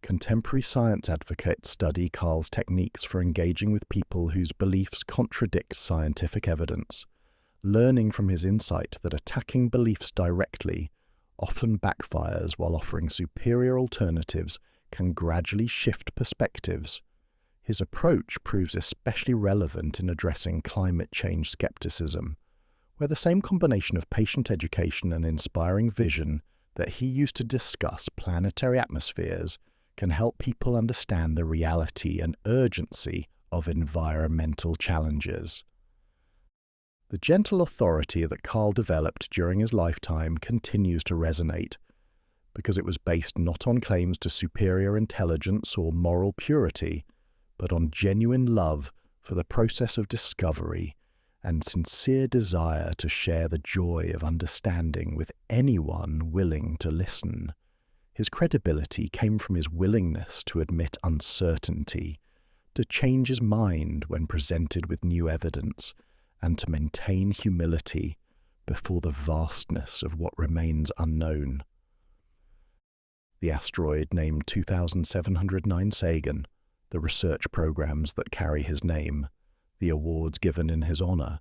Speaker 1: Contemporary science advocates study Carl's techniques for engaging with people whose beliefs contradict scientific evidence, learning from his insight that attacking beliefs directly often backfires while offering superior alternatives can gradually shift perspectives. His approach proves especially relevant in addressing climate change skepticism, where the same combination of patient education and inspiring vision that he used to discuss planetary atmospheres can help people understand the reality and urgency of environmental challenges. The gentle authority that Carl developed during his lifetime continues to resonate, because it was based not on claims to superior intelligence or moral purity, but on genuine love for the process of discovery and sincere desire to share the joy of understanding with anyone willing to listen. His credibility came from his willingness to admit uncertainty, to change his mind when presented with new evidence, and to maintain humility before the vastness of what remains unknown. The asteroid named 2709 Sagan, the research programs that carry his name, the awards given in his honor,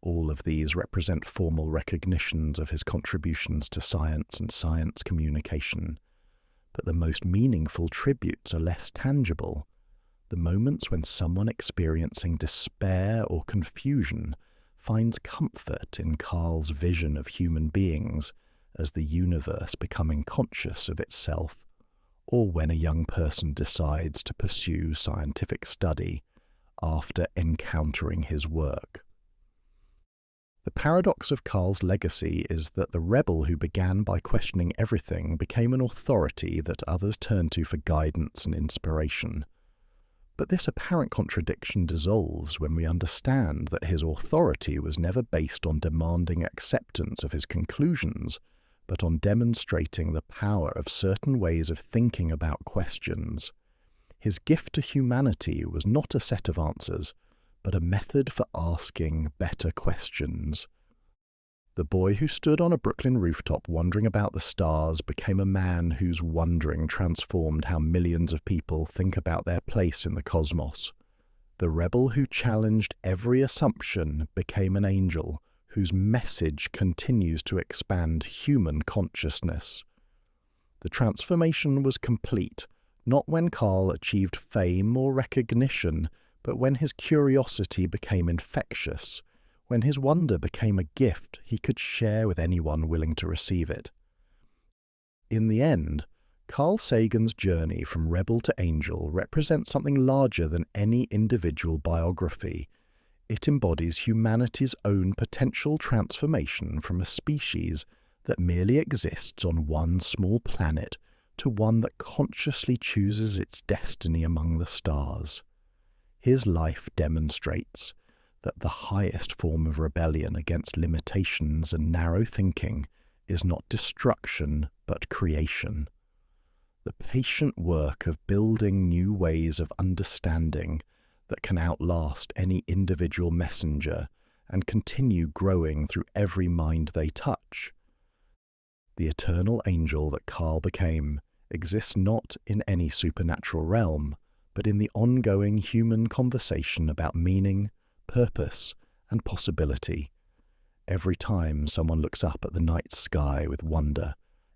Speaker 1: all of these represent formal recognitions of his contributions to science and science communication. But the most meaningful tributes are less tangible. The moments when someone experiencing despair or confusion finds comfort in Carl's vision of human beings as the universe becoming conscious of itself, or when a young person decides to pursue scientific study after encountering his work. The paradox of Carl's legacy is that the rebel who began by questioning everything became an authority that others turned to for guidance and inspiration. But this apparent contradiction dissolves when we understand that his authority was never based on demanding acceptance of his conclusions, but on demonstrating the power of certain ways of thinking about questions. His gift to humanity was not a set of answers, but a method for asking better questions. The boy who stood on a Brooklyn rooftop wondering about the stars became a man whose wondering transformed how millions of people think about their place in the cosmos. The rebel who challenged every assumption became an angel whose message continues to expand human consciousness. The transformation was complete, not when Carl achieved fame or recognition, but when his curiosity became infectious, when his wonder became a gift he could share with anyone willing to receive it. In the end, Carl Sagan's journey from rebel to angel represents something larger than any individual biography. It embodies humanity's own potential transformation from a species that merely exists on one small planet to one that consciously chooses its destiny among the stars. His life demonstrates that the highest form of rebellion against limitations and narrow thinking is not destruction but creation. The patient work of building new ways of understanding that can outlast any individual messenger and continue growing through every mind they touch. The eternal angel that Carl became exists not in any supernatural realm, but in the ongoing human conversation about meaning, purpose, and possibility. Every time someone looks up at the night sky with wonder,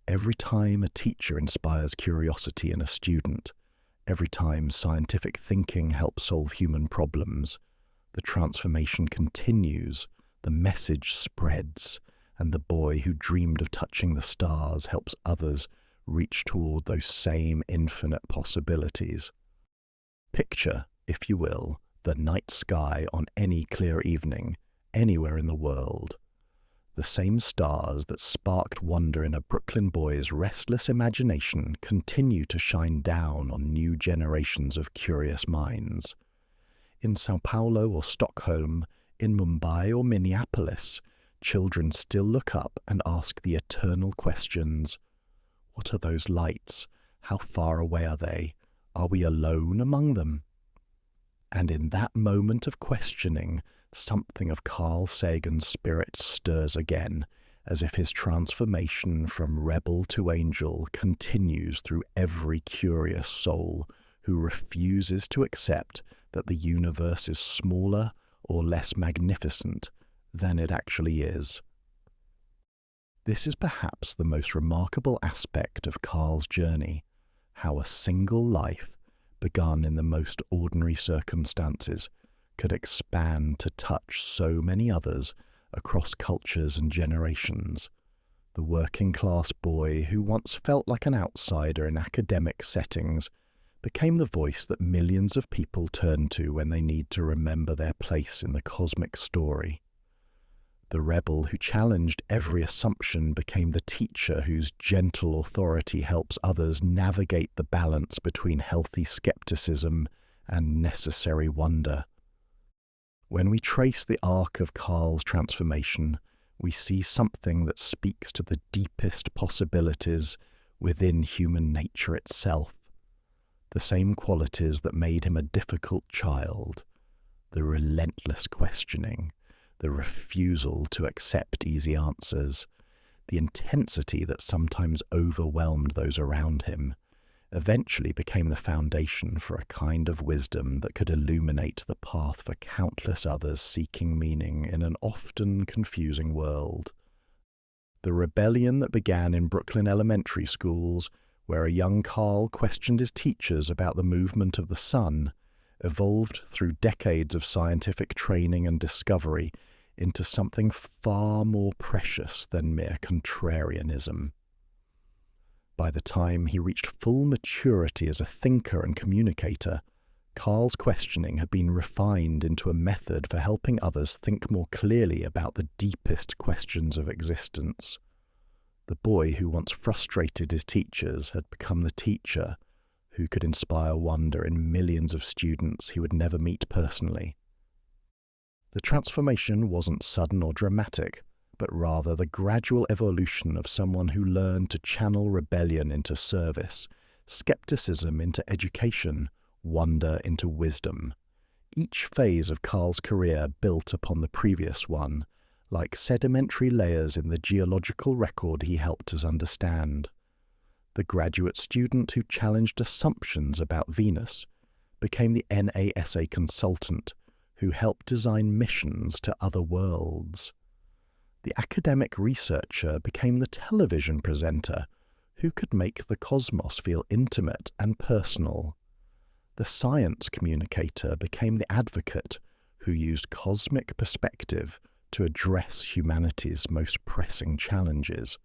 Speaker 1: every time a teacher inspires curiosity in a student, every time scientific thinking helps solve human problems, the transformation continues, the message spreads, and the boy who dreamed of touching the stars helps others reach toward those same infinite possibilities. Picture, if you will, the night sky on any clear evening, anywhere in the world. The same stars that sparked wonder in a Brooklyn boy's restless imagination continue to shine down on new generations of curious minds. In Sao Paulo or Stockholm, in Mumbai or Minneapolis, children still look up and ask the eternal questions. What are those lights? How far away are they? Are we alone among them? And in that moment of questioning, something of Carl Sagan's spirit stirs again, as if his transformation from rebel to angel continues through every curious soul who refuses to accept that the universe is smaller or less magnificent than it actually is. This is perhaps the most remarkable aspect of Carl's journey, how a single life, begun in the most ordinary circumstances, could expand to touch so many others across cultures and generations. The working-class boy who once felt like an outsider in academic settings became the voice that millions of people turn to when they need to remember their place in the cosmic story. The rebel who challenged every assumption became the teacher whose gentle authority helps others navigate the balance between healthy skepticism and necessary wonder. When we trace the arc of Carl's transformation, we see something that speaks to the deepest possibilities within human nature itself. The same qualities that made him a difficult child, the relentless questioning, the refusal to accept easy answers, the intensity that sometimes overwhelmed those around him, eventually became the foundation for a kind of wisdom that could illuminate the path for countless others seeking meaning in an often confusing world. The rebellion that began in Brooklyn elementary schools, where a young Carl questioned his teachers about the movement of the sun, evolved through decades of scientific training and discovery into something far more precious than mere contrarianism. By the time he reached full maturity as a thinker and communicator, Carl's questioning had been refined into a method for helping others think more clearly about the deepest questions of existence. The boy who once frustrated his teachers had become the teacher who could inspire wonder in millions of students he would never meet personally. The transformation wasn't sudden or dramatic, but rather the gradual evolution of someone who learned to channel rebellion into service, skepticism into education, wonder into wisdom. Each phase of Carl's career built upon the previous one, like sedimentary layers in the geological record he helped us understand. The graduate student who challenged assumptions about Venus became the NASA consultant who helped design missions to other worlds. The academic researcher became the television presenter who could make the cosmos feel intimate and personal. The science communicator became the advocate who used cosmic perspective to address humanity's most pressing challenges.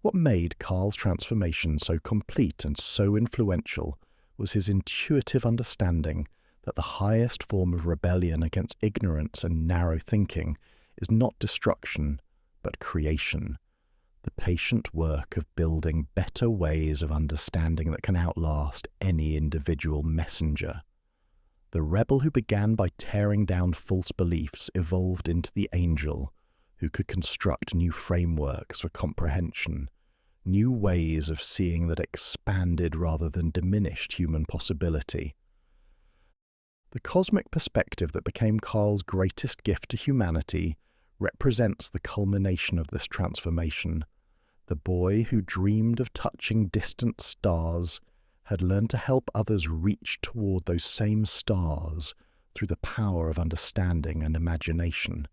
Speaker 1: What made Carl's transformation so complete and so influential was his intuitive understanding that the highest form of rebellion against ignorance and narrow thinking is not destruction, but creation, the patient work of building better ways of understanding that can outlast any individual messenger. The rebel who began by tearing down false beliefs evolved into the angel who could construct new frameworks for comprehension, new ways of seeing that expanded rather than diminished human possibility. The cosmic perspective that became Carl's greatest gift to humanity represents the culmination of this transformation. The boy who dreamed of touching distant stars had learned to help others reach toward those same stars through the power of understanding and imagination.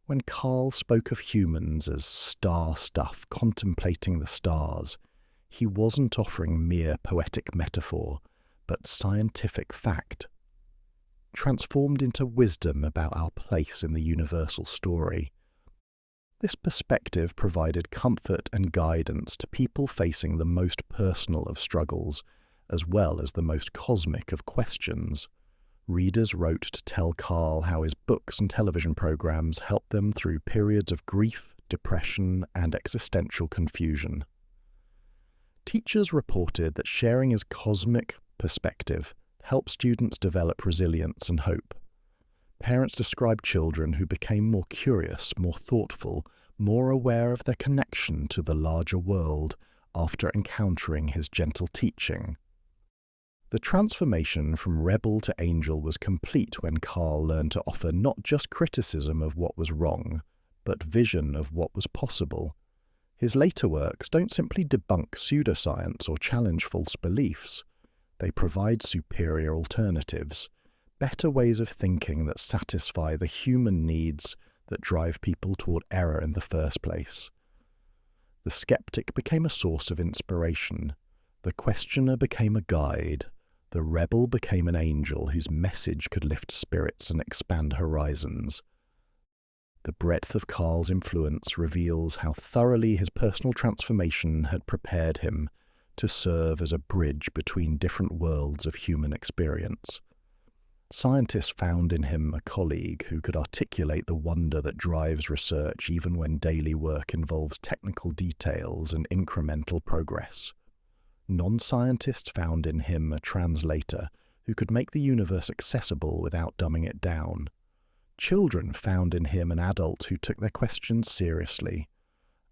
Speaker 1: When Carl spoke of humans as star stuff contemplating the stars, he wasn't offering mere poetic metaphor, but scientific fact, transformed into wisdom about our place in the universal story. This perspective provided comfort and guidance to people facing the most personal of struggles, as well as the most cosmic of questions. Readers wrote to tell Carl how his books and television programs helped them through periods of grief, depression, and existential confusion. Teachers reported that sharing his cosmic perspective helped students develop resilience and hope. Parents described children who became more curious, more thoughtful, more aware of their connection to the larger world after encountering his gentle teaching. The transformation from rebel to angel was complete when Carl learned to offer not just criticism of what was wrong, but vision of what was possible. His later works don't simply debunk pseudoscience or challenge false beliefs. They provide superior alternatives, better ways of thinking that satisfy the human needs that drive people toward error in the first place. The skeptic became a source of inspiration. The questioner became a guide. The rebel became an angel whose message could lift spirits and expand horizons. The breadth of Carl's influence reveals how thoroughly his personal transformation had prepared him to serve as a bridge between different worlds of human experience. Scientists found in him a colleague who could articulate the wonder that drives research even when daily work involves technical details and incremental progress. Non-scientists found in him a translator who could make the universe accessible without dumbing it down. Children found in him an adult who took their questions seriously.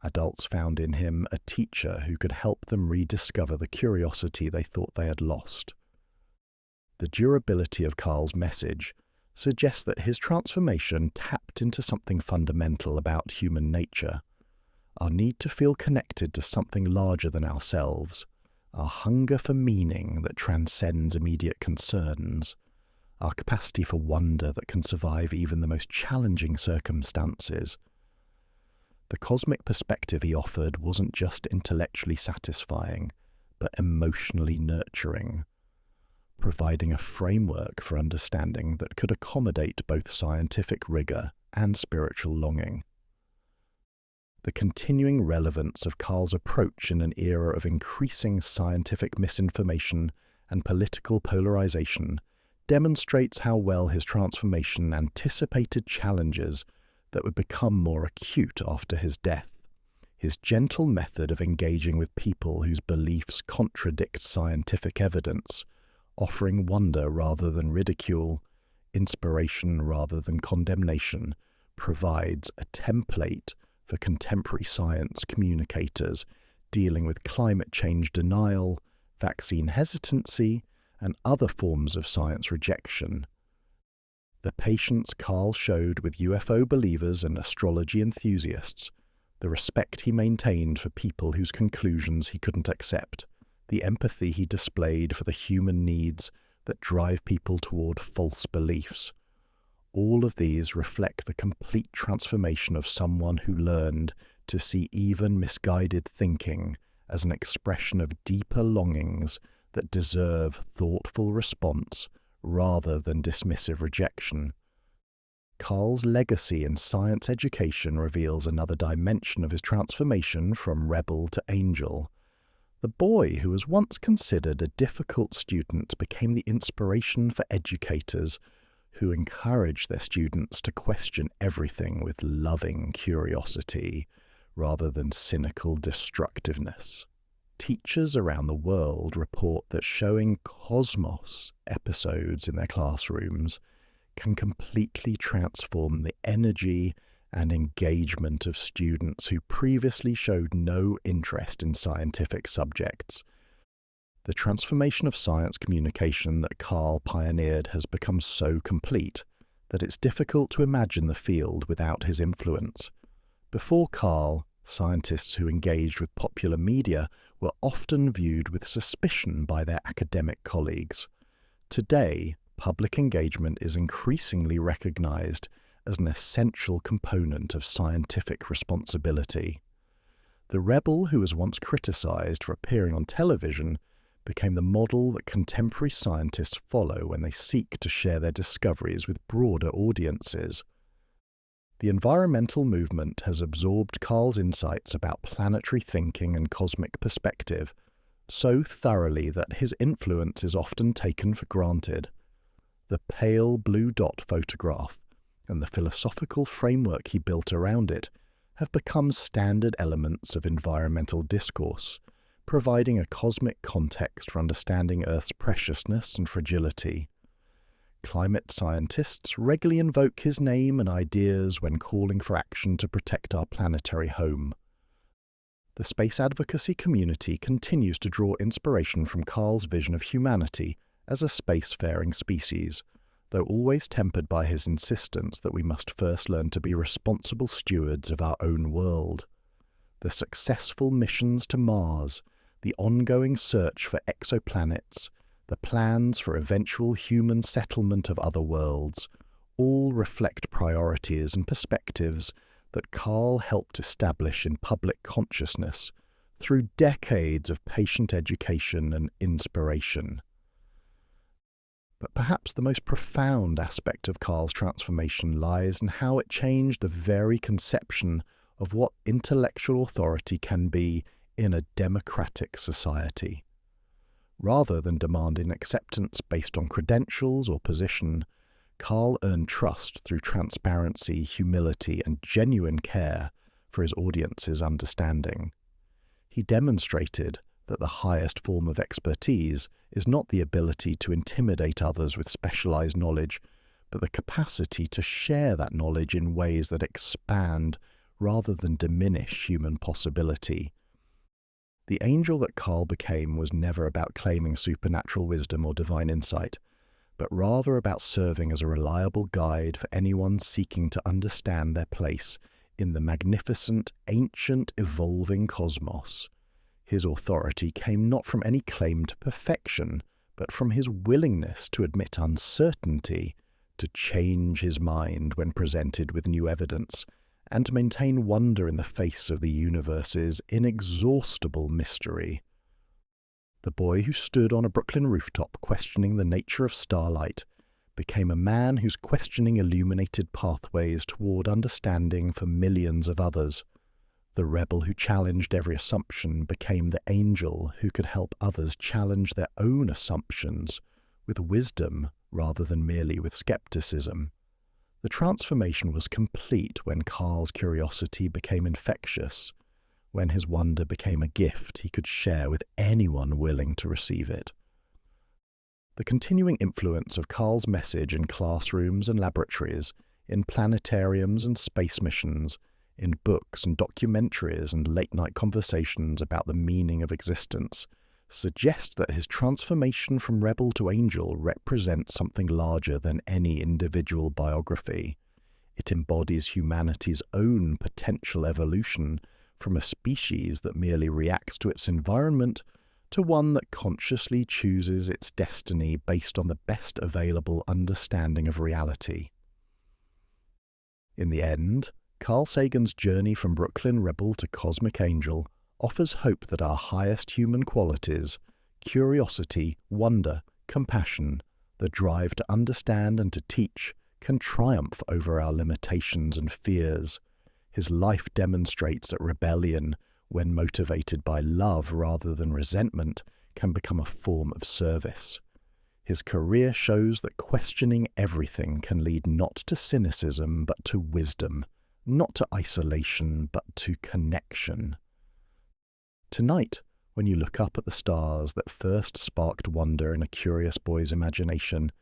Speaker 1: Adults found in him a teacher who could help them rediscover the curiosity they thought they had lost. The durability of Carl's message suggests that his transformation tapped into something fundamental about human nature, our need to feel connected to something larger than ourselves, our hunger for meaning that transcends immediate concerns, our capacity for wonder that can survive even the most challenging circumstances. The cosmic perspective he offered wasn't just intellectually satisfying, but emotionally nurturing, providing a framework for understanding that could accommodate both scientific rigor and spiritual longing. The continuing relevance of Carl's approach in an era of increasing scientific misinformation and political polarization demonstrates how well his transformation anticipated challenges that would become more acute after his death. His gentle method of engaging with people whose beliefs contradict scientific evidence, offering wonder rather than ridicule, inspiration rather than condemnation, provides a template for contemporary science communicators dealing with climate change denial, vaccine hesitancy, and other forms of science rejection. The patience Carl showed with UFO believers and astrology enthusiasts, the respect he maintained for people whose conclusions he couldn't accept, the empathy he displayed for the human needs that drive people toward false beliefs. All of these reflect the complete transformation of someone who learned to see even misguided thinking as an expression of deeper longings that deserve thoughtful response rather than dismissive rejection. Carl's legacy in science education reveals another dimension of his transformation from rebel to angel. The boy who was once considered a difficult student became the inspiration for educators who encourage their students to question everything with loving curiosity rather than cynical destructiveness. Teachers around the world report that showing cosmos episodes in their classrooms can completely transform the energy and engagement of students who previously showed no interest in scientific subjects. The transformation of science communication that Carl pioneered has become so complete that it's difficult to imagine the field without his influence. Before Carl, scientists who engaged with popular media were often viewed with suspicion by their academic colleagues. Today, public engagement is increasingly recognized as an essential component of scientific responsibility. The rebel who was once criticized for appearing on television became the model that contemporary scientists follow when they seek to share their discoveries with broader audiences. The environmental movement has absorbed Carl's insights about planetary thinking and cosmic perspective so thoroughly that his influence is often taken for granted. The pale blue dot photograph and the philosophical framework he built around it have become standard elements of environmental discourse, providing a cosmic context for understanding Earth's preciousness and fragility. Climate scientists regularly invoke his name and ideas when calling for action to protect our planetary home. The space advocacy community continues to draw inspiration from Carl's vision of humanity as a spacefaring species, though always tempered by his insistence that we must first learn to be responsible stewards of our own world. The successful missions to Mars, the ongoing search for exoplanets, the plans for eventual human settlement of other worlds, all reflect priorities and perspectives that Carl helped establish in public consciousness through decades of patient education and inspiration. But perhaps the most profound aspect of Carl's transformation lies in how it changed the very conception of what intellectual authority can be in a democratic society. Rather than demanding acceptance based on credentials or position, Carl earned trust through transparency, humility, and genuine care for his audience's understanding. He demonstrated that the highest form of expertise is not the ability to intimidate others with specialized knowledge, but the capacity to share that knowledge in ways that expand rather than diminish human possibility. The angel that Carl became was never about claiming supernatural wisdom or divine insight, but rather about serving as a reliable guide for anyone seeking to understand their place in the magnificent, ancient, evolving cosmos. His authority came not from any claim to perfection, but from his willingness to admit uncertainty, to change his mind when presented with new evidence, and to maintain wonder in the face of the universe's inexhaustible mystery. The boy who stood on a Brooklyn rooftop questioning the nature of starlight became a man whose questioning illuminated pathways toward understanding for millions of others. The rebel who challenged every assumption became the angel who could help others challenge their own assumptions with wisdom rather than merely with skepticism. The transformation was complete when Carl's curiosity became infectious, when his wonder became a gift he could share with anyone willing to receive it. The continuing influence of Carl's message in classrooms and laboratories, in planetariums and space missions, in books and documentaries and late-night conversations about the meaning of existence, suggest that his transformation from rebel to angel represents something larger than any individual biography. It embodies humanity's own potential evolution from a species that merely reacts to its environment to one that consciously chooses its destiny based on the best available understanding of reality. In the end, Carl Sagan's journey from Brooklyn rebel to cosmic angel offers hope that our highest human qualities, curiosity, wonder, compassion, the drive to understand and to teach, can triumph over our limitations and fears. His life demonstrates that rebellion, when motivated by love rather than resentment, can become a form of service. His career shows that questioning everything can lead not to cynicism but to wisdom, not to isolation but to connection. Tonight, when you look up at the stars that first sparked wonder in a curious boy's imagination,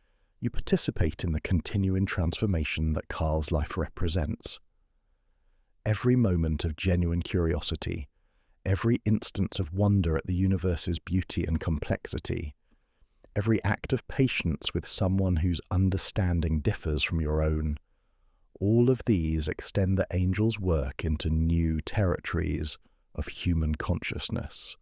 Speaker 1: you participate in the continuing transformation that Carl's life represents. Every moment of genuine curiosity, every instance of wonder at the universe's beauty and complexity, every act of patience with someone whose understanding differs from your own, all of these extend the angel's work into new territories of human consciousness.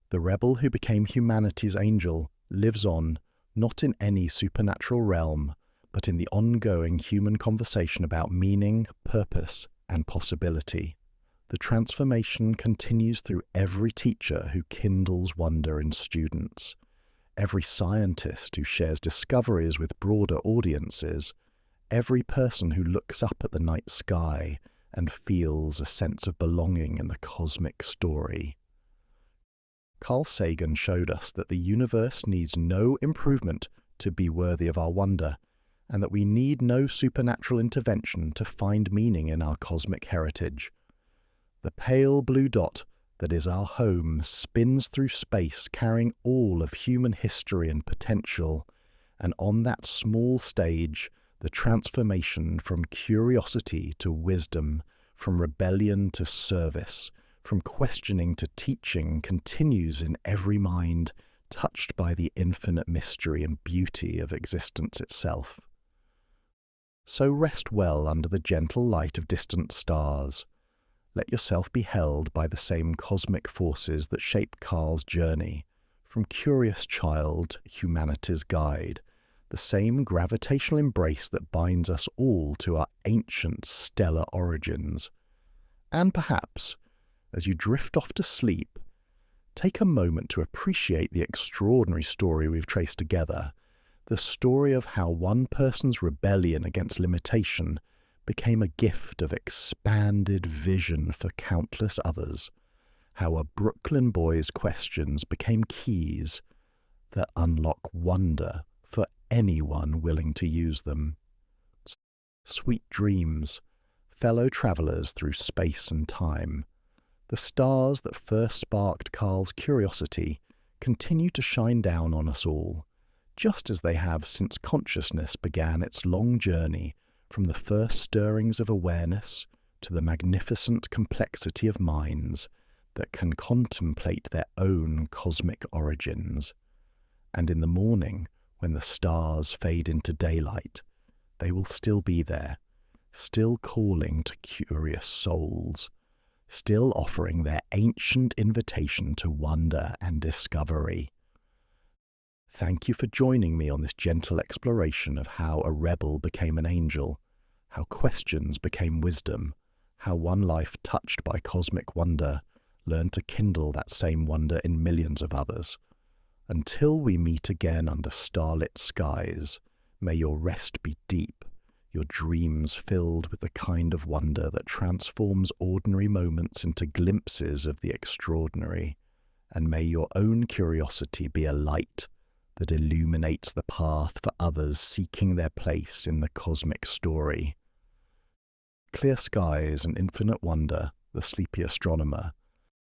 Speaker 1: The rebel who became humanity's angel lives on, not in any supernatural realm, but in the ongoing human conversation about meaning, purpose, and possibility. The transformation continues through every teacher who kindles wonder in students, every scientist who shares discoveries with broader audiences, every person who looks up at the night sky and feels a sense of belonging in the cosmic story. Carl Sagan showed us that the universe needs no improvement to be worthy of our wonder, and that we need no supernatural intervention to find meaning in our cosmic heritage. The pale blue dot that is our home spins through space, carrying all of human history and potential, and on that small stage, the transformation from curiosity to wisdom, from rebellion to service, from questioning to teaching continues in every mind, touched by the infinite mystery and beauty of existence itself. So rest well under the gentle light of distant stars. Let yourself be held by the same cosmic forces that shaped Carl's journey, from curious child, humanity's guide, the same gravitational embrace that binds us all to our ancient stellar origins. And perhaps, as you drift off to sleep, take a moment to appreciate the extraordinary story we've traced together, the story of how one person's rebellion against limitation became a gift of expanded vision for countless others, how a Brooklyn boy's questions became keys that unlock wonder for anyone willing to use them. Sweet dreams, fellow travelers through space and time. The stars that first sparked Carl's curiosity continue to shine down on us all, just as they have since consciousness began its long journey from the first stirrings of awareness to the magnificent complexity of minds that can contemplate their own cosmic origins. And in the morning, when the stars fade into daylight, they will still be there, still calling to curious souls, still offering their ancient invitation to wonder and discovery. Thank you for joining me on this gentle exploration of how a rebel became an angel, how questions became wisdom, how one life touched by cosmic wonder learned to kindle that same wonder in millions of others. Until we meet again under starlit skies, may your rest be deep, your dreams filled with the kind of wonder that transforms ordinary moments into glimpses of the extraordinary, and may your own curiosity be a light that illuminates the path for others seeking their place in the cosmic story. Clear skies and infinite wonder, the sleepy astronomer,